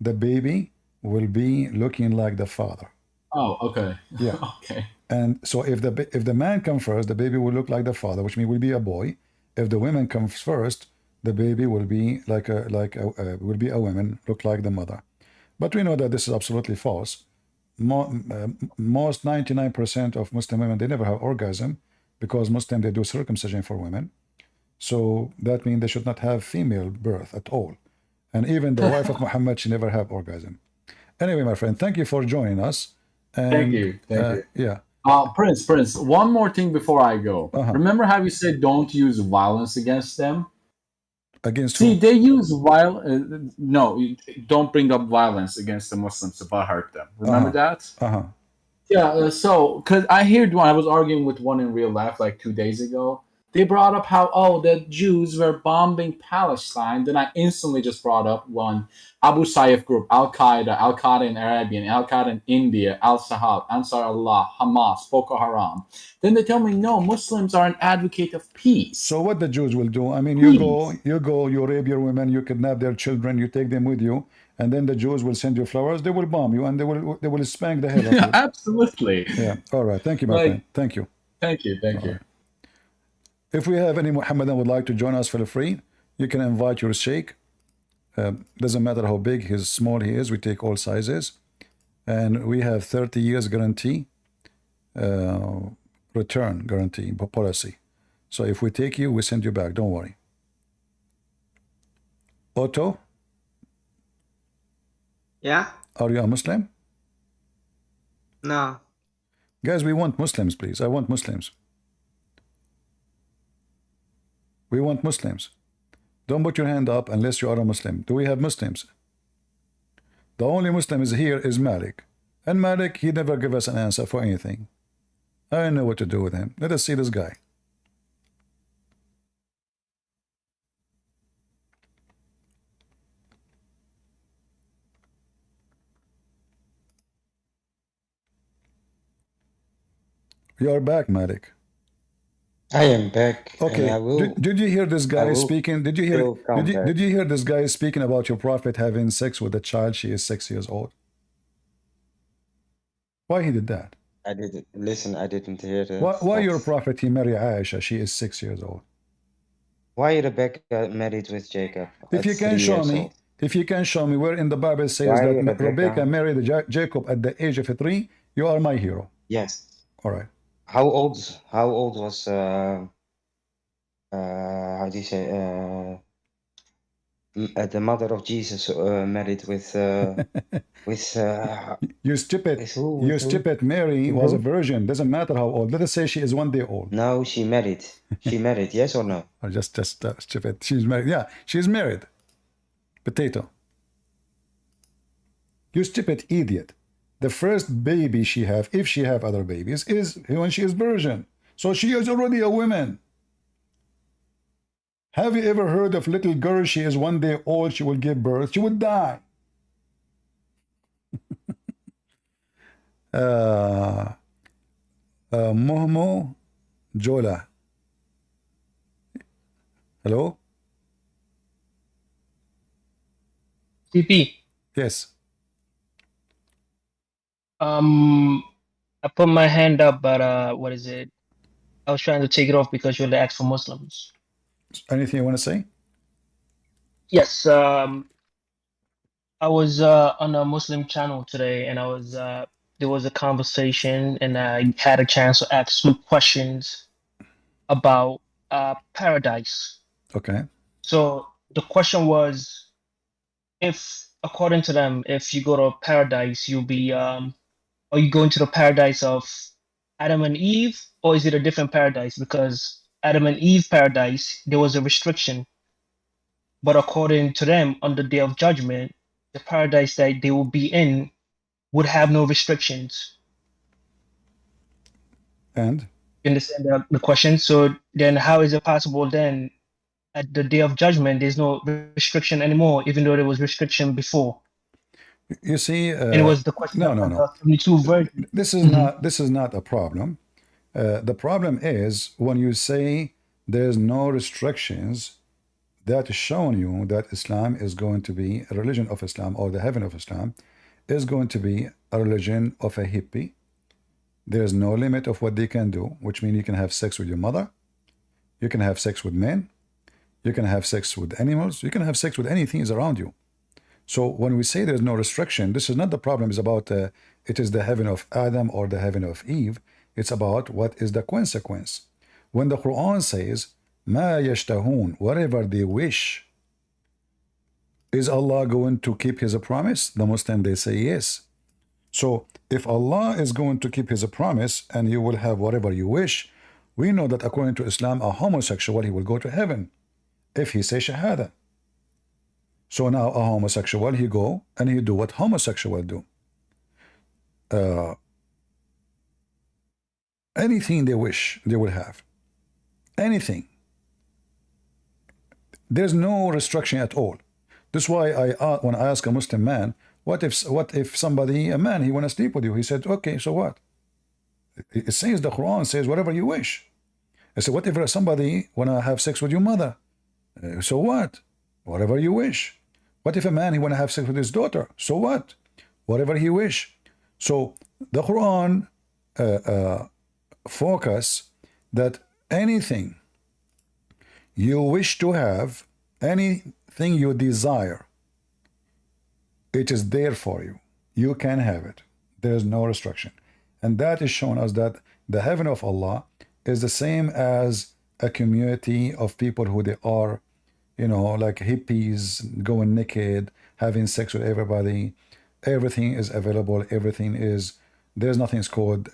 the baby will be looking like the father. Oh, okay. Yeah. Okay. And so if the man comes first, the baby will look like the father, which means will be a boy. If the woman comes first, the baby will be will be a woman, look like the mother. But we know that this is absolutely false. Most 99% of Muslim women, they never have orgasm because Muslim, they do circumcision for women. So that means they should not have female birth at all. And even the wife of Muhammad, she never have orgasm. Anyway, my friend, thank you for joining us. And, thank you. Yeah. Prince, one more thing before I go. Remember how you said don't use violence against them? Against who? See, they use No, don't bring up violence against the Muslims to hurt them. Remember that? Yeah, so, because I heard when I was arguing with one in real life 2 days ago, they brought up how, the Jews were bombing Palestine. Then I instantly just brought up one Abu Sayyaf group, Al-Qaeda in Arabian, Al-Qaeda in India, Al-Sahab, Ansar Allah, Hamas, Boko Haram. Then they tell me, no, Muslims are an advocate of peace. So what the Jews will do, I mean, you rape your women, you kidnap their children, you take them with you, and then the Jews will send you flowers, they will bomb you, and they will spank the hell out of you. Absolutely. Yeah, all right. Thank you, my friend. Thank you. Thank you. Right. If we have any Muhammadan would like to join us for free, you can invite your sheikh. Doesn't matter how big, small he is, we take all sizes. And we have 30 years guarantee, return guarantee policy. So if we take you, we send you back, don't worry. Otto? Yeah? Are you a Muslim? No. Guys, we want Muslims, please. I want Muslims. We want Muslims. Don't put your hand up unless you are a Muslim. Do we have Muslims? The only Muslim is here is Malik. And Malik, he never give us an answer for anything. I don't know what to do with him. Let us see this guy. You are back, Malik. I am back. Okay. And I will. Did you hear this guy speaking? Did you hear? Still come back. Did you hear this guy speaking about your prophet having sex with a child? She is 6 years old. Why he did that? I didn't listen. I didn't hear that. Why your prophet he marry Aisha? She is 6 years old. Why Rebecca married with Jacob? If you can show me, where in the Bible says Why that Rebecca? Rebecca married Jacob at the age of 3, you are my hero. Yes. All right. How old was how do you say the mother of Jesus married with you stupid. with who? You With who? stupid. Mary was a virgin. Doesn't matter how old. Let us say she is 1 day old. No, she married. She married. Yes or no? Or just stupid. She's married. Yeah, she's married. Potato. You stupid idiot. The first baby she have, if she have other babies, is when she is virgin. So she is already a woman. Have you ever heard of little girl, she is 1 day old, she will give birth, she would die. Mohmo Jola. Hello? CP. Yes. I put my hand up, but what is it? I was trying to take it off because you only asked for Muslims. Anything you want to say? Yes. I was on a Muslim channel today, and there was a conversation, and I had a chance to ask some questions about paradise. Okay. So the question was, if according to them, if you go to paradise, you'll be are you going to the paradise of Adam and Eve, or is it a different paradise? Because Adam and Eve paradise, there was a restriction. But according to them, on the day of judgment, the paradise that they will be in would have no restrictions. And? You understand the question? So then how is it possible then at the day of judgment, there's no restriction anymore, even though there was restriction before? You see, and it was the question no. This is not a problem. The problem is when you say there's no restrictions, that is showing you that Islam is going to be a religion of Islam, or the heaven of Islam is going to be a religion of a hippie. There's no limit of what they can do, which means you can have sex with your mother, you can have sex with men, you can have sex with animals, you can have sex with anything is around you. So when we say there's no restriction, this is not the problem. It's about it is the heaven of Adam or the heaven of Eve. It's about what is the consequence. When the Quran says, "Ma yashtahun," whatever they wish, is Allah going to keep His promise? The Muslim, they say yes. So if Allah is going to keep His promise and you will have whatever you wish, we know that according to Islam, a homosexual, he will go to heaven if he says Shahada. So now a homosexual, he go and he do what homosexual do. Anything they wish, they will have. Anything. There's no restriction at all. That's why when I ask a Muslim man, what if somebody, a man, he want to sleep with you? He said, okay, so what? It says, the Quran says, whatever you wish. I said, what if somebody want to have sex with your mother? So what? Whatever you wish. What if a man, he want to have sex with his daughter? So what? Whatever he wish. So the Quran focus that anything you wish to have, anything you desire, it is there for you. You can have it. There is no restriction. And that is showing us that the heaven of Allah is the same as a community of people who they are, you know, like hippies, going naked, having sex with everybody. Everything is available. Everything is, there's nothing is called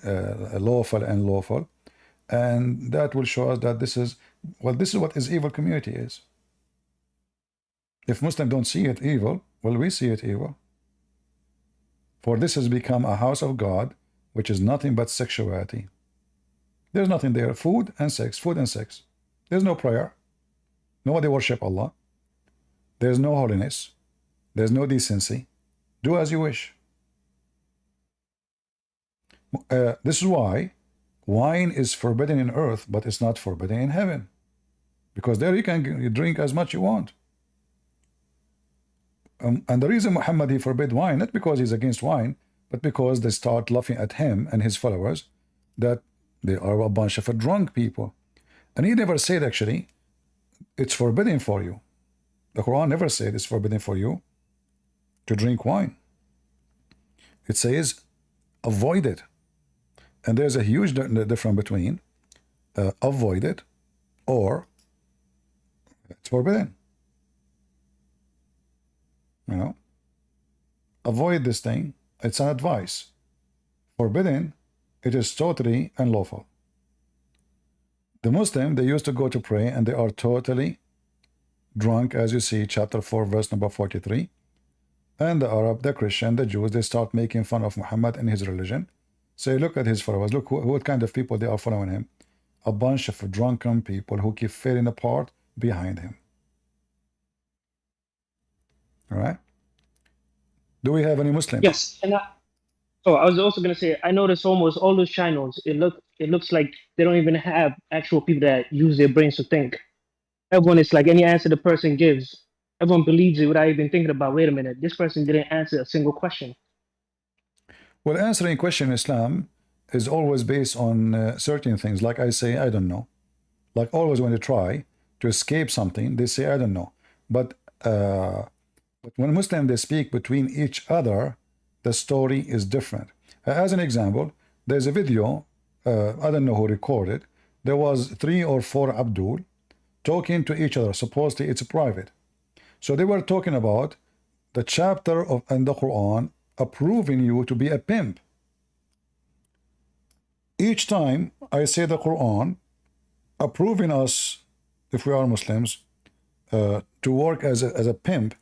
lawful and unlawful. And that will show us that this is what is evil community is. If Muslims don't see it evil, well, we see it evil. For this has become a house of God, which is nothing but sexuality. There's nothing there. Food and sex, food and sex. There's no prayer. Nobody worship Allah. There's no holiness. There's no decency. Do as you wish. This is why Wine is forbidden in earth, but it's not forbidden in heaven. Because there you can drink as much you want. And the reason Muhammad, he forbid wine, not because he's against wine, but because they start laughing at him and his followers that they are a bunch of drunk people. And he never said, actually, it's forbidden for you. The Quran never said it's forbidden for you to drink wine. It says, avoid it. And there's a huge difference between avoid it or it's forbidden. You know, avoid this thing. It's an advice. Forbidden, it is totally unlawful. The Muslim, they used to go to pray and they are totally drunk, as you see, chapter 4, verse number 43. And the Arab, the Christian, the Jews, they start making fun of Muhammad and his religion. Say, look at his followers. Look what kind of people they are following him. A bunch of drunken people who keep falling apart behind him. All right? Do we have any Muslims? Yes. And I was also going to say, I noticed almost all those channels, it looks like they don't even have actual people that use their brains to think. Everyone is like any answer the person gives. Everyone believes it without even thinking about, wait a minute, this person didn't answer a single question. Well, answering question in Islam is always based on certain things. Like I say, I don't know. Like always when they try to escape something, they say, I don't know. But when Muslims, they speak between each other, the story is different. As an example, there's a video, I don't know who recorded. There was 3 or 4 Abdul talking to each other. Supposedly it's private. So they were talking about the chapter in the Quran approving you to be a pimp. Each time I say the Quran approving us, if we are Muslims, to work as a pimp,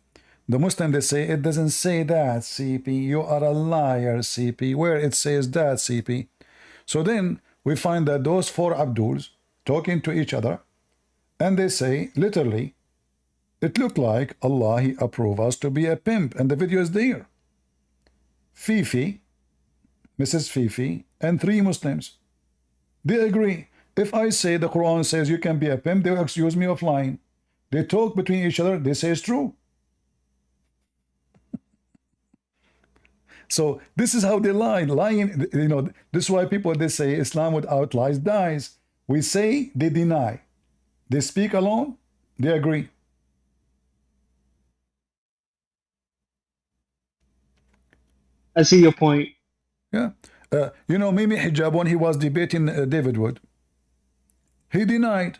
the Muslim, they say, it doesn't say that, CP. You are a liar, CP. Where it says that, CP. So then we find that those 4 Abduls talking to each other, and they say, literally, it looked like Allah, He approved us to be a pimp, and the video is there. Fifi, Mrs. Fifi, and 3 Muslims. They agree. If I say the Quran says you can be a pimp, they will accuse me of lying. They talk between each other, they say it's true. So this is how they lie. Lying, you know, this is why people, they say Islam without lies dies. We say, they deny. They speak alone, they agree. I see your point. Yeah. You know, Mimi Hijab, when he was debating David Wood, he denied.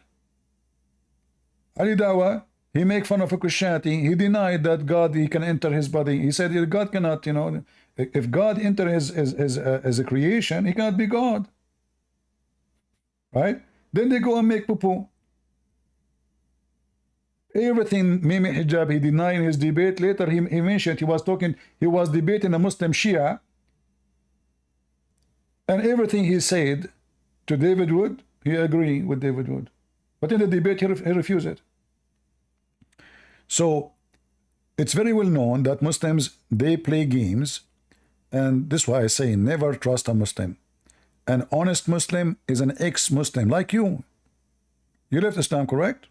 Ali Dawah, he make fun of a Christianity. He denied that God, he can enter his body. He said God cannot, you know, if God enter as a creation, he cannot be God. Right? Then they go and make poo-poo. Everything Mimi Hijab, he denied in his debate. Later he mentioned he was debating a Muslim Shia, and everything he said to David Wood, he agreed with David Wood. But in the debate, he refused it. So it's very well known that Muslims, they play games, and this is why I say never trust a Muslim. An honest Muslim is an ex-Muslim, like you. You left Islam, correct?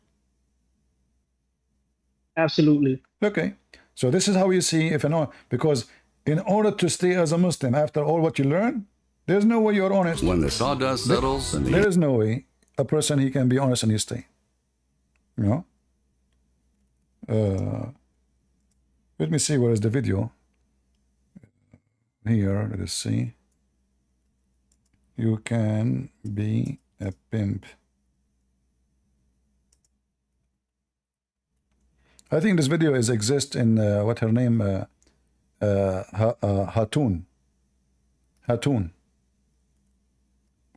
Absolutely. Okay. So this is how you see if because in order to stay as a Muslim, after all what you learn, there's no way you're honest. When the sawdust settles and there is no way a person, he can be honest and he stay. You know? Let me see where is the video. Here, let us see. You can be a pimp. I think this video exists in what her name, Hatun. Hatun.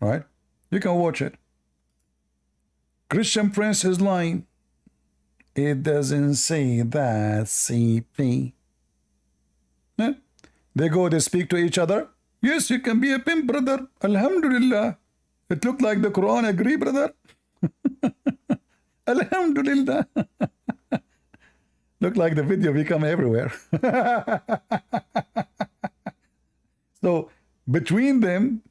Right? You can watch it. Christian Prince is lying. It doesn't say that, CP. Yeah? They go, they speak to each other. Yes, you can be a pimp, brother. Alhamdulillah. It looked like the Quran agree, brother. Alhamdulillah. Look like the video become everywhere. So between them,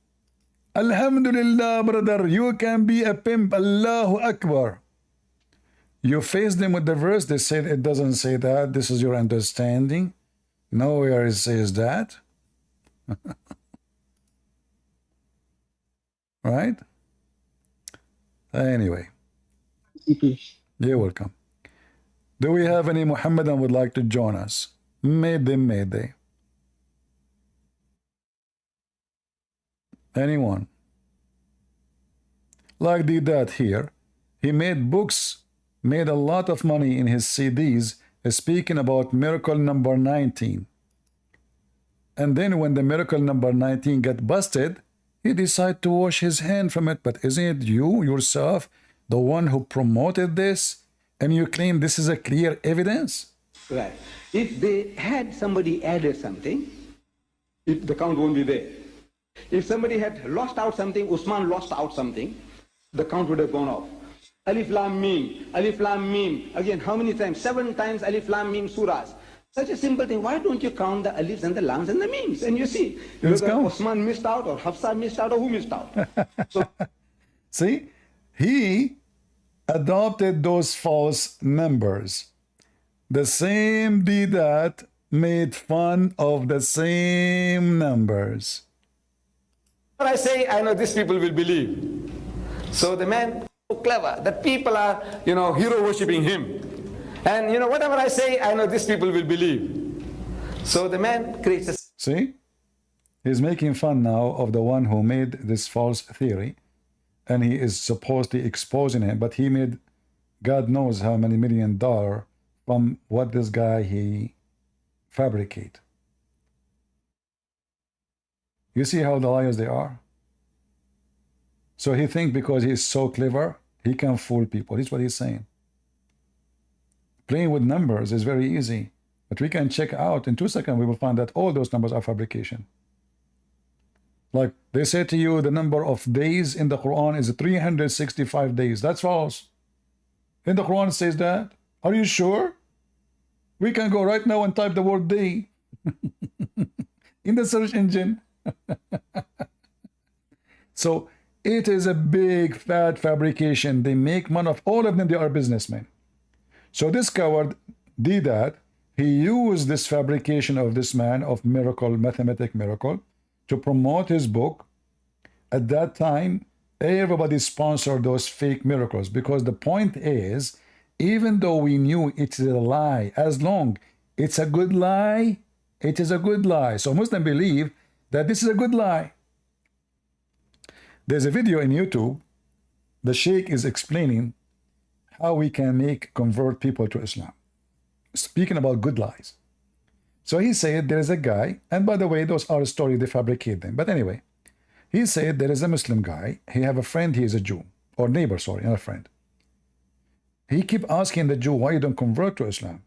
Alhamdulillah, brother, you can be a pimp. Allahu Akbar. You face them with the verse, they say it doesn't say that. This is your understanding. Nowhere it says that. Right? Anyway. You're welcome. Do we have any Muhammadan would like to join us? May they. Anyone? Like did that here. He made books, made a lot of money in his CDs, speaking about miracle number 19. And then when the miracle number 19 got busted, he decided to wash his hand from it. But isn't it you, yourself, the one who promoted this? And you claim this is a clear evidence? Right. If they had somebody added something, the count won't be there. If somebody had lost out something, Usman lost out something, the count would have gone off. Alif Lam Mim, Alif Lam Mim. Again, how many times? 7 times Alif Lam Mim surahs. Such a simple thing. Why don't you count the alifs and the lams and the memes? And you see, whether Usman missed out or Hafsa missed out or who missed out. So, see, he adopted those false numbers. The same Didat made fun of the same numbers. What I say, I know these people will believe. So the man so clever that people are, hero worshipping him. And whatever I say, I know these people will believe. So the man creates a... See? He's making fun now of the one who made this false theory. And he is supposedly exposing him. But he made God knows how many $1 million from what this guy he fabricate. You see how the liars they are? So he thinks because he's so clever, he can fool people. That's what he's saying. Playing with numbers is very easy. But we can check out in 2 seconds, we will find that all those numbers are fabrication. Like they say to you, the number of days in the Quran is 365 days. That's false. In the Quran it says that. Are you sure? We can go right now and type the word day in the search engine. So it is a big fat fabrication. They make money of all of them. They are businessmen. So this coward did that. He used this fabrication of this man of miracle, mathematic miracle, to promote his book. At that time, everybody sponsored those fake miracles, because the point is, even though we knew it's a lie, as long it's a good lie, it is a good lie. So Muslims believe that this is a good lie. There's a video in YouTube. The Sheikh is explaining how we can convert people to Islam. Speaking about good lies. So he said there is a guy, and by the way, those are stories, they fabricate them. But anyway, he said there is a Muslim guy. He have a friend, he is a Jew. Or neighbor, sorry, not a friend. He keep asking the Jew, why you don't convert to Islam?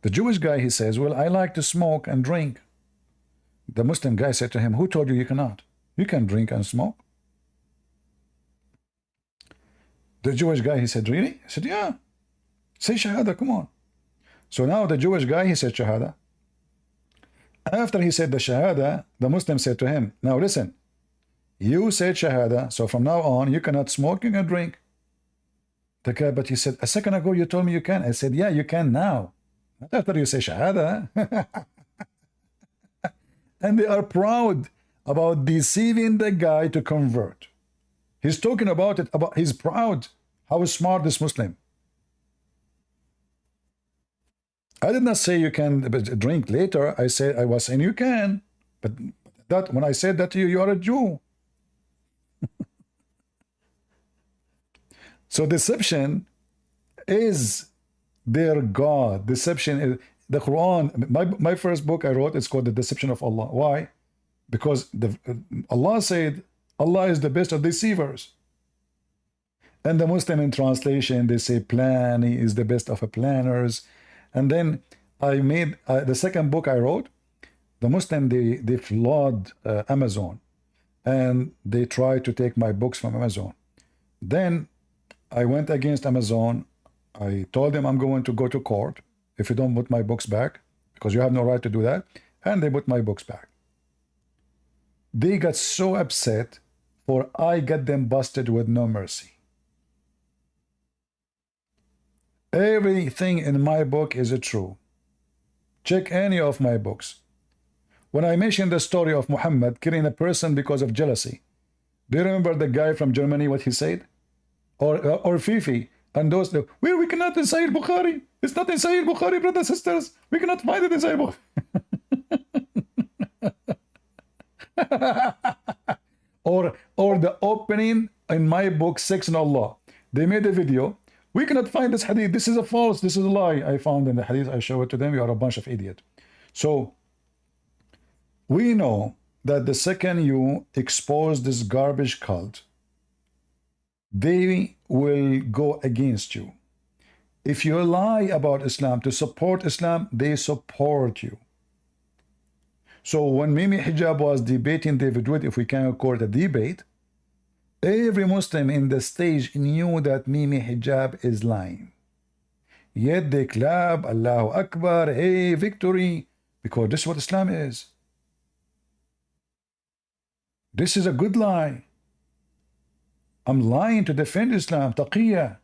The Jewish guy, he says, well, I like to smoke and drink. The Muslim guy said to him, who told you you cannot? You can drink and smoke. The Jewish guy, he said, really? He said, yeah. Say Shahada, come on. So now the Jewish guy, he said Shahada. After he said the Shahada, the Muslim said to him, now listen, you said Shahada, so from now on, you cannot smoke, you can drink. The guy, but he said, a second ago you told me you can. I said, yeah, you can now. Not after you say Shahada. And they are proud about deceiving the guy to convert. He's talking about it, he's proud how smart this Muslim. I did not say you can drink later. I was saying you can. But that when I said that to you, you are a Jew. So deception is their God. Deception is the Quran. My first book I wrote is called The Deception of Allah. Why? Because Allah said Allah is the best of deceivers. And the Muslim in translation, they say planning is the best of planners. And then I made the second book I wrote. The Muslim, they flood Amazon. And they try to take my books from Amazon. Then I went against Amazon. I told them I'm going to go to court if you don't put my books back, because you have no right to do that. And they put my books back. They got so upset for I get them busted with no mercy. Everything in my book is true. Check any of my books. When I mentioned the story of Mohammed killing a person because of jealousy, do you remember the guy from Germany, what he said? Or Fifi, and those, we cannot in Sahih Bukhari. It's not in Sahih Bukhari, brothers and sisters. We cannot find it in Sahih Bukhari. or the opening in my book, Sex in Allah. They made a video. We cannot find this hadith. This is a false. This is a lie. I found in the hadith. I show it to them. You are a bunch of idiots. So we know that the second you expose this garbage cult, they will go against you. If you lie about Islam to support Islam, they support you. So when Mimi Hijab was debating David Wood, if we can record a debate, every Muslim in the stage knew that Mimi Hijab is lying. Yet they clap, Allahu Akbar, hey, victory, because this is what Islam is. This is a good lie. I'm lying to defend Islam, taqiyya.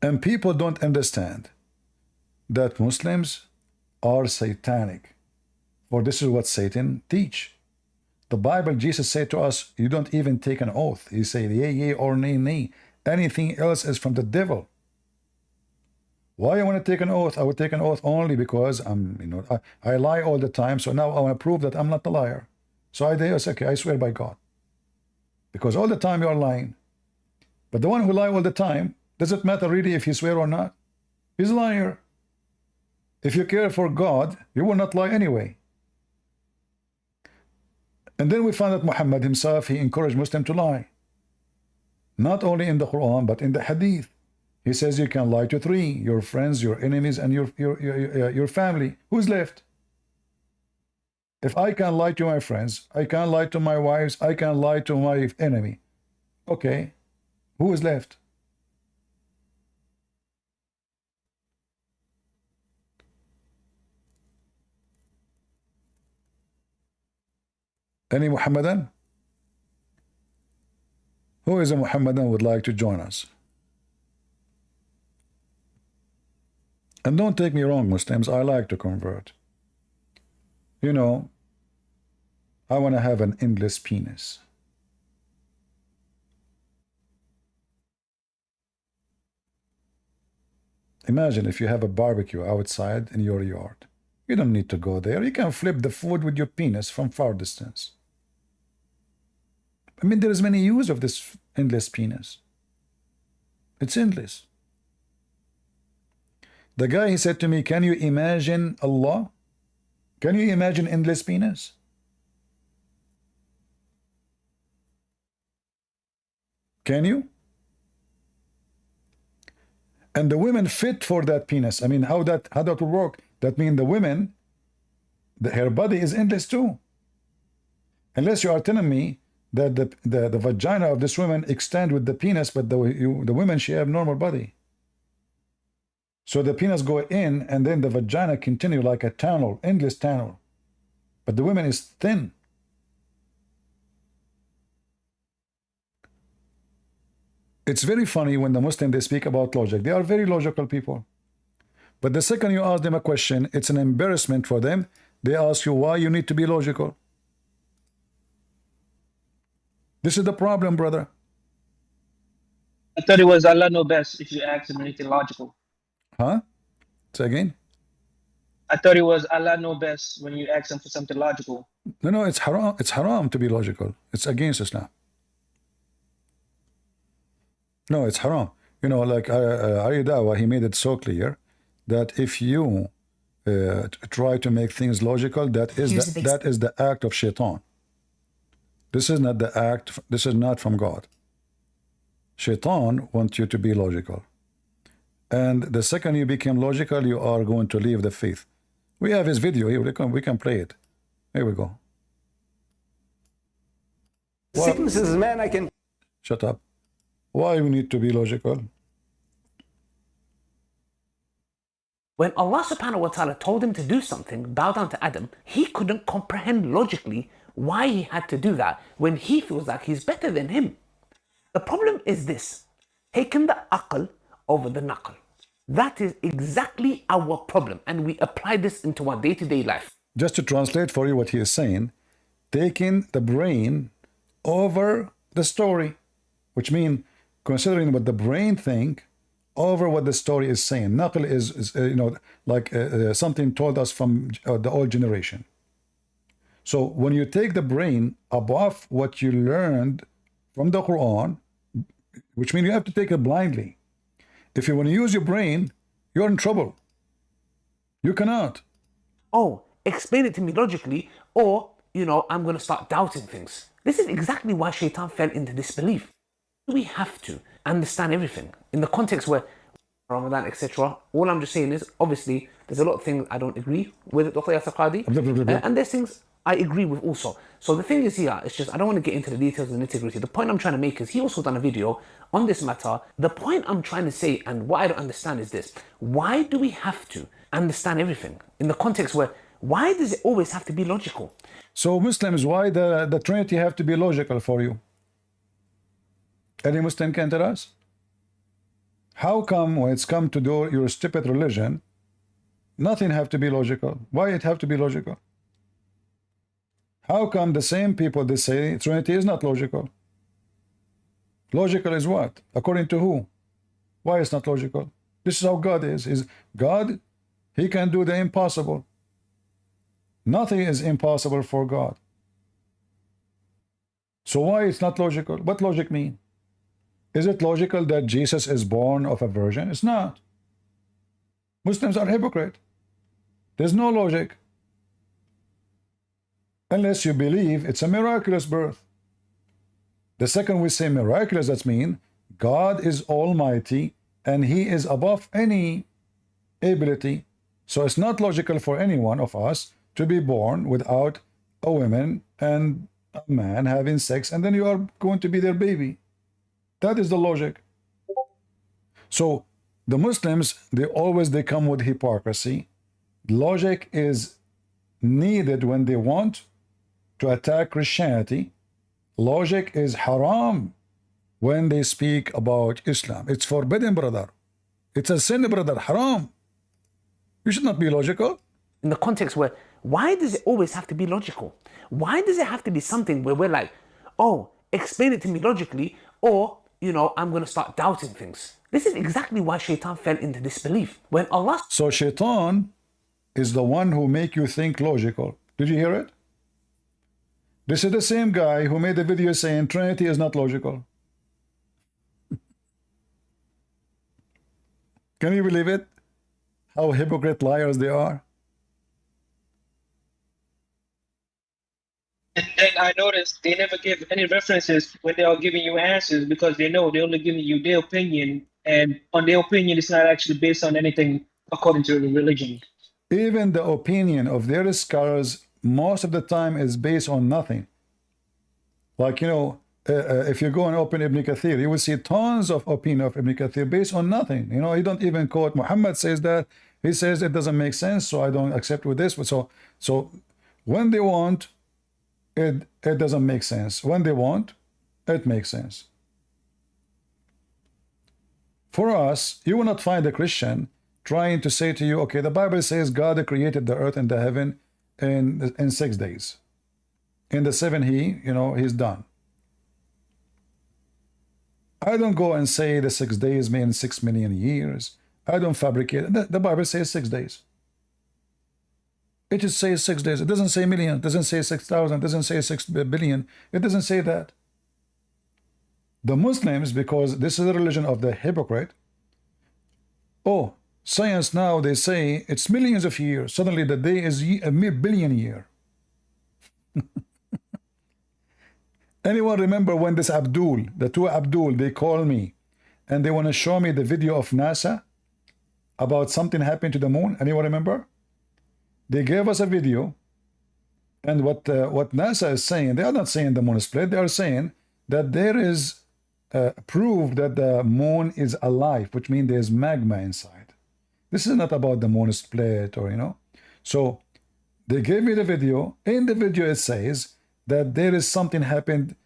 And people don't understand that Muslims are satanic. For this is what Satan teach. The Bible, Jesus said to us, you don't even take an oath. He said, yea, yea, or nay, nay. Anything else is from the devil. Why I want to take an oath? I would take an oath only because I lie all the time. So now I want to prove that I'm not a liar. So I say, okay, I swear by God. Because all the time you're lying. But the one who lies all the time, does it matter really if he swear or not? He's a liar. If you care for God, you will not lie anyway. And then we find that Muhammad himself, he encouraged Muslims to lie. Not only in the Quran, but in the Hadith. He says you can lie to three: your friends, your enemies, and your family. Who's left? If I can lie to my friends, I can lie to my wives, I can lie to my enemy. Okay, who is left? Any Muhammadan? Who is a Muhammadan would like to join us? And don't take me wrong, Muslims, I like to convert. You know, I want to have an endless penis. Imagine if you have a barbecue outside in your yard. You don't need to go there. You can flip the food with your penis from far distance. I mean, there is many use of this endless penis. It's endless. The guy, he said to me, can you imagine Allah? Can you imagine endless penis? Can you? And the women fit for that penis. I mean, how that will work? That means the women, her body is endless too. Unless you are telling me that the vagina of this woman extend with the penis, but the women, she have normal body. So the penis go in, and then the vagina continue like a tunnel, endless tunnel. But the woman is thin. It's very funny when the Muslims, they speak about logic. They are very logical people. But the second you ask them a question, it's an embarrassment for them. They ask you why you need to be logical. This is the problem, brother. I thought it was Allah know best if you ask him anything logical. Huh? Say again? I thought it was Allah know best when you ask him for something logical. No, it's haram. It's haram to be logical. It's against Islam. No, it's haram. You know, like Dawah, he made it so clear that if you try to make things logical, that is the act of shaitan. This is not the act. This is not from God. Shaitan wants you to be logical. And the second you become logical, you are going to leave the faith. We have his video here. We can play it. Here we go. Sicknesses, man, I can... Shut up. Why we need to be logical? When Allah subhanahu wa ta'ala told him to do something, bow down to Adam, he couldn't comprehend logically why he had to do that when he feels like he's better than him. The problem is this: taking the aql over the naql. That is exactly our problem, and we apply this into our day-to-day life. Just to translate for you what he is saying, taking the brain over the story, which means considering what the brain think over what the story is saying. Naql is you know, like something told us from the old generation. So when you take the brain above what you learned from the Quran, which means you have to take it blindly. If you want to use your brain, you're in trouble. You cannot. Oh, explain it to me logically, or, you know, I'm going to start doubting things. This is exactly why Shaitan fell into disbelief. We have to understand everything in the context where Ramadan, etc. All I'm just saying is, obviously, there's a lot of things I don't agree with Dr. Yasser Qadhi, and there's things I agree with also. So the thing is here, it's just, I don't want to get into the details and nitty-gritty. The point I'm trying to make is, he also done a video on this matter. The point I'm trying to say, and what I don't understand is this: why do we have to understand everything in the context where, why does it always have to be logical? So Muslims, why the Trinity have to be logical for you? Any Muslim can tell us? How come when it's come to do your stupid religion, nothing have to be logical? Why it have to be logical? How come the same people, they say Trinity is not logical? Logical is what? According to who? Why it's not logical? This is how God is God, he can do the impossible. Nothing is impossible for God. So why it's not logical? What logic mean? Is it logical that Jesus is born of a virgin? It's not. Muslims are hypocrite. There's no logic. Unless you believe it's a miraculous birth. The second we say miraculous, that means God is almighty and he is above any ability. So it's not logical for any one of us to be born without a woman and a man having sex, and then you are going to be their baby. That is the logic. So the Muslims, they come with hypocrisy. Logic is needed when they want to attack Christianity. Logic is haram when they speak about Islam. It's forbidden, brother. It's a sin, brother. Haram. You should not be logical. In the context where, why does it always have to be logical? Why does it have to be something where we're like, oh, explain it to me logically, or, you know, I'm going to start doubting things? This is exactly why Shaitan fell into disbelief. When Allah... So Shaitan is the one who make you think logical. Did you hear it? This is the same guy who made a video saying Trinity is not logical. Can you believe it? How hypocrite liars they are. And then I noticed they never give any references when they are giving you answers, because they know they're only giving you their opinion, and on their opinion it's not actually based on anything according to the religion. Even the opinion of their scholars most of the time is based on nothing. Like, you know, if you go and open Ibn Kathir, you will see tons of opinion of Ibn Kathir based on nothing. You know, he don't even quote Muhammad says that. He says it doesn't make sense, so I don't accept with this. But so when they want, it doesn't make sense. When they want, it makes sense. For us, you will not find a Christian trying to say to you, okay, the Bible says God created the earth and the heaven in 6 days. In the 7, he's done. I don't go and say the 6 days mean 6 million years. I don't fabricate. The Bible says 6 days. It just says 6 days. It doesn't say million. It doesn't say 6,000. It doesn't say 6 billion. It doesn't say that. The Muslims, because this is the religion of the hypocrite, oh, science now, they say it's millions of years. Suddenly the day is a mere billion year. Anyone remember when this Abdul, the two Abdul, they call me and they want to show me the video of NASA about something happened to the moon? Anyone remember? They gave us a video, and what NASA is saying, they are not saying the moon is split. They are saying that there is proof that the moon is alive, which means there's magma inside. This is not about the moon split or, So they gave me the video. In the video it says that there is something happened,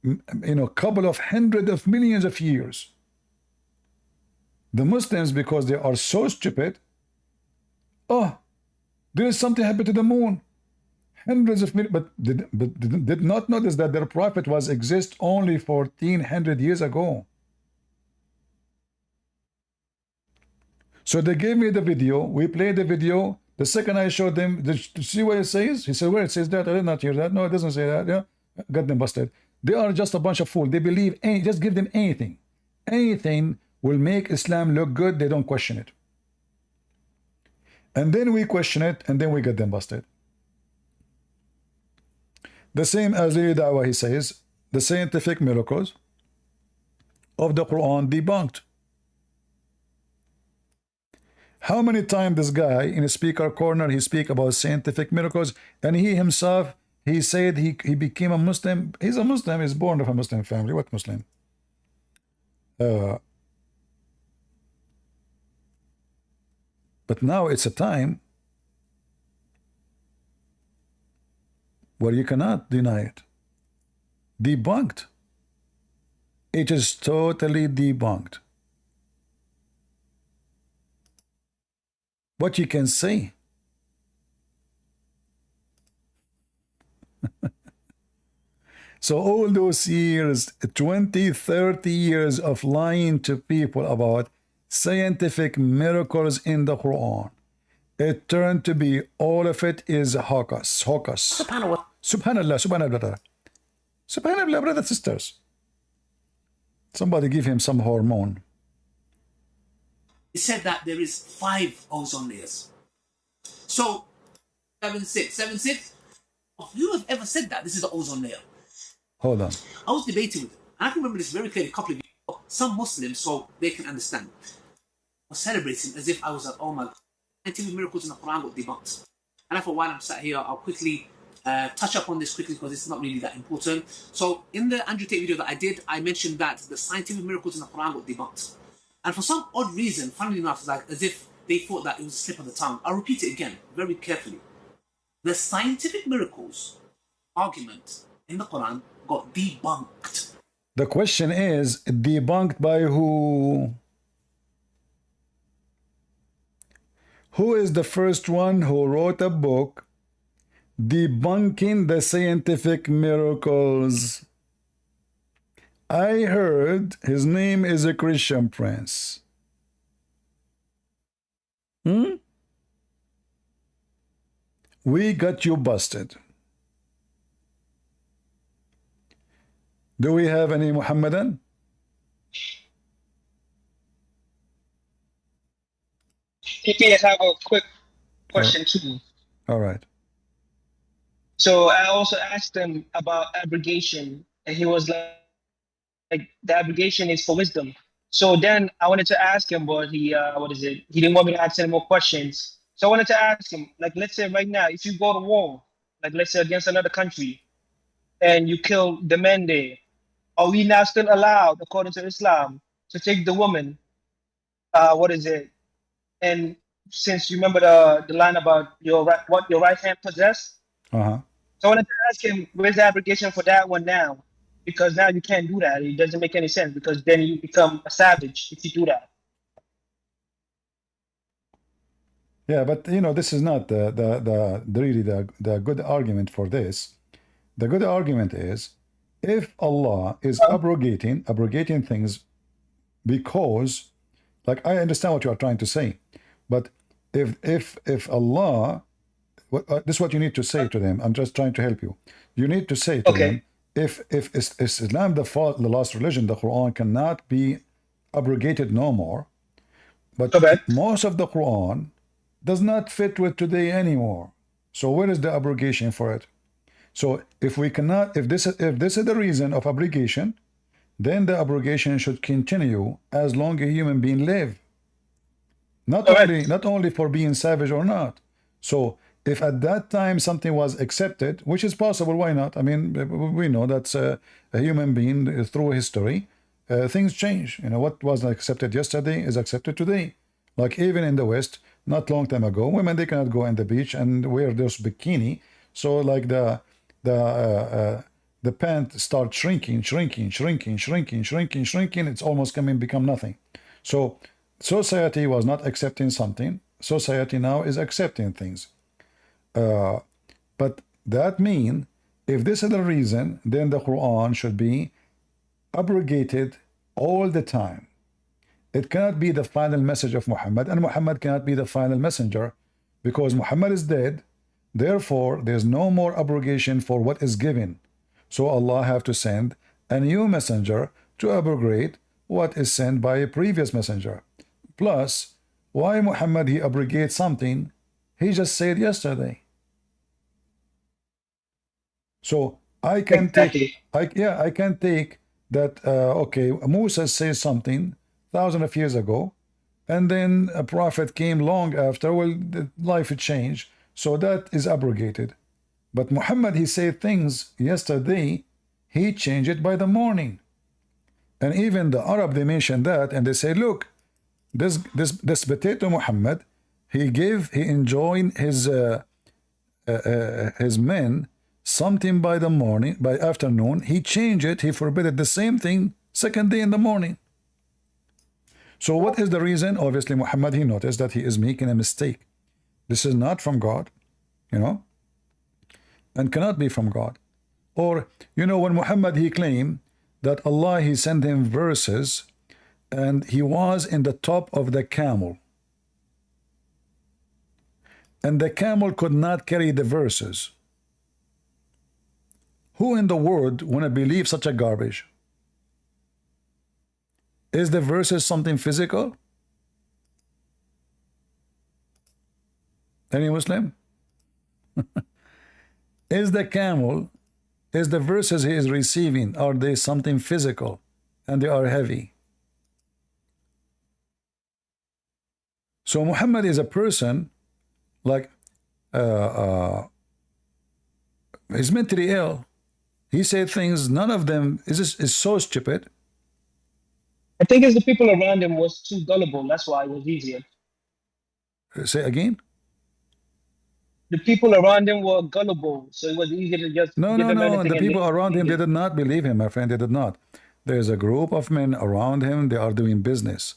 you know, couple of hundred of millions of years. The Muslims, because they are so stupid, oh, there is something happened to the moon. Hundreds of millions, but did not notice that their prophet was exist only 1400 years ago. So they gave me the video. We played the video. The second I showed them, did you see what it says? He said, where it says that? I did not hear that. No, it doesn't say that. Yeah, got them busted. They are just a bunch of fools. They believe any, just give them anything. Anything will make Islam look good. They don't question it. And then we question it, and then we get them busted. The same as the Dawah, he says, the scientific miracles of the Quran debunked. How many times this guy in a speaker corner, he speak about scientific miracles, and he himself, he said he became a Muslim. He's a Muslim, he's born of a Muslim family. What Muslim? But now it's a time where you cannot deny it. Debunked. It is totally debunked. What you can say. So all those years, 20, 30 years of lying to people about scientific miracles in the Quran, it turned to be all of it is hocus. Subhanallah, subhanallah, subhanallah, brothers and sisters. Somebody give him some hormone. He said that there is 5 ozone layers. So 7.6. Who have ever said that this is an ozone layer? Hold on. I was debating with him, and I can remember this very clearly a couple of years ago. Some Muslims, so they can understand, were celebrating as if I was like, oh my God, scientific miracles in the Quran got debunked. And I thought, while I'm sat here, I'll quickly touch up on this quickly because it's not really that important. So in the Andrew Tate video that I did, I mentioned that the scientific miracles in the Quran got debunked. And for some odd reason, funnily enough, like as if they thought that it was a slip of the tongue. I'll repeat it again, very carefully. The scientific miracles argument in the Quran got debunked. The question is, debunked by who? Who is the first one who wrote a book debunking the scientific miracles? I heard his name is a Christian prince. We got you busted. Do we have any Muhammadan? TP, I have a quick question too. All right. So I also asked him about abrogation, and he was like the abrogation is for wisdom. So then I wanted to ask him, but he he didn't want me to ask any more questions. So I wanted to ask him, like, let's say right now, if you go to war, like let's say against another country, and you kill the men there, are we now still allowed, according to Islam, to take the woman? And since you remember the line about what your right hand possess, so I wanted to ask him, where's the abrogation for that one now? Because now you can't do that. It doesn't make any sense because then you become a savage if you do that. Yeah, but you know, this is not the good argument for this. The good argument is if Allah is abrogating things because, like, I understand what you are trying to say, but if Allah, this is what you need to say to them. I'm just trying to help you. You need to say to them, if Islam the last religion, the Quran cannot be abrogated no more, but most of the Quran does not fit with today anymore. So where is the abrogation for it? So if we cannot, if this is the reason of abrogation, then the abrogation should continue as long as a human being live. Not only for being savage or not. So if at that time something was accepted, which is possible, why not? I mean, we know that's a human being through history. Things change. You know, what was accepted yesterday is accepted today. Like even in the West, not long time ago, women, they cannot go on the beach and wear those bikini. So like the the pant starts shrinking, it's almost become nothing. So society was not accepting something. Society now is accepting things. But that means, if this is the reason, then the Quran should be abrogated all the time. It cannot be the final message of Muhammad, and Muhammad cannot be the final messenger, because Muhammad is dead. Therefore, there's no more abrogation for what is given. So Allah have to send a new messenger to abrogate what is sent by a previous messenger. Plus, why Muhammad he abrogates something he just said yesterday? So I can take, I can take that. Okay, Musa says something thousands of years ago, and then a prophet came long after. Well, the life changed, so that is abrogated. But Muhammad, he said things yesterday, he changed it by the morning. And even the Arab, they mention that, and they say, look, this potato Muhammad, he enjoined his men something by the morning, by afternoon, he changed it, he forbade the same thing second day in the morning. So what is the reason? Obviously Muhammad, he noticed that he is making a mistake. This is not from God, you know, and cannot be from God. Or, you know, when Muhammad, he claimed that Allah, he sent him verses, and he was in the top of the camel, and the camel could not carry the verses. Who in the world want to believe such a garbage? Is the verses something physical? Any Muslim? Is the camel, is the verses he is receiving, are they something physical and they are heavy? So Muhammad is a person like he's mentally ill. He said things, none of them is so stupid. I think it's the people around him was too gullible. That's why it was easier. Say again? The people around him were gullible, so it was easier to just No. The people around him, they did not believe him, my friend. They did not. There's a group of men around him. They are doing business.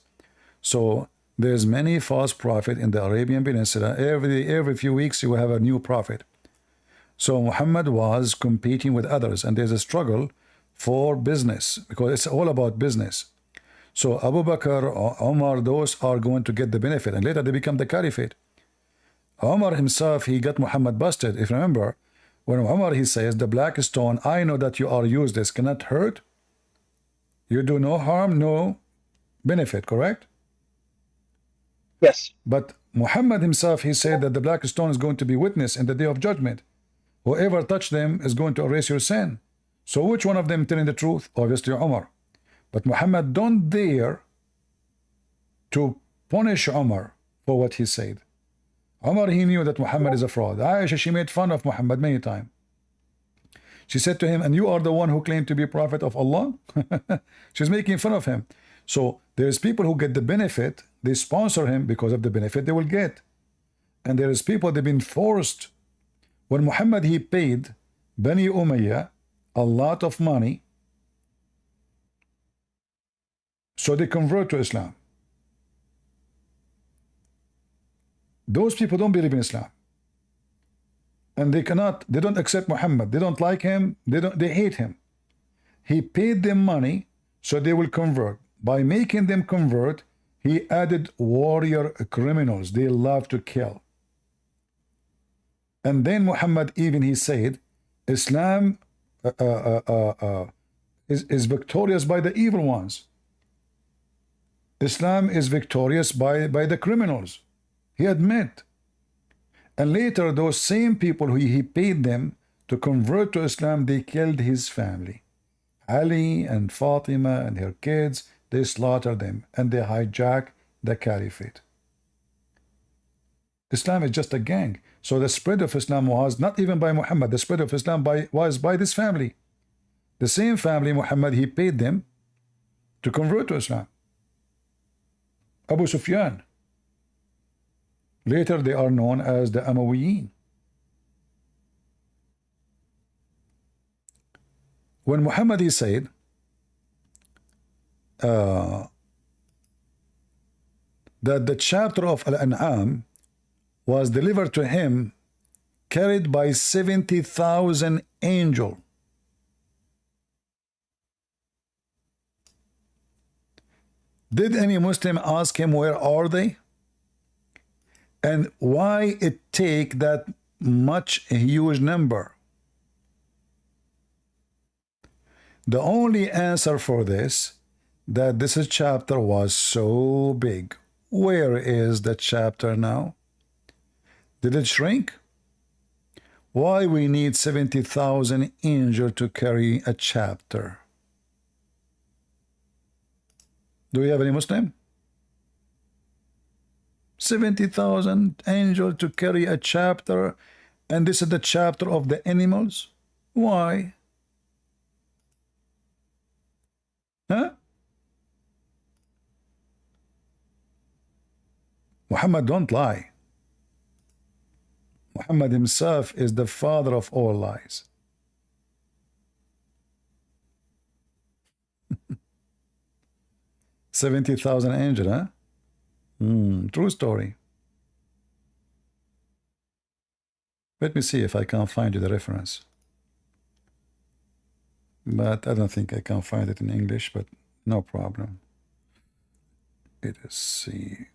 So there's many false prophets in the Arabian Peninsula. Every few weeks you will have a new prophet. So Muhammad was competing with others, and there's a struggle for business because it's all about business. So Abu Bakr, Omar, those are going to get the benefit, and later they become the caliphate. Omar himself, he got Muhammad busted. If you remember, when Omar, he says, the black stone, I know that you are useless, cannot hurt. You do no harm, no benefit, correct? Yes. But Muhammad himself, he said that the black stone is going to be witness in the day of judgment. Whoever touched them is going to erase your sin. So which one of them telling the truth? Obviously Omar. But Muhammad don't dare to punish Omar for what he said. Omar, he knew that Muhammad is a fraud. Aisha, she made fun of Muhammad many times. She said to him, and you are the one who claimed to be prophet of Allah? She's making fun of him. So there's people who get the benefit, they sponsor him because of the benefit they will get. And there is people, they've been forced. When Muhammad, he paid Bani Umayyah a lot of money, so they convert to Islam. Those people don't believe in Islam, and they don't accept Muhammad. They don't like him. They hate him. He paid them money so they will convert. By making them convert, he added warrior criminals. They love to kill. And then Muhammad, even he said, Islam is victorious by the evil ones. Islam is victorious by the criminals. He admit. And later those same people who he paid them to convert to Islam, they killed his family. Ali and Fatima and her kids, they slaughtered them and they hijacked the caliphate. Islam is just a gang. So the spread of Islam was not even by Muhammad. The spread of Islam was by this family. The same family, Muhammad, he paid them to convert to Islam. Abu Sufyan. Later they are known as the Umayyin. when Muhammad he said that the chapter of Al-An'am was delivered to him carried by 70,000 angels. Did any Muslim ask him where are they? And why it take that much huge number? The only answer for this, that this chapter was so big. Where is the chapter now? Did it shrink? Why we need 70,000 angels to carry a chapter? Do we have any Muslim? 70,000 angels to carry a chapter, and this is the chapter of the animals? Why? Huh? Muhammad don't lie. Muhammad himself is the father of all lies. $70,000 angels, huh? True story. Let me see if I can find you the reference. But I don't think I can find it in English, but no problem. It is C.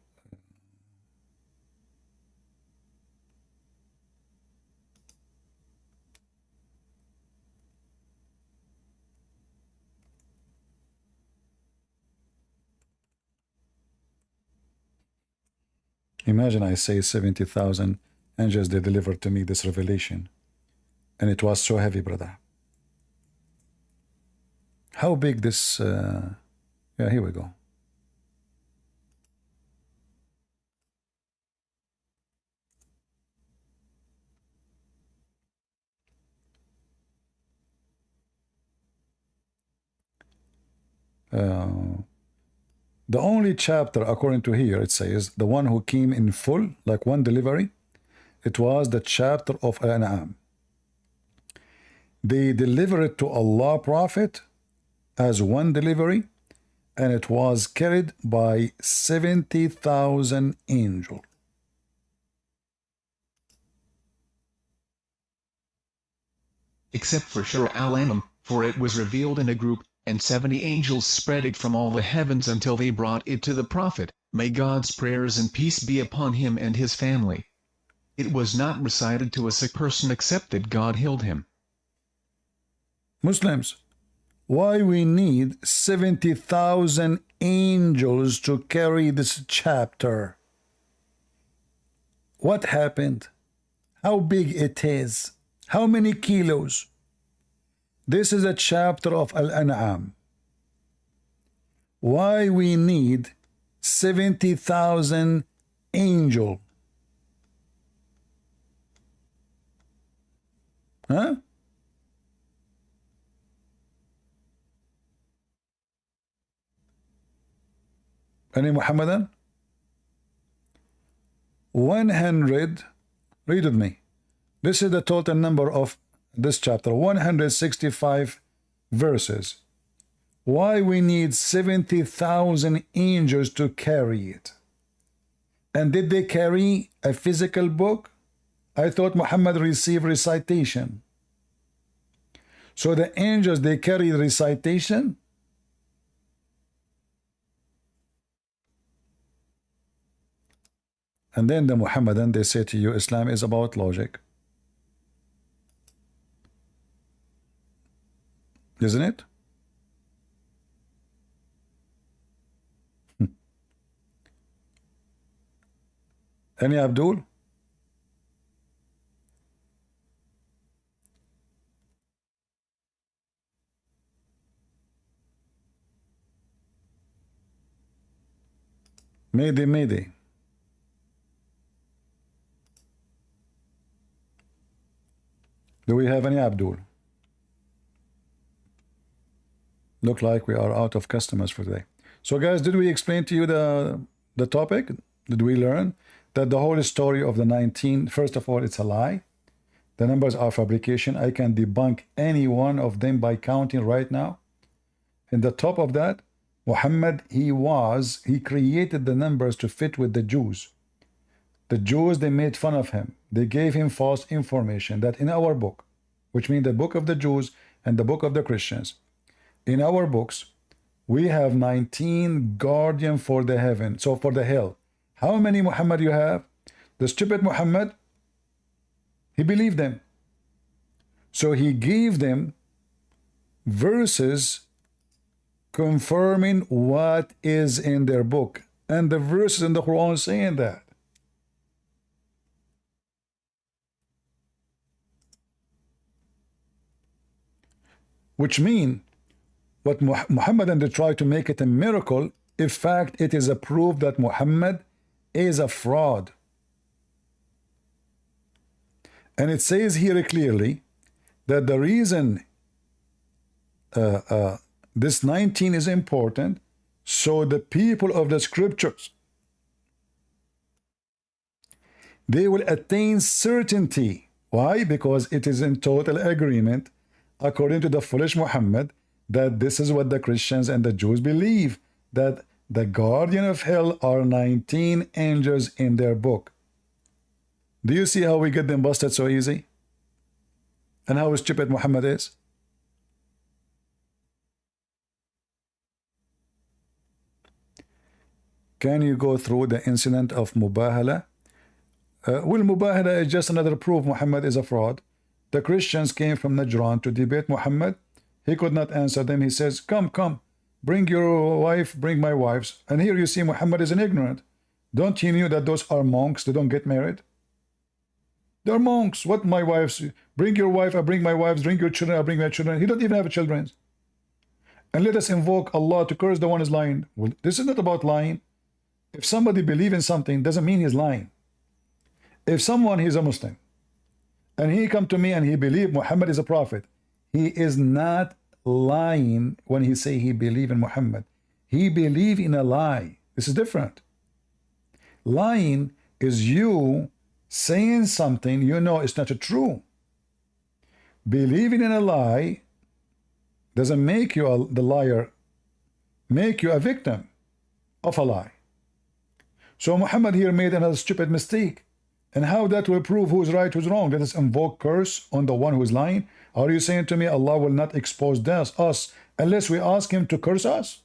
Imagine I say 70,000 angels, they delivered to me this revelation. And it was so heavy, brother. How big this... yeah, here we go. The only chapter, according to here, it says, the one who came in full, like one delivery, it was the chapter of Al-An'am. They delivered it to Allah Prophet as one delivery, and it was carried by 70,000 angels. Except for Surah Al-An'am, for it was revealed in a group, and 70 angels spread it from all the heavens until they brought it to the Prophet, may God's prayers and peace be upon him and his family. It was not recited to a sick person except that God healed him. Muslims, why we need 70,000 angels to carry this chapter? What happened? How big it is? How many kilos? This is a chapter of Al-An'am. Why we need 70,000 angels? Huh? Any Muhammadan? 100, read with me. This is the total number of this chapter, 165 verses. Why we need 70,000 angels to carry it? And did they carry a physical book? I thought Muhammad received recitation. So the angels, they carry recitation? And then the Muhammadan, they say to you, Islam is about logic. Isn't it? Any Abdul? Mayday. Do we have any Abdul? Look like we are out of customers for today. So guys, did we explain to you the topic? Did we learn that the whole story of the 19, first of all, it's a lie, the numbers are fabrication. I can debunk any one of them by counting right now. And the top of that, Muhammad, he created the numbers to fit with the Jews. The Jews, they made fun of him. They gave him false information that in our book, which means the book of the Jews and the book of the Christians, in our books, we have 19 guardian for the heaven, so for the hell. How many Muhammad you have? The stupid Muhammad, he believed them. So he gave them verses confirming what is in their book. And the verses in the Quran saying that. Which mean what Muhammad and they try to make it a miracle. In fact, it is a proof that Muhammad is a fraud. And it says here clearly that the reason this 19 is important, so the people of the scriptures, they will attain certainty. Why? Because it is in total agreement, according to the foolish Muhammad, that this is what the Christians and the Jews believe, that the guardian of hell are 19 angels in their book. Do you see how we get them busted so easy? And how stupid Muhammad is? Can you go through the incident of Mubahala? Well, Mubahala is just another proof Muhammad is a fraud. The Christians came from Najran to debate Muhammad. He could not answer them. He says, come, bring your wife, bring my wives. And here you see Muhammad is an ignorant. Don't you know that those are monks? They don't get married. They're monks. What my wives? Bring your wife, I bring my wives. Bring your children, I bring my children. He don't even have children. And let us invoke Allah to curse the one who is lying. Well, this is not about lying. If somebody believes in something, doesn't mean he's lying. If someone, he's a Muslim, and he come to me and he believe Muhammad is a prophet, he is not lying when he say he believe in Muhammad. He believe in a lie. This is different. Lying is you saying something you know it's not true. Believing in a lie doesn't make you the liar, make you a victim of a lie. So Muhammad here made another stupid mistake. And how that will prove who's right, who's wrong? Let us invoke curse on the one who is lying. Are you saying to me Allah will not expose us unless we ask him to curse us?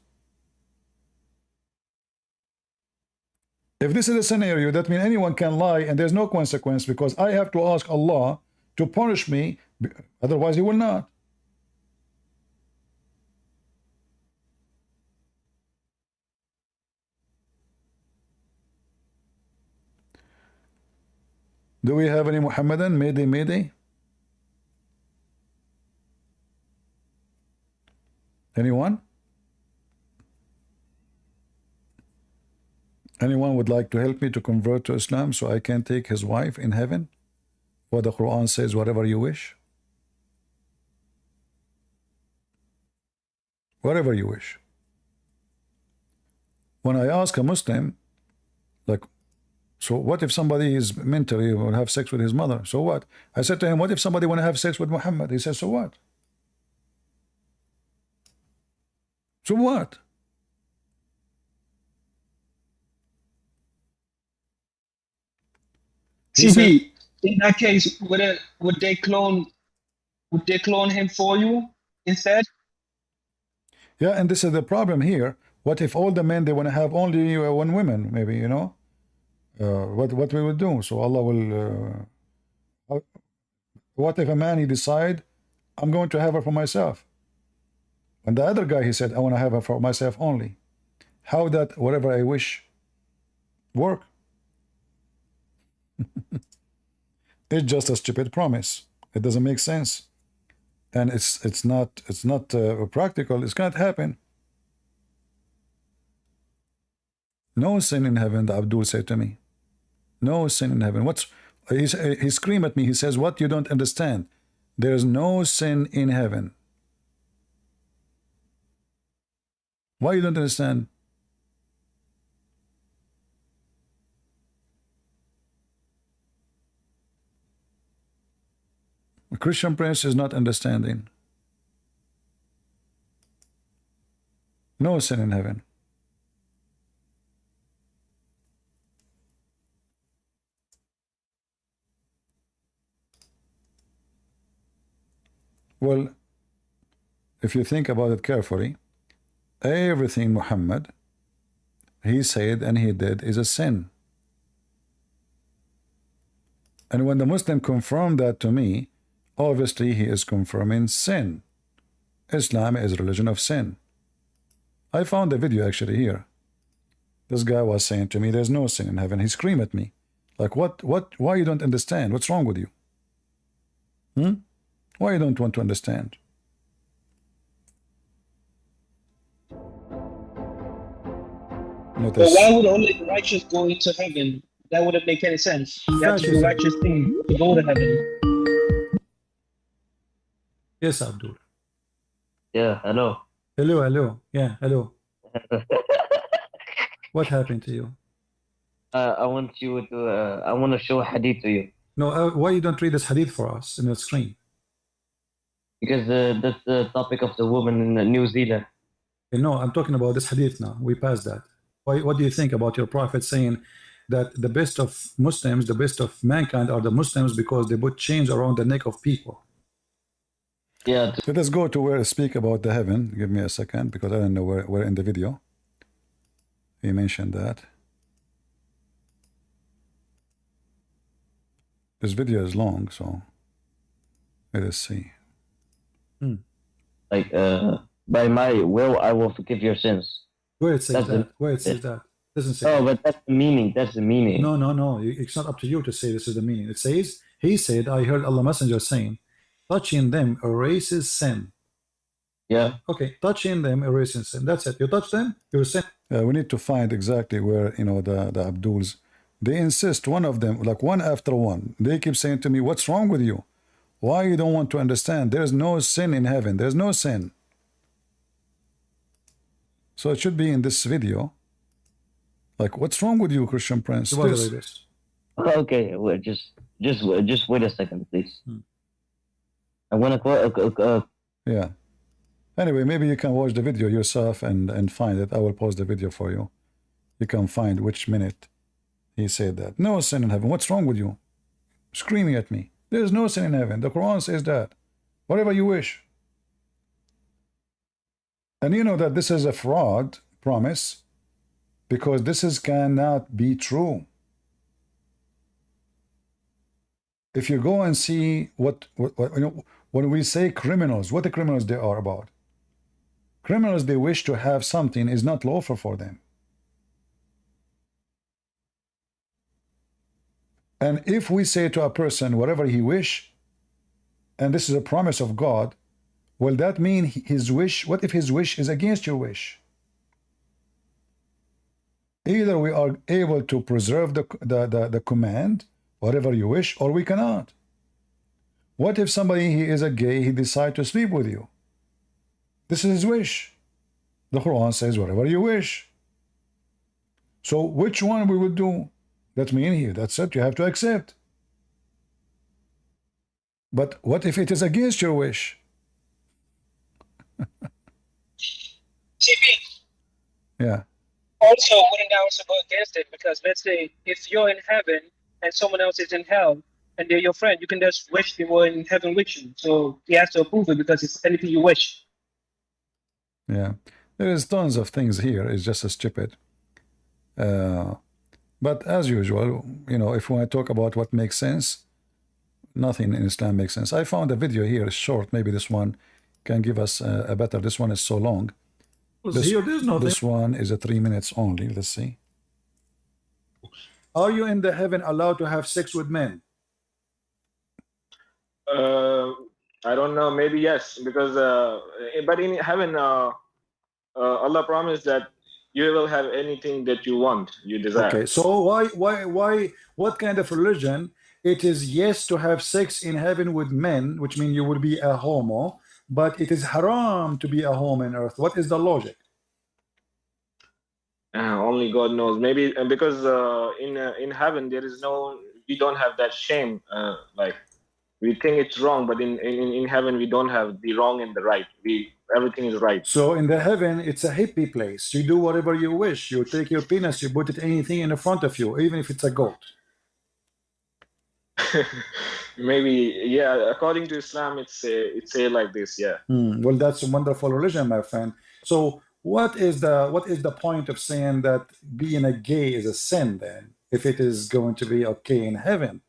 If this is a scenario, that means anyone can lie and there's no consequence because I have to ask Allah to punish me, otherwise he will not. Do we have any Muhammadan? Mayday? Anyone? Anyone would like to help me to convert to Islam so I can take his wife in heaven? For the Quran says, whatever you wish. Whatever you wish. When I ask a Muslim, like, so what if somebody is mentally will have sex with his mother? So what? I said to him, what if somebody want to have sex with Muhammad? He says, so what? So what? CP, in that case, would they clone him for you instead? Yeah, and this is the problem here. What if all the men they want to have only one woman? Maybe, you know. What we will do? So Allah will. What if a man he decide, I'm going to have her for myself, and the other guy he said I want to have her for myself only. How that whatever I wish work? It's just a stupid promise. It doesn't make sense, and it's not practical. It's can't happen. No sin in heaven, the Abdul said to me. No sin in heaven. He screamed at me. He says, what you don't understand? There's no sin in heaven. Why you don't understand? Christian Prince is not understanding. No sin in heaven. Well, if you think about it carefully, everything Muhammad he said and he did is a sin. And when the Muslim confirmed that to me, obviously he is confirming sin. Islam is a religion of sin. I found the video actually here. This guy was saying to me, there's no sin in heaven. He screamed at me. Like, why you don't understand? What's wrong with you? Why you don't want to understand? But why would only the righteous go into heaven? That wouldn't make any sense. You have to do the righteous thing to go to heaven. Yes, Abdul. Yeah, hello. Hello. Yeah, hello. What happened to you? I want you to. I want to show a hadith to you. No, why you don't read this hadith for us in the screen? Because that's the topic of the woman in New Zealand. No, I'm talking about this hadith now. We passed that. What do you think about your prophet saying that the best of Muslims, the best of mankind are the Muslims because they put chains around the neck of people? Yeah. Let us go to where I speak about the heaven. Give me a second because I don't know where in the video he mentioned that. This video is long, so let us see. Like, by my will, I will forgive your sins. Where it says that? Where it says that? Doesn't say. Oh, but that's the meaning. That's the meaning. No. It's not up to you to say this is the meaning. It says, he said, I heard Allah Messenger saying, touching them erases sin. Yeah. Okay, touching them erases sin. That's it. You touch them, you're sin. We need to find exactly where, the Abduls, they insist, one of them, like one after one, they keep saying to me, what's wrong with you? Why you don't want to understand? There's no sin in heaven. There's no sin. So it should be in this video. Like, what's wrong with you, Christian Prince? Okay, well, just wait a second, please. I want to yeah. Anyway, maybe you can watch the video yourself and find it. I will post the video for you. You can find which minute he said that. No sin in heaven. What's wrong with you? Screaming at me. There's no sin in heaven. The Quran says that. Whatever you wish. And you know that this is a fraud promise because this cannot be true. If you go and see what when we say criminals, what the criminals they are about. Criminals, they wish to have something is not lawful for them. And if we say to a person whatever he wish, and this is a promise of God, will that mean his wish? What if his wish is against your wish? Either we are able to preserve the command, whatever you wish, or we cannot. What if somebody, he is a gay, he decides to sleep with you? This is his wish. The Quran says whatever you wish. So which one we would do? That means here, that's it, you have to accept. But what if it is against your wish? Yeah. Also, wouldn't that also go against it? Because let's say if you're in heaven and someone else is in hell and they're your friend, you can just wish they were in heaven with you. So he has to approve it because it's anything you wish. Yeah. There is tons of things here. It's just a stupid. But as usual, if we want to talk about what makes sense, nothing in Islam makes sense. I found a video here, it's short. Maybe this one can give us a better. This one is so long. This one is a 3 minutes only. Let's see. Are you in the heaven allowed to have sex with men? I don't know. Maybe yes, because but in heaven, Allah promised that you will have anything that you want, you desire. Okay, so why? What kind of religion? It is yes to have sex in heaven with men, which means you will be a homo, but it is haram to be a homo on earth. What is the logic? Only God knows. Maybe because in heaven there is no, we don't have that shame. Like we think it's wrong, but in heaven we don't have the wrong and the right. Everything is right. So in the heaven, it's a hippie place. You do whatever you wish. You take your penis, you put it anything in front of you, even if it's a goat. Maybe, yeah. According to Islam, it's like this, yeah. Well, that's a wonderful religion, my friend. So what is the point of saying that being a gay is a sin then, if it is going to be okay in heaven?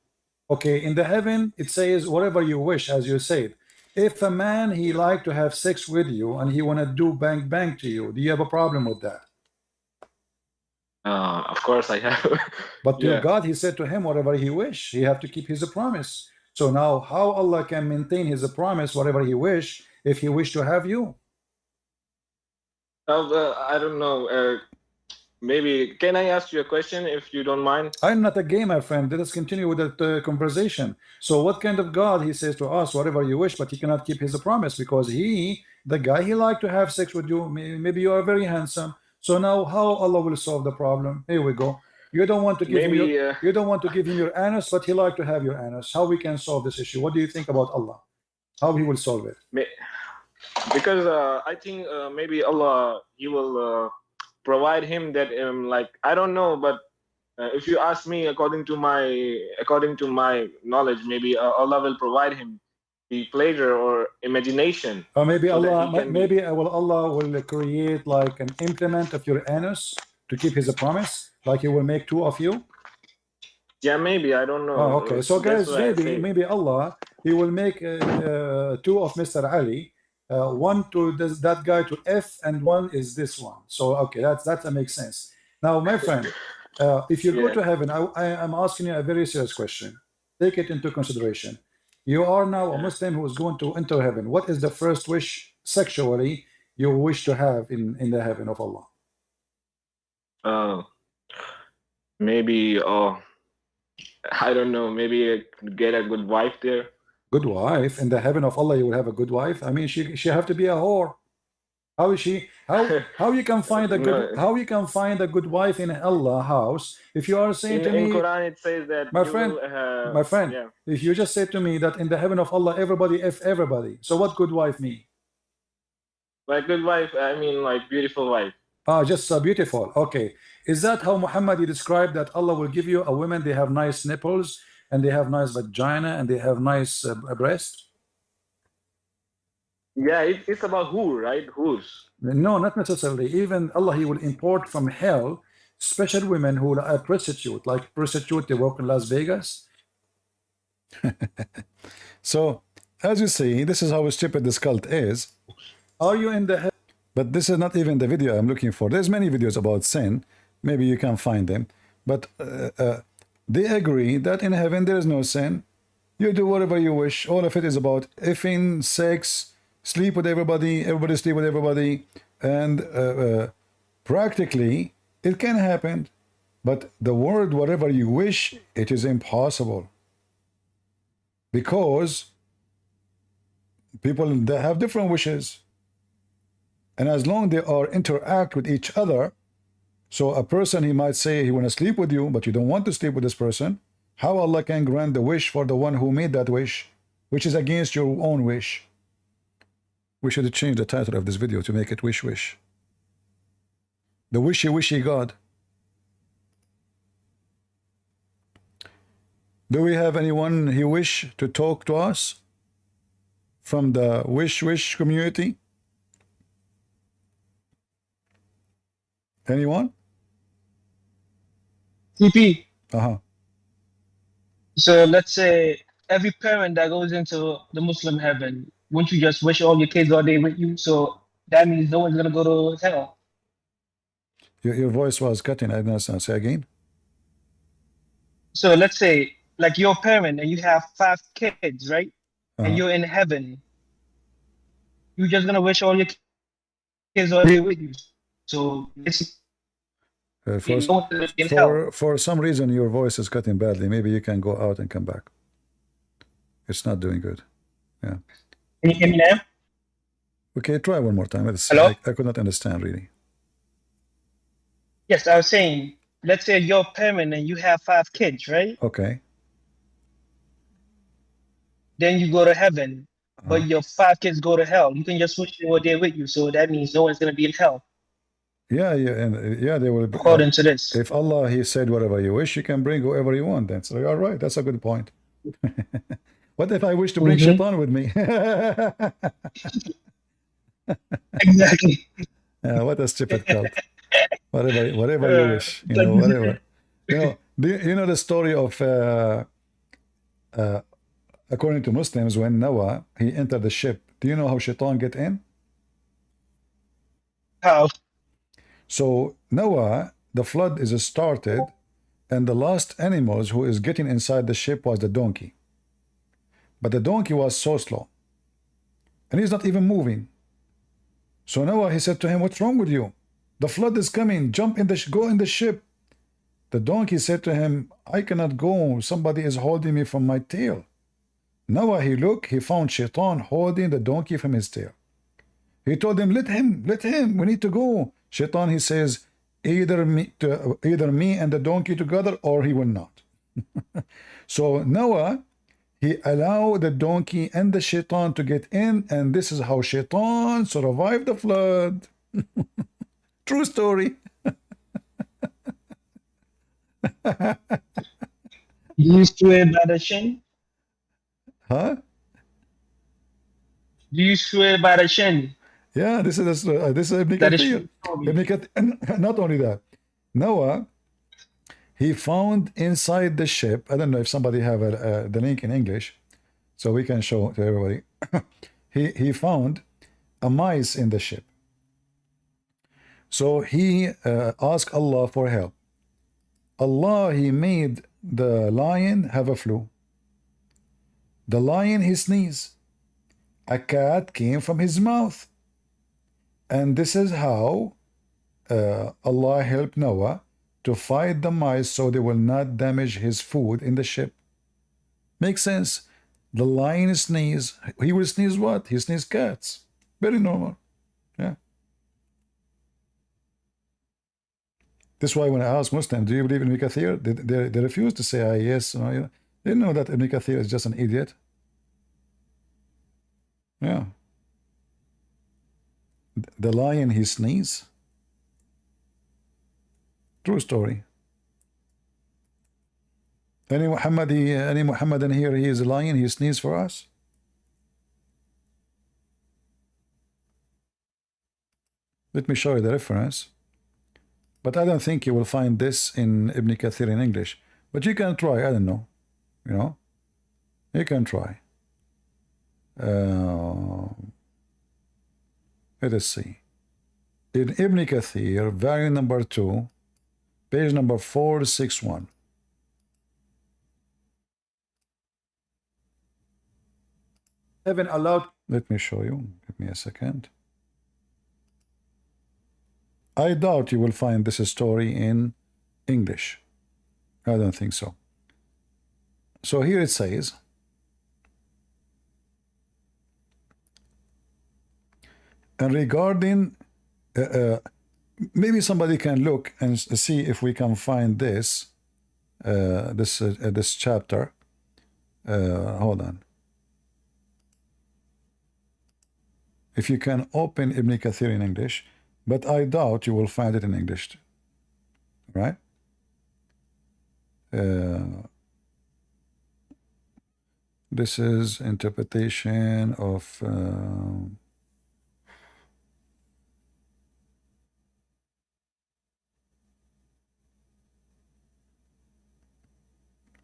Okay, in the heaven, it says whatever you wish, as you said. If a man, he like to have sex with you and he want to do bang bang to you, do you have a problem with that? Of course I have. But to God, he said to him whatever he wish. He have to keep his promise. So now how Allah can maintain his promise, whatever he wish, if he wish to have you? I don't know. Maybe, can I ask you a question if you don't mind? I'm not a gay, my friend. Let us continue with that conversation. So what kind of God, he says to us, whatever you wish, but he cannot keep his promise because he, the guy, he like to have sex with you. Maybe you are very handsome. So now how Allah will solve the problem? Here we go. You don't want to give him your, you don't want to give him your anus, but he like to have your anus. How we can solve this issue? What do you think about Allah? How he will solve it? Because I think maybe Allah, he will provide him that like, I don't know, but if you ask me, according to my knowledge, maybe Allah will provide him the pleasure or imagination. Or maybe so Allah will create like an implement of your anus to keep his promise, like he will make two of you. Yeah, maybe, I don't know. Oh, okay, so guys, maybe Allah, he will make two of Mr. Ali. One to that guy to F and one is this one. So okay, that makes sense. Now, my friend, if you go to heaven, I am asking you a very serious question. Take it into consideration. You are now a Muslim who is going to enter heaven. What is the first wish sexually you wish to have in the heaven of Allah? Maybe I don't know, maybe get a good wife there. Good wife in the heaven of Allah, you will have a good wife. I mean, she have to be a whore. How is she? How you can find a good how you can find a good wife in Allah house if you are saying to me in Quran it says that my friend, yeah. If you just say to me that in the heaven of Allah everybody F everybody, so what good wife mean? Like good wife, I mean like beautiful wife. Just beautiful. Okay, is that how Muhammad described that Allah will give you a woman? They have nice nipples and they have nice vagina and they have nice breast. Yeah, it's about who, right? Whose? No, not necessarily. Even Allah, he will import from hell special women who are prostitute, like prostitute they work in Las Vegas. So, as you see, this is how stupid this cult is. Are you in the heaven? But this is not even the video I'm looking for. There's many videos about sin. Maybe you can find them. But they agree that in heaven there is no sin. You do whatever you wish. All of it is about effing, sex, sleep with everybody, everybody sleep with everybody, and practically it can happen, but the word whatever you wish, it is impossible, because people, they have different wishes, and as long they are interact with each other, so a person, he might say he want to sleep with you, but you don't want to sleep with this person. How Allah can grant the wish for the one who made that wish, which is against your own wish? We should change the title of this video to make it Wish Wish. The Wishy Wishy God. Do we have anyone who wish to talk to us from the Wish Wish community? Anyone? TP. Uh-huh. So let's say every parent that goes into the Muslim heaven, wouldn't you just wish all your kids all day with you? So that means no one's gonna go to hell. Your voice was cutting. I didn't understand. Say again. So let's say like you're a parent and you have 5 kids, right? And you're in heaven. You're just gonna wish all your kids all day with you. So it's for some reason your voice is cutting badly. Maybe you can go out and come back. It's not doing good. Yeah. Can you hear me now? Okay, try one more time. Hello? I could not understand really. Yes, I was saying, let's say you're a parent and you have 5 kids, right? Okay. then you go to heaven, but your 5 kids go to hell. You can just wish they were there with you. So that means no one's going to be in hell. Yeah, and yeah, they will be, according to this. If Allah, He said, whatever you wish, you can bring whoever you want. That's all right. That's a good point. What if I wish to bring Shaitan with me? Exactly. What a stupid cult. Whatever you wish, whatever. You know the story of according to Muslims, when Noah he entered the ship. Do you know how Shaitan get in? How? So Noah, the flood is started, and the last animals who is getting inside the ship was the donkey. But the donkey was so slow, and he's not even moving. So Noah, he said to him, "What's wrong with you? The flood is coming. Jump in go in the ship." The donkey said to him, "I cannot go. Somebody is holding me from my tail." Noah, he looked, he found Shaitan holding the donkey from his tail. He told him, let him, we need to go. Shaitan, he says, either me and the donkey together, or he will not. So Noah, he allowed the donkey and the Shaitan to get in, and this is how Shaitan survived the flood. True story. You swear by the shin? Huh? Do you swear by the shin? Yeah, this is Ibn Kathir. Not only that, Noah, he found inside the ship. I don't know if somebody have the link in English, so we can show to everybody. he found a mice in the ship. So he asked Allah for help. Allah, he made the lion have a flu. The lion, he sneezed. A cat came from his mouth. And this is how Allah helped Noah to fight the mice so they will not damage his food in the ship. Makes sense. The lion sneeze. He will sneeze what? He sneeze cats. Very normal. Yeah. That's why when I ask Muslims, do you believe in Ibn Kathir? They refuse to say yes. They know that Ibn Kathir is just an idiot. Yeah. The lion, he sneezed. True story. Any Muhammadan here, he is a lion, he sneezed for us. Let me show you the reference. But I don't think you will find this in Ibn Kathir in English. But you can try, I don't know. You can try. Let us see. In Ibn Kathir, volume number 2, page number 461. Heaven allowed. Let me show you. Give me a second. I doubt you will find this story in English. I don't think so. So here it says, and regarding, maybe somebody can look and see if we can find this, this chapter. Hold on. If you can open Ibn Kathir in English, but I doubt you will find it in English, right? This is interpretation of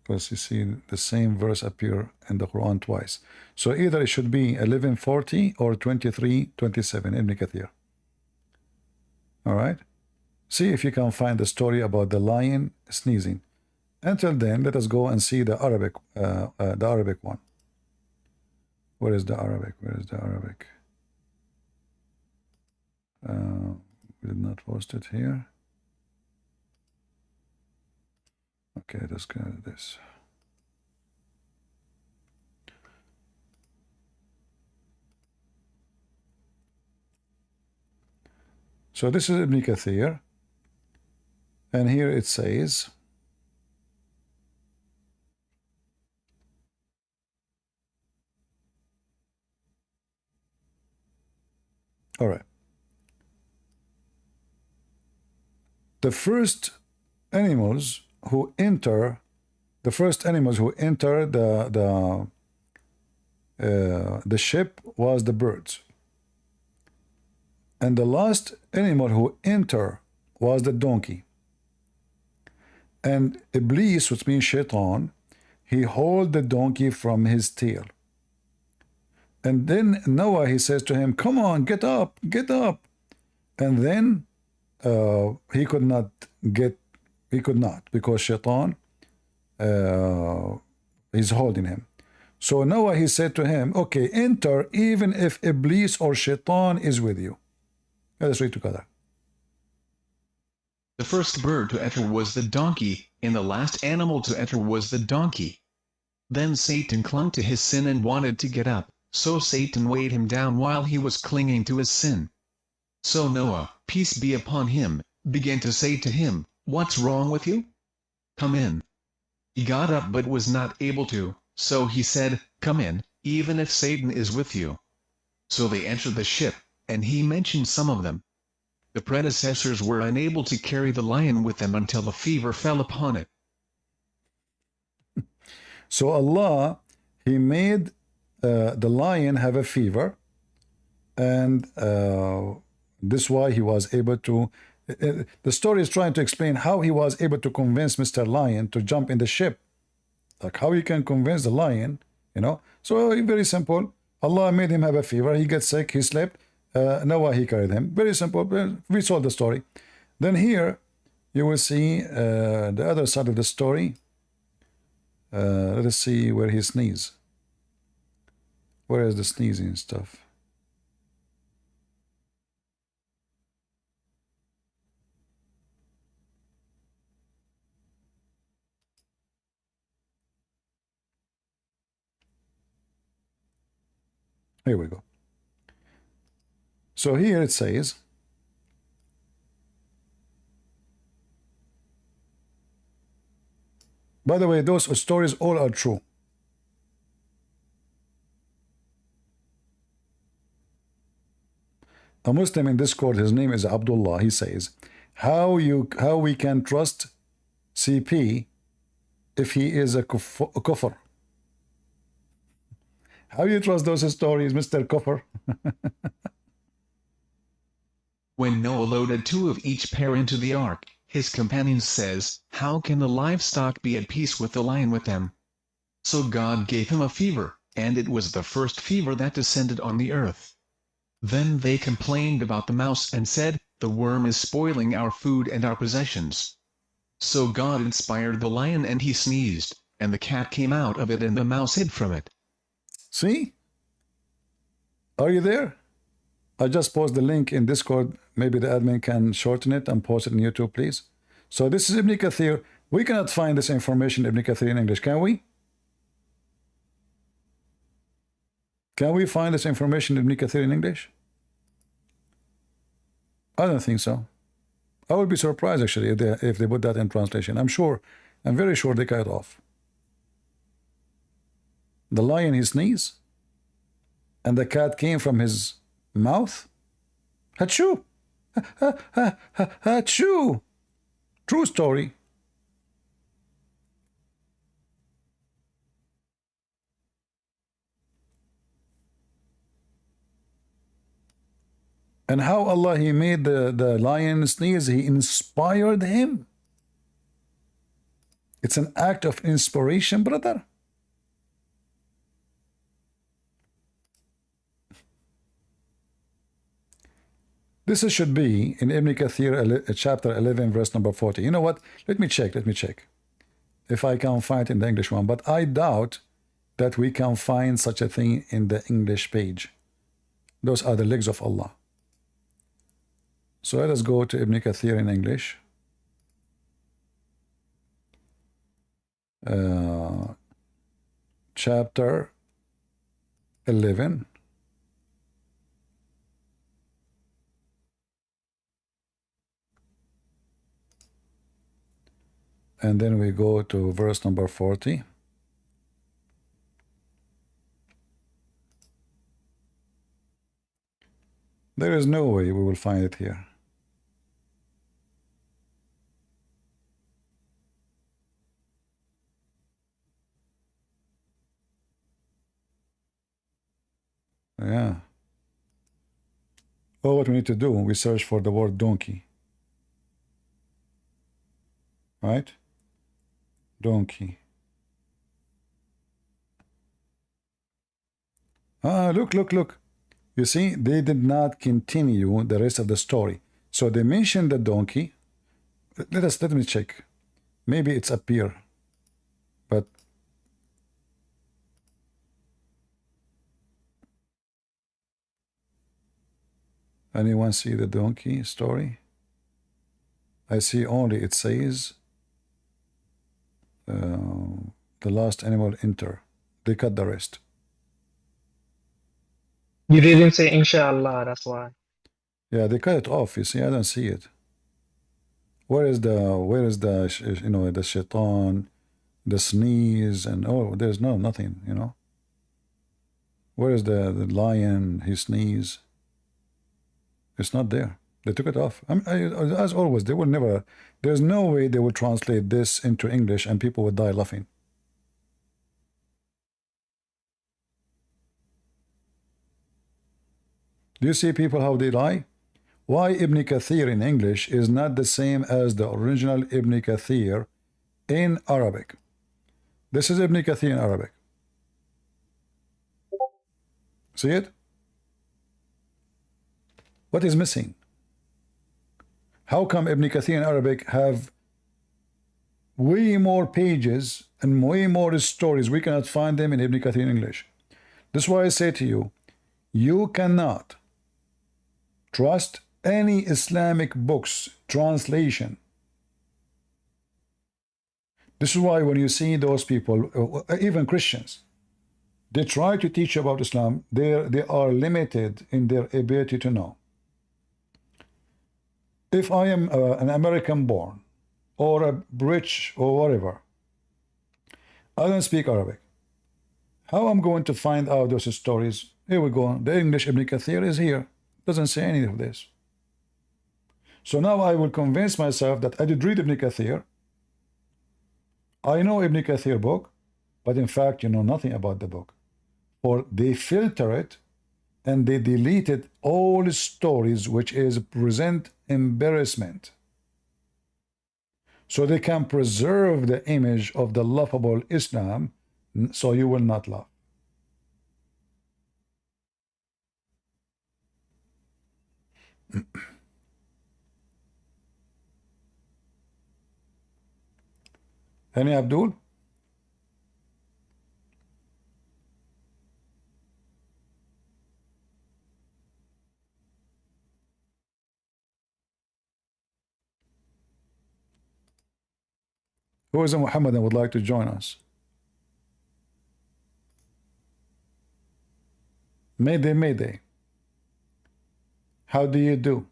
because you see the same verse appear in the Quran twice. So either it should be 1140 or 2327 Ibn Kathir. All right. See if you can find the story about the lion sneezing. Until then, let us go and see the Arabic one. Where is the Arabic? Where is the Arabic? We did not post it here. Okay, let's go to this. So this is Ibn Kathir, and here it says, All right. The first animals who enter the ship was the birds, and the last animal who enter was the donkey. And Iblis, which means Shaitan, he hold the donkey from his tail. And then Noah, he says to him, "Come on, get up, get up." And then he could not because Shaitan is holding him. So Noah, he said to him, "Okay, enter even if Iblis or Shaitan is with you." Let us read together. The first bird to enter was the donkey, and the last animal to enter was the donkey. Then Satan clung to his sin and wanted to get up, so Satan weighed him down while he was clinging to his sin. So Noah, peace be upon him, began to say to him, "What's wrong with you? Come in." He got up but was not able to, so he said, "Come in, even if Satan is with you." So they entered the ship, and he mentioned some of them. The predecessors were unable to carry the lion with them until the fever fell upon it. So Allah, he made the lion have a fever, and this is why he was able to. The story is trying to explain how he was able to convince Mr. Lion to jump in the ship. Like how you can convince the lion, you know. So very simple. Allah made him have a fever. He gets sick. He slept. Noah, he carried him. Very simple. We saw the story. Then here you will see the other side of the story. Let us see where he sneezes. Where is the sneezing stuff? Here we go. So here it says, by the way, those stories all are true. A Muslim in Discord, his name is Abdullah, he says, how we can trust CP if he is a kufr? How you trust those stories, Mr. Kufr? When Noah loaded 2 of each pair into the ark, his companion says, "How can the livestock be at peace with the lion with them?" So God gave him a fever, and it was the first fever that descended on the earth. Then they complained about the mouse and said, "The worm is spoiling our food and our possessions." So God inspired the lion and he sneezed, and the cat came out of it and the mouse hid from it. See? Are you there? I just post the link in Discord. Maybe the admin can shorten it and post it in YouTube, please. So this is Ibn Kathir. We cannot find this information, Ibn Kathir, in English, can we? Can we find this information, Ibn Kathir, in English? I don't think so. I would be surprised, actually, if they put that in translation. I'm very sure they cut it off. The lion, he sneezed, and the cat came from his mouth. Achoo! Achoo! True story. And how Allah, he made the lion sneeze, he inspired him. It's an act of inspiration, brother. This should be in Ibn Kathir, chapter 11, verse number 40. You know what? Let me check. If I can find it in the English one. But I doubt that we can find such a thing in the English page. Those are the legs of Allah. So let us go to Ibn Kathir in English. Chapter 11. And then we go to verse number 40. There is no way we will find it here. Yeah. Oh, what we need to do, we search for the word donkey. Right? Donkey. Ah, look, look, look. You see, they did not continue the rest of the story. So they mentioned the donkey. Let me check. Maybe it's up here. But anyone see the donkey story? I see only it says the last animal enter. They cut the rest. You didn't say inshallah, that's why. Yeah, they cut it off. You see, I don't see it. Where is the you know, the shaitan, the sneeze, and oh, there's nothing, you know. Where is the lion, he sneeze? It's not there. They took it off. As always, they will never, there's no way they will translate this into English and people would die laughing. Do you see people how they lie? Why Ibn Kathir in English is not the same as the original Ibn Kathir in Arabic? This is Ibn Kathir in Arabic. See it? What is missing? How come Ibn Kathir in Arabic have way more pages and way more stories? We cannot find them in Ibn Kathir in English. This is why I say to you, you cannot trust any Islamic books translation. This is why when you see those people, even Christians, they try to teach about Islam, they are limited in their ability to know. If I am an American born or a British or whatever, I don't speak Arabic. How I'm going to find out those stories? Here we go. The English Ibn Kathir is here. Doesn't say any of this. So now I will convince myself that I did read Ibn Kathir. I know Ibn Kathir book, but in fact you know nothing about the book. Or they filter it and they deleted all stories which is present embarrassment. So they can preserve the image of the laughable Islam, so you will not laugh. Any Abdul? Who is a Mohammed and would like to join us? Mayday, Mayday. How do you do?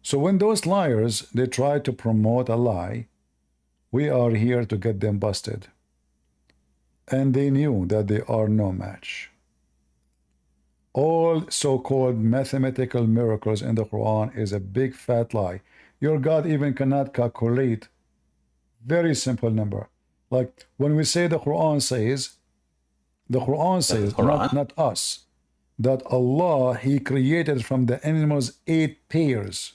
So when those liars, they try to promote a lie, we are here to get them busted. And they knew that they are no match. All so-called mathematical miracles in the Quran is a big fat lie. Your God even cannot calculate very simple number. Like when we say the Quran says, not us, that Allah, He created from the animals 8 pairs.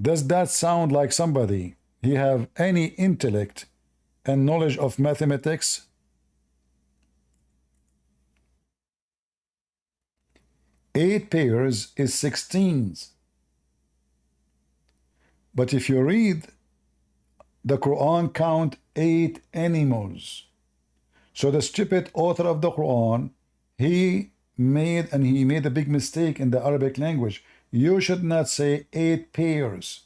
Does that sound like somebody he have any intellect and knowledge of mathematics? Eight pairs is 16s. But if you read the Quran, count 8 animals. So the stupid author of the Quran, he made a big mistake in the Arabic language. You should not say 8 pairs.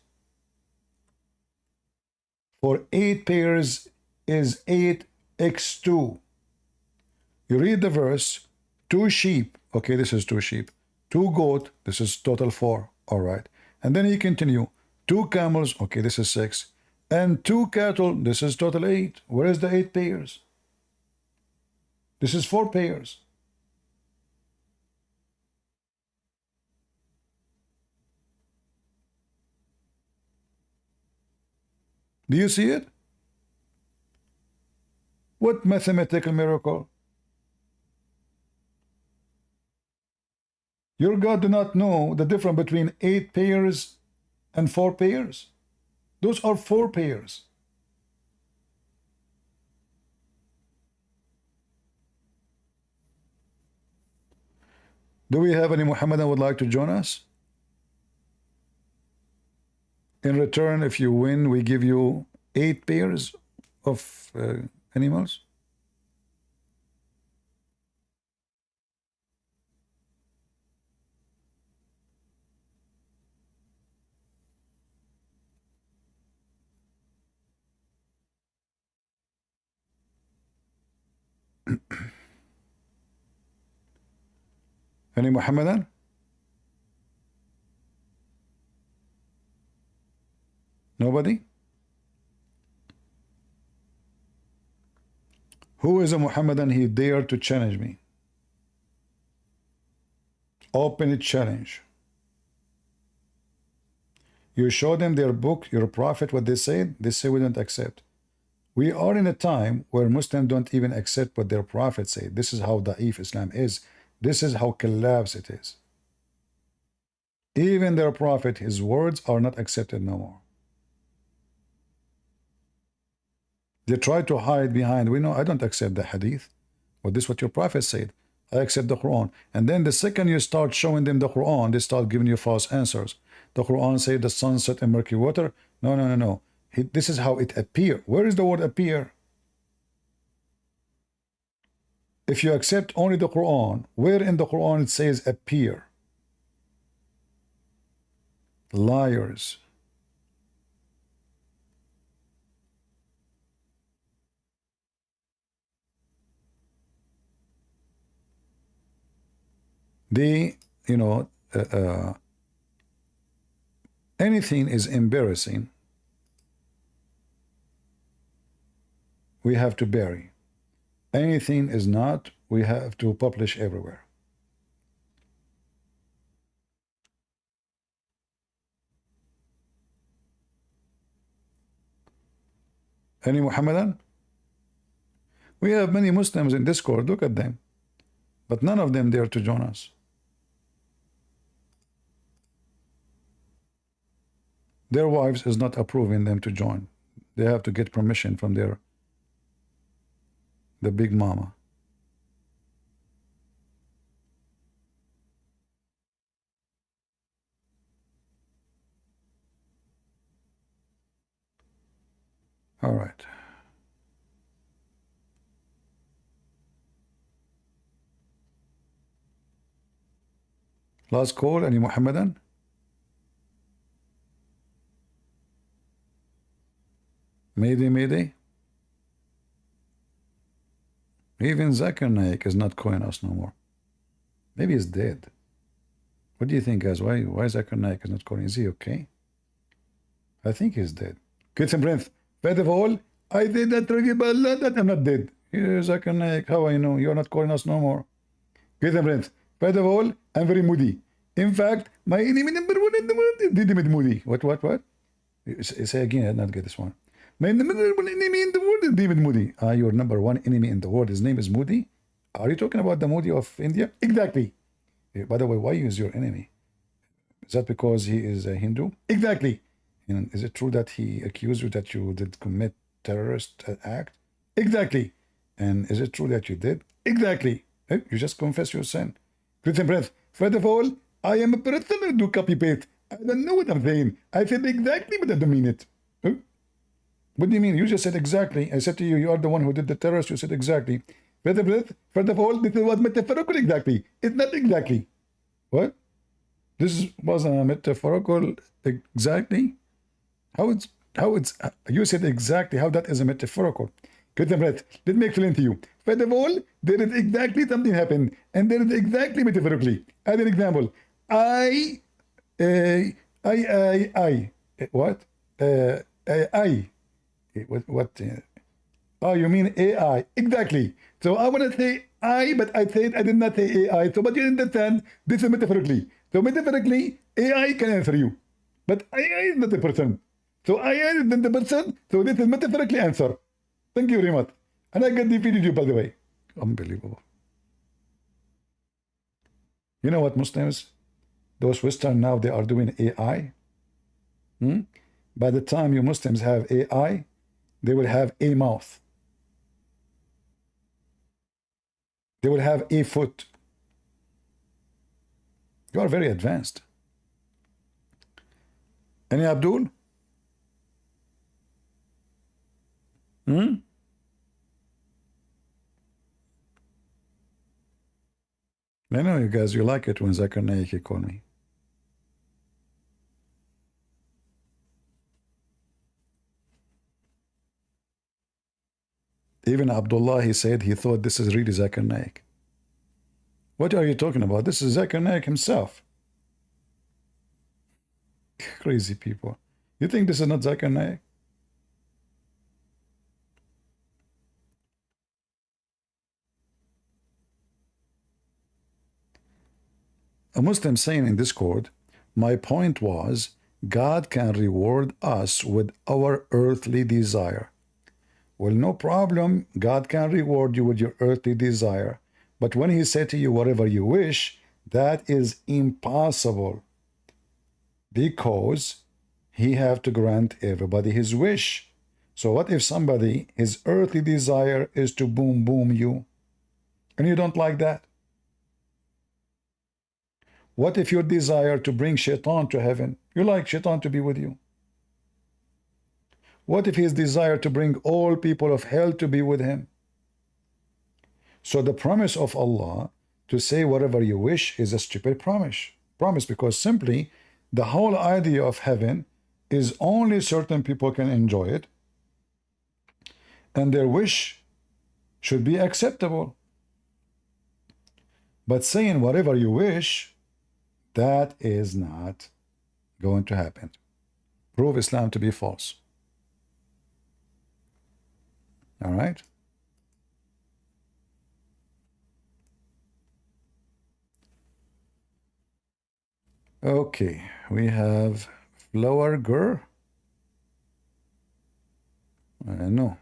For 8 pairs is 8x2. You read the verse, 2 sheep. Okay, this is 2 sheep. 2 goat, this is total 4. All right. And then you continue. 2 camels, okay, this is 6. And 2 cattle, this is total 8. Where is the 8 pairs? This is 4 pairs. Do you see it? What mathematical miracle? Your God do not know the difference between 8 pairs and 4 pairs. Those are 4 pairs. Do we have any Muhammadan would like to join us? In return, if you win, we give you 8 pairs of animals. Any Muhammadan? Nobody? Who is a Muhammadan he dared to challenge me? Open challenge. You show them their book, your prophet, what they said, they say we don't accept. We are in a time where Muslims don't even accept what their prophet said. This is how da'if Islam is. This is how collapse it is. Even their prophet, his words are not accepted no more. They try to hide behind, we know I don't accept the hadith. Well, this is what your prophet said. I accept the Quran. And then the second you start showing them the Quran, they start giving you false answers. The Quran said the sun set in murky water. No, no, no, no. This is how it appear. Where is the word appear? If you accept only the Quran, where in the Quran it says appear? Liars. They, you know, anything is embarrassing, we have to bury. Anything is not, we have to publish everywhere. Any Muhammadan? We have many Muslims in Discord, look at them. But none of them dare to join us. Their wives is not approving them to join. They have to get permission from the big mama. All right. Last call, any Muhammadan? Mayday, mayday. Even Zakir Naik is not calling us no more. Maybe he's dead. What do you think, guys? Why Zakir Naik is not calling? Is he okay? I think he's dead. Get some breath. First of all, I did that that I'm not dead. Zakir Naik, how I know? You're not calling us no more. Get some breath. First of all, I'm very moody. In fact, my enemy number 1 in the world is moody. What? Say again, I did not get this one. My number 1 enemy in the world is David Moody. Your number 1 enemy in the world, his name is Moody? Are you talking about the Moody of India? Exactly. By the way, why is your enemy? Is that because he is a Hindu? Exactly. And is it true that he accused you that you did commit terrorist act? Exactly. And is it true that you did? Exactly. You just confess your sin. Good breath. First of all, I am a person who do copy paste. I don't know what I'm saying. I said exactly, but I don't mean it. What do you mean? You just said exactly. I said to you, you are the one who did the terrorist. You said exactly. First of all, this was metaphorical exactly. It's not exactly. What? This was a metaphorical exactly? How it's you said exactly how that is a metaphorical. Good breath. Let me explain to you. First of all, there is exactly something happened, and there is exactly metaphorically. As an example, what? What? Oh, you mean AI? Exactly. So I want to say I, but I said I did not say AI. So, but you understand, this is metaphorically. So metaphorically, AI can answer you, but AI is not a person. So I added the person, so this is metaphorically answer. Thank you very much. And I get defeated you, by the way. Unbelievable. You know what, Muslims? Those Western now, they are doing AI. By the time you Muslims have AI, they will have a mouth. They will have a foot. You are very advanced. Any Abdul? I know you guys, you like it when Zakir Naik call me. Even Abdullah, he said he thought this is really Zakir Naik. What are you talking about? This is Zakir Naik himself. Crazy people. You think this is not Zakir Naik? A Muslim saying in Discord, my point was, God can reward us with our earthly desire. Well, no problem. God can reward you with your earthly desire. But when he said to you, whatever you wish, that is impossible. Because he have to grant everybody his wish. So what if somebody, his earthly desire is to boom, boom you, and you don't like that? What if your desire to bring shaitan to heaven, you like shaitan to be with you? What if his desire to bring all people of hell to be with him? So the promise of Allah to say whatever you wish is a stupid promise. Because simply the whole idea of heaven is only certain people can enjoy it, and their wish should be acceptable. But saying whatever you wish, that is not going to happen. Prove Islam to be false. All right? Okay, we have Flower Girl. No.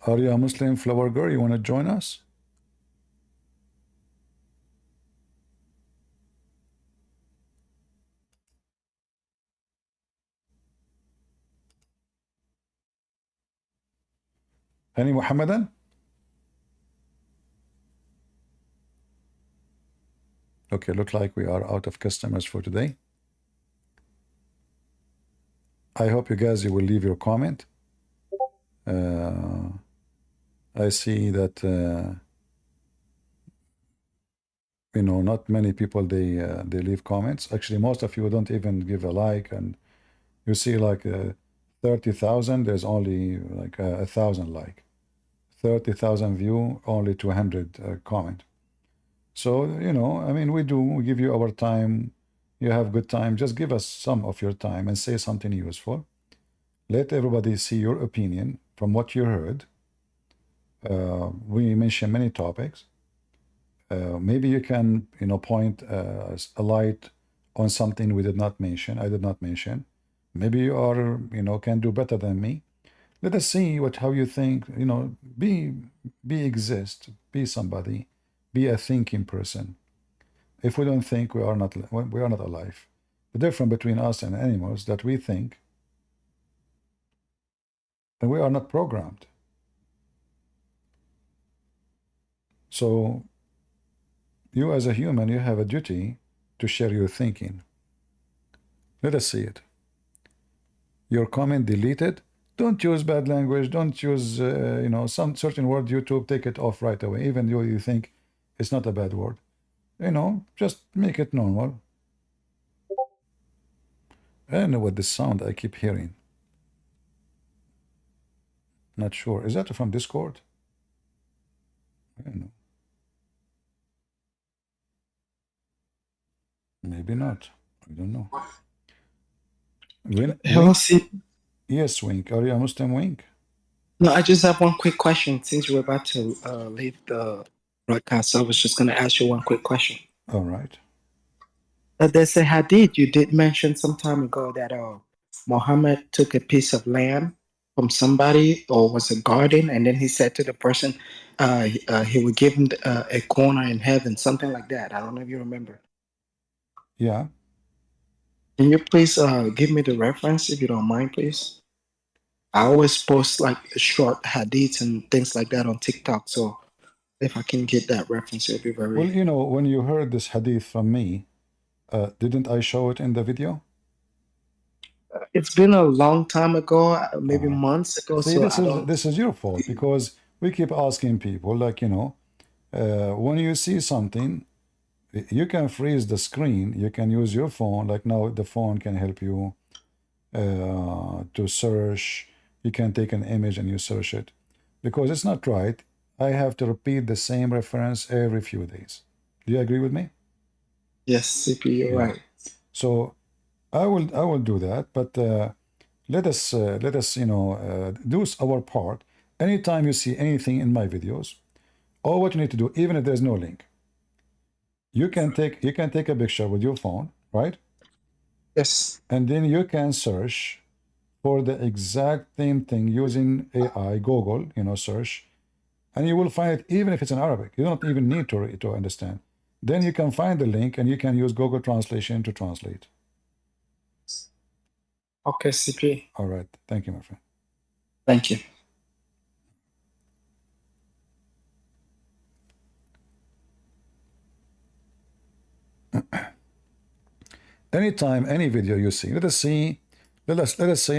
Are you a Muslim, Flower Girl? You want to join us? Any Mohammedan? Okay, look like we are out of customers for today. I hope you guys, you will leave your comment. I see that you know, not many people they leave comments. Actually, most of you don't even give a like, and you see like 30,000. There's only like 1,000 like. 30,000 view, only 200 comment. So, you know, I mean, we give you our time. You have good time. Just give us some of your time and say something useful. Let everybody see your opinion from what you heard. We mentioned many topics. Maybe you can, you know, point a light on something we did not mention. I did not mention. Maybe you are, you know, can do better than me. Let us see how you think. You know, exist, be somebody, be a thinking person. If we don't think, we are not alive. The difference between us and animals that we think, and we are not programmed. So you as a human, you have a duty to share your thinking. Let us see it. Your comment deleted. Don't use bad language. Don't use, you know, some certain word. YouTube, take it off right away. Even though you think it's not a bad word. You know, just make it normal. I don't know what this sound I keep hearing. Not sure. Is that from Discord? I don't know. Maybe not. I don't know. Hello, see. Yes, Wink. Are you a Muslim, Wink? No, I just have one quick question. Since you were about to leave the broadcast, I was just going to ask you one quick question. All right. There's a hadith you did mention some time ago that Mohammed took a piece of land from somebody or was a garden, and then he said to the person, he would give him a corner in heaven, something like that. I don't know if you remember. Yeah. Can you please give me the reference if you don't mind, please? I always post like short hadiths and things like that on TikTok, so if I can get that reference, it'll be Well, very. you know, when you heard this hadith from me, didn't I show it in the video? It's been a long time ago, maybe months ago, See, so I don't. this is your fault because we keep asking people, like, you know, when you see something, you can freeze the screen. You can use your phone. Like now, the phone can help you to search. You can take an image and you search it because it's not right. I have to repeat the same reference every few days. Do you agree with me? Yes, CP, you're Yeah. right. So I will do that, but let us you know do our part. Anytime you see anything in my videos, all what you need to do, even if there's no link, you can take a picture with your phone, right? Yes. And then you can search for the exact same thing using AI, Google, you know, search, and you will find it even if it's in Arabic. You don't even need to understand. Then you can find the link and you can use Google Translation to translate. Okay, CP. All right. Thank you, my friend. Thank you. Anytime, any video you see, let us say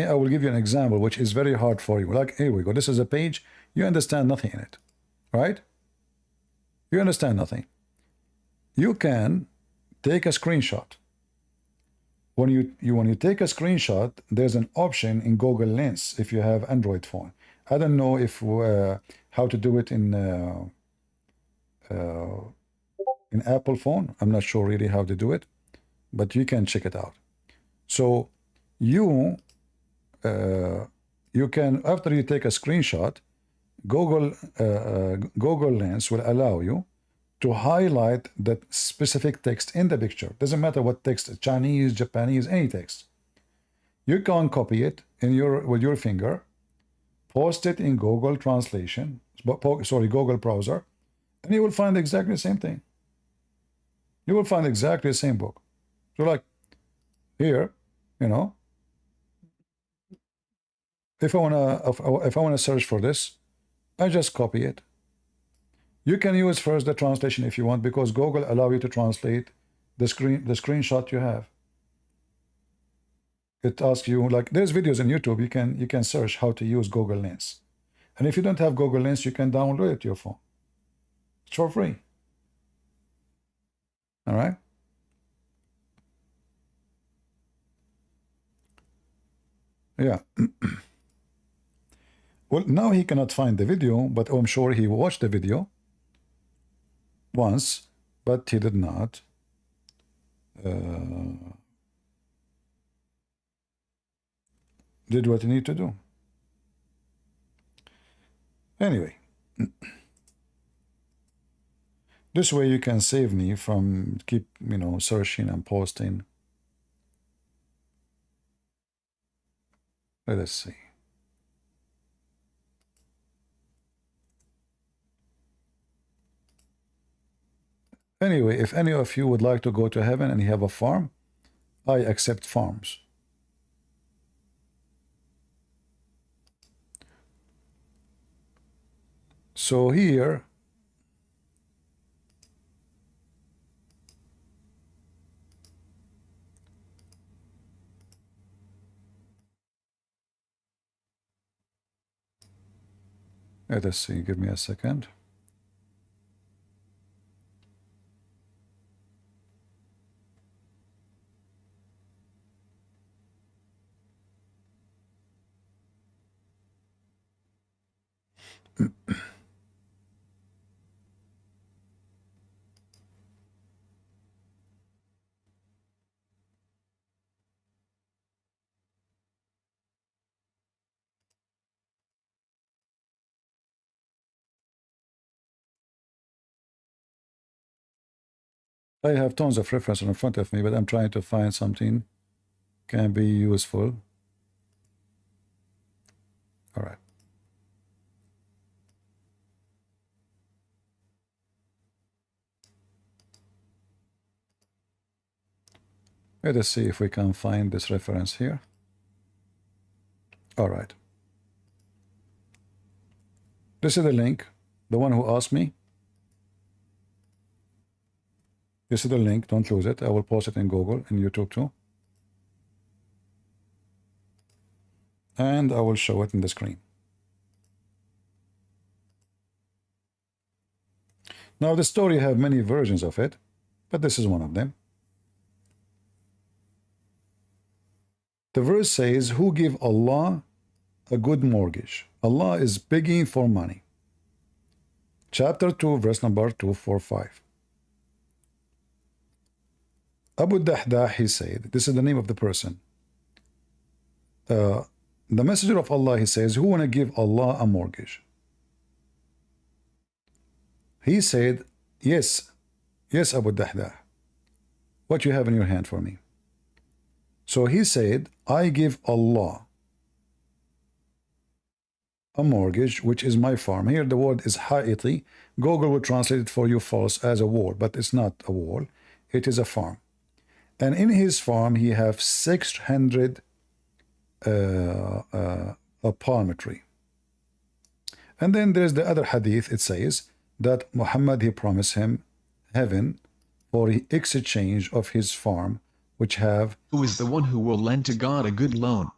I will give you an example which is very hard for you. Like, here we go. This is a page. You understand nothing in it, right? You understand nothing. You can take a screenshot. When you take a screenshot, there's an option in Google Lens if you have Android phone. I don't know if how to do it in Apple phone. I'm not sure really how to do it, but you can check it out. So you can, after you take a screenshot, Google Lens will allow you to highlight that specific text in the picture. Doesn't matter what text, Chinese, Japanese, any text. You can copy it with your finger, post it in Google Translation, Google browser, and you will find exactly the same thing. You will find exactly the same book. So like here, you know, if I wanna search for this, I just copy it. You can use first the translation if you want, because Google allow you to translate the screenshot you have. It asks you, like, there's videos on YouTube. You can search how to use Google Lens, and if you don't have Google Lens, you can download it to your phone. It's for free. All right. Yeah. Well, now he cannot find the video, but I'm sure he watched the video once, but he did not. Did what he need to do. Anyway, this way you can save me from keep, you know, searching and posting. Let us see. Anyway, if any of you would like to go to heaven and you have a farm, I accept farms. So here, let us see, give me a second. I have tons of references in front of me, but I'm trying to find something can be useful. All right. Let us see if we can find this reference here. All right. This is the link, the one who asked me. This is the link, don't lose it. I will post it in Google and YouTube too. And I will show it in the screen. Now the story have many versions of it, but this is one of them. The verse says, who give Allah a good mortgage? Allah is begging for money. Chapter 2, verse number 245. Abu Dahdah, he said, this is the name of the person. The messenger of Allah, he says, who want to give Allah a mortgage? He said, yes, yes, Abu Dahdah. What you have in your hand for me? So he said, I give Allah a mortgage, which is my farm. Here the word is ha'iti. Google will translate it for you false as a wall, but it's not a wall. It is a farm. And in his farm, he have 600 a palm tree. And then there's the other hadith. It says that Muhammad, he promised him heaven for the exchange of his farm, which have... Who is the one who will lend to God a good loan?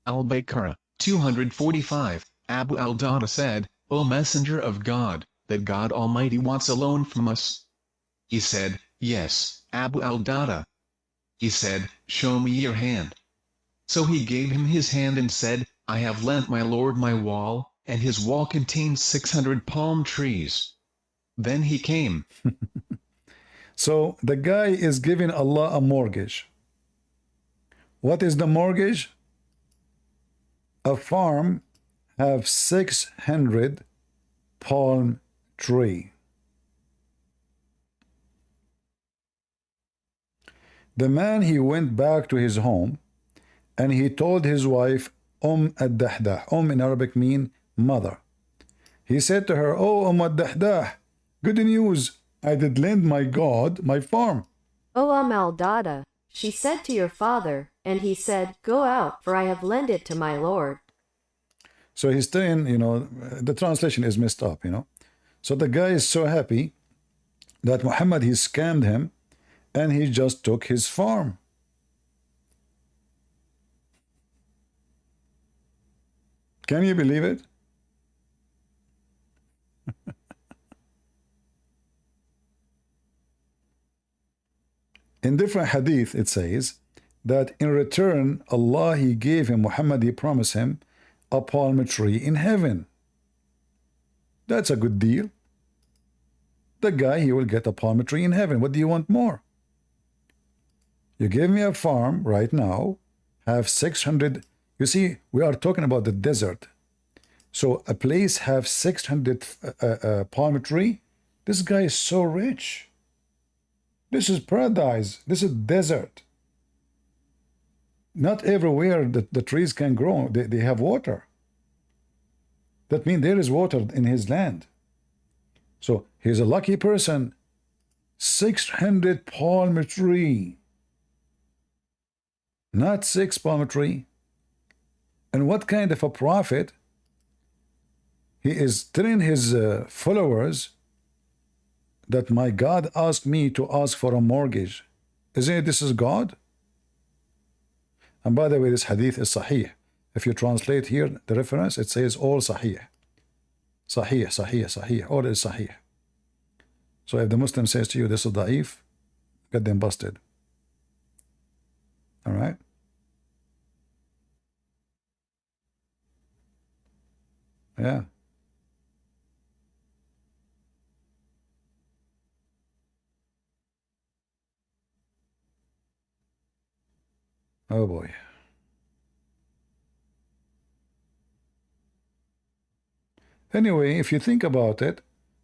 Al-Baqarah, 245. Abu al-Dada said, O Messenger of God, that God Almighty wants a loan from us. He said, yes, Abu al-Dada. He said, show me your hand. So he gave him his hand and said, I have lent my Lord my wall, and his wall contains 600 palm trees. Then he came. So the guy is giving Allah a mortgage. What is the mortgage? A farm have 600 palm tree. The man, he went back to his home and he told his wife, ad-Dahdah. In Arabic mean mother. He said to her, oh ad-Dahdah, good news. I did lend my God my farm. O al-Dada, she said to your father, and he said, go out, for I have lent it to my Lord. So he's saying, you know, the translation is messed up, you know. So the guy is so happy that Muhammad, he scammed him and he just took his farm. Can you believe it? In different hadith, it says that in return, Allah, he gave him, Muhammad, he promised him a palm tree in heaven. That's a good deal. The guy, he will get a palm tree in heaven. What do you want more? You give me a farm right now, have 600. You see, we are talking about the desert. So a place have 600 palm tree. This guy is so rich. This is paradise. This is desert. Not everywhere the trees can grow. They have water. That means there is water in his land. So he's a lucky person. 600 palm tree. Not 6 palm tree. And what kind of a prophet? He is telling his followers that my God asked me to ask for a mortgage. Isn't it this is God? And by the way, this hadith is sahih. If you translate here the reference, it says all sahih. Sahih, sahih, sahih. All is sahih. So if the Muslim says to you this is da'if, get them busted. All right? Yeah. Oh boy. Anyway, if you think about it,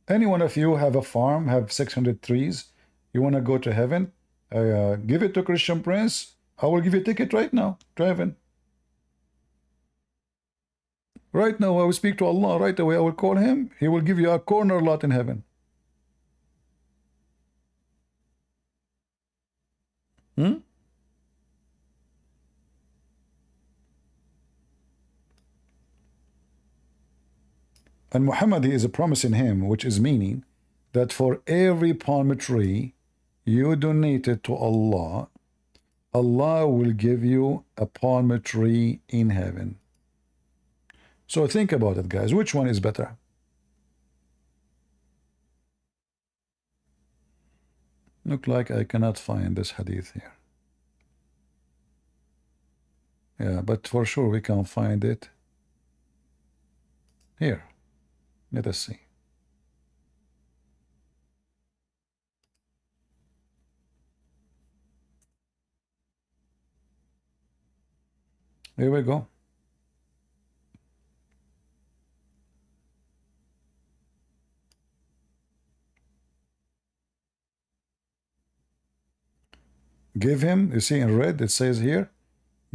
any one of you have a farm, have 600 trees, You want to go to heaven? Give it to Christian Prince. I will give you a ticket right now to heaven. Right now, I will speak to Allah. Right away, I will call him. He will give you a corner lot in heaven. Hmm? And Muhammad is promising him, which is meaning that for every palm tree you donated to Allah, Allah will give you a palm tree in heaven. So think about it, guys. Which one is better? Look like I cannot find this hadith here. Yeah, but for sure we can find it here. Let us see. Here we go. Give him, you see in red, it says here,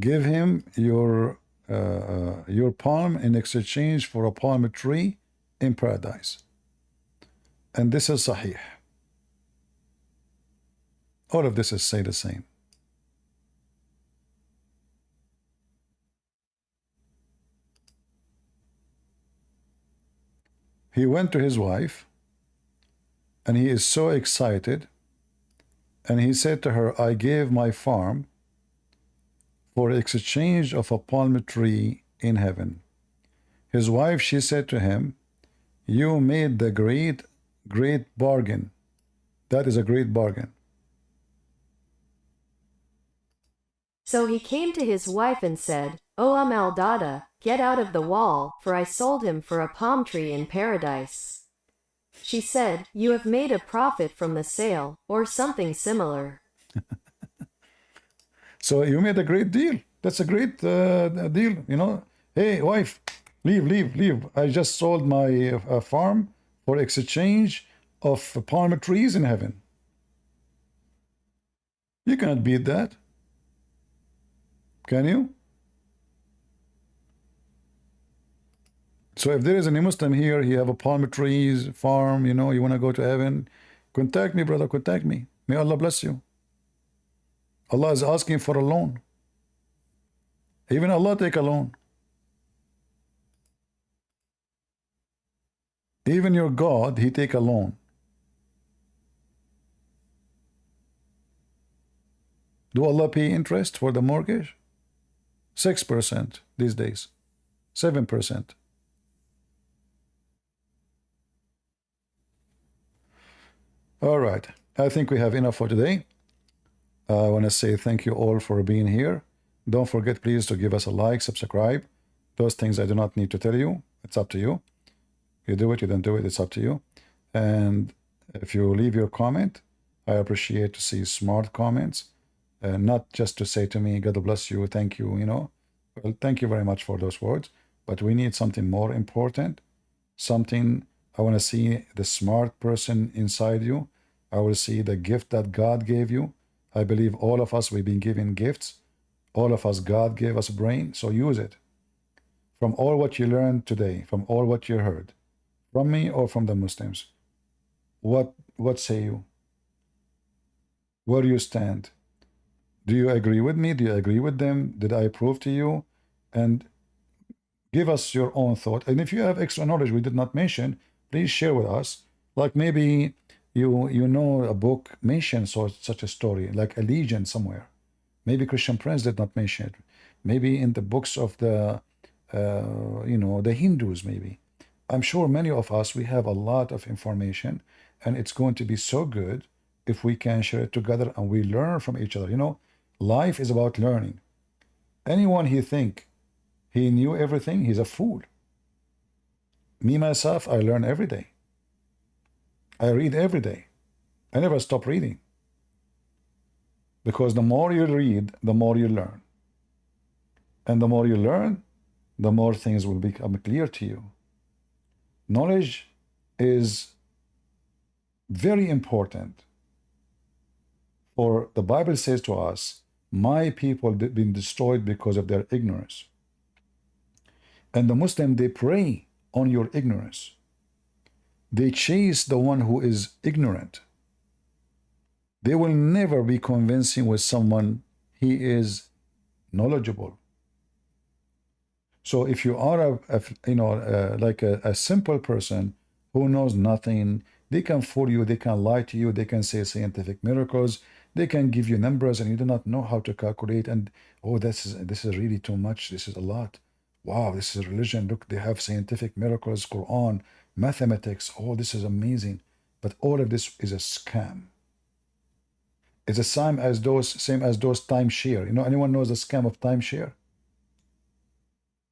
give him your palm in exchange for a palm tree in paradise. And this is sahih. All of this is say the same. He went to his wife and he is so excited, and he said to her, I gave my farm for exchange of a palm tree in heaven. His wife, she said to him, you made the great bargain. That is a great bargain. So he came to his wife and said, O Dada, get out of the wall, for I sold him for a palm tree in paradise. She said, you have made a profit from the sale, or something similar. So you made a great deal. That's a great deal, you know. Hey, wife, leave. I just sold my farm for exchange of palm trees in heaven. You cannot beat that. Can you? So if there is any Muslim here, he have a palm trees farm, you know, you want to go to heaven, contact me, brother, contact me. May Allah bless you. Allah is asking for a loan. Even Allah take a loan. Even your God, he take a loan. Do Allah pay interest for the mortgage? 6% these days. 7%. All right. I think we have enough for today. I want to say thank you all for being here. Don't forget, please, to give us a like, subscribe. Those things I do not need to tell you. It's up to you. You do it, you don't do it, it's up to you. And if you leave your comment, I appreciate to see smart comments, and not just to say to me, God bless you, thank you, you know. Well, thank you very much for those words, but we need something more important, something. I want to see the smart person inside you. I will see the gift that God gave you. I believe all of us, we've been given gifts. All of us, God gave us a brain, so use it. From all what you learned today, from all what you heard, from me or from the Muslims, what say you? Where do you stand? Do you agree with me? Do you agree with them? Did I prove to you? And give us your own thought. And if you have extra knowledge we did not mention, please share with us. Like maybe you know a book mentions such a story, like a legend somewhere. Maybe Christian Prince did not mention it. Maybe in the books of the the Hindus, maybe. I'm sure many of us, we have a lot of information, and it's going to be so good if we can share it together and we learn from each other. You know, life is about learning. Anyone he think he knew everything, he's a fool. Me, myself, I learn every day. I read every day. I never stop reading. Because the more you read, the more you learn. And the more you learn, the more things will become clear to you. Knowledge is very important. For the Bible says to us, my people have been destroyed because of their ignorance. And the Muslim, they prey on your ignorance. They chase the one who is ignorant. They will never be convincing with someone he is knowledgeable. So if you are like a simple person who knows nothing, they can fool you, they can lie to you, they can say scientific miracles, they can give you numbers and you do not know how to calculate, and oh, this is really too much, this is a lot. Wow, this is religion. Look, they have scientific miracles, Quran, mathematics. Oh, this is amazing. But all of this is a scam. It's the same as those timeshare. You know, anyone knows the scam of timeshare?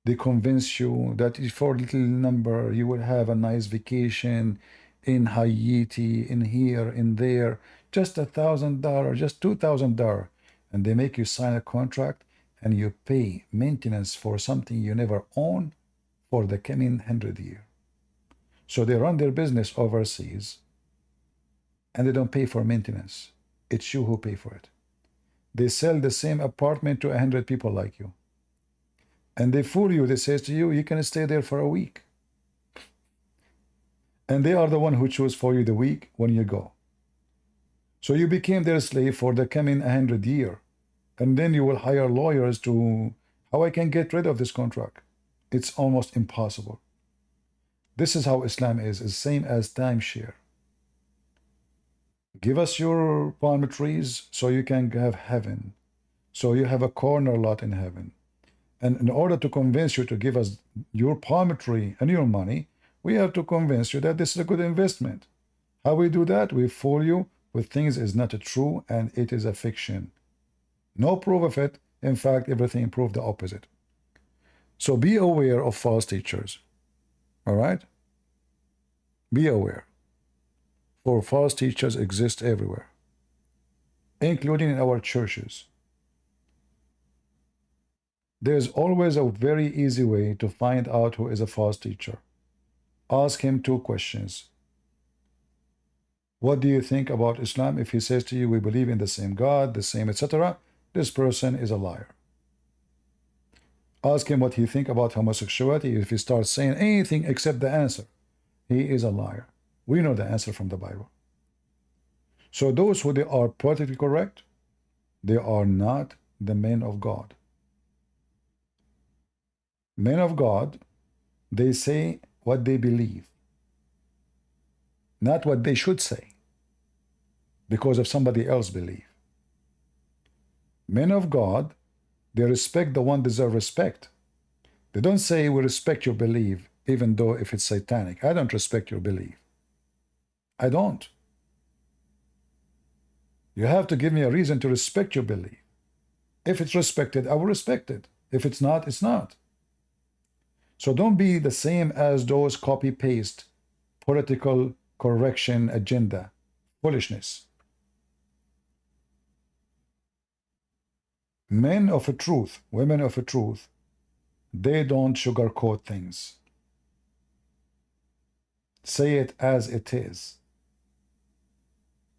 They convince you that for a little number you will have a nice vacation in Haiti, in here, in there, just $1,000, just $2,000, and they make you sign a contract and you pay maintenance for something you never own for the coming 100 years. So they run their business overseas and they don't pay for maintenance. It's you who pay for it. They sell the same apartment to 100 people like you. And they fool you. They say to you, you can stay there for a week. And they are the one who choose for you the week when you go. So you became their slave for the coming 100 years. And then you will hire lawyers to, how I can get rid of this contract. It's almost impossible. This is how Islam is the same as timeshare. Give us your palm trees so you can have heaven. So you have a corner lot in heaven. And in order to convince you to give us your palm tree and your money, we have to convince you that this is a good investment. How we do that? We fool you with things is not true and it is a fiction. No proof of it. In fact, everything proved the opposite. So be aware of false teachers. All right? Be aware. For false teachers exist everywhere, including in our churches. There's always a very easy way to find out who is a false teacher. Ask him 2 questions. What do you think about Islam? If he says to you, we believe in the same God, the same, etc., this person is a liar. Ask him what he thinks about homosexuality. If he starts saying anything except the answer, he is a liar. We know the answer from the Bible. So those who they are politically correct, they are not the men of God. Men of God, they say what they believe, not what they should say, because of somebody else believe. Men of God, they respect the one deserve respect. They don't say we respect your belief, even though if it's satanic. I don't respect your belief. I don't. You have to give me a reason to respect your belief. If it's respected, I will respect it. If it's not, it's not. So don't be the same as those copy-paste political correction agenda. Foolishness. Men of a truth, women of a truth, they don't sugarcoat things. Say it as it is.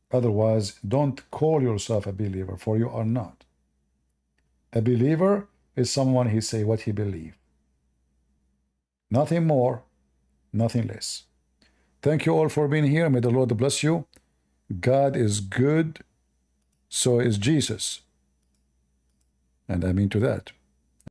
Otherwise, don't call yourself a believer, for you are not. A believer is someone he say what he believes. Nothing more, nothing less. Thank you all for being here. May the Lord bless you. God is good, so is Jesus. And I mean to that.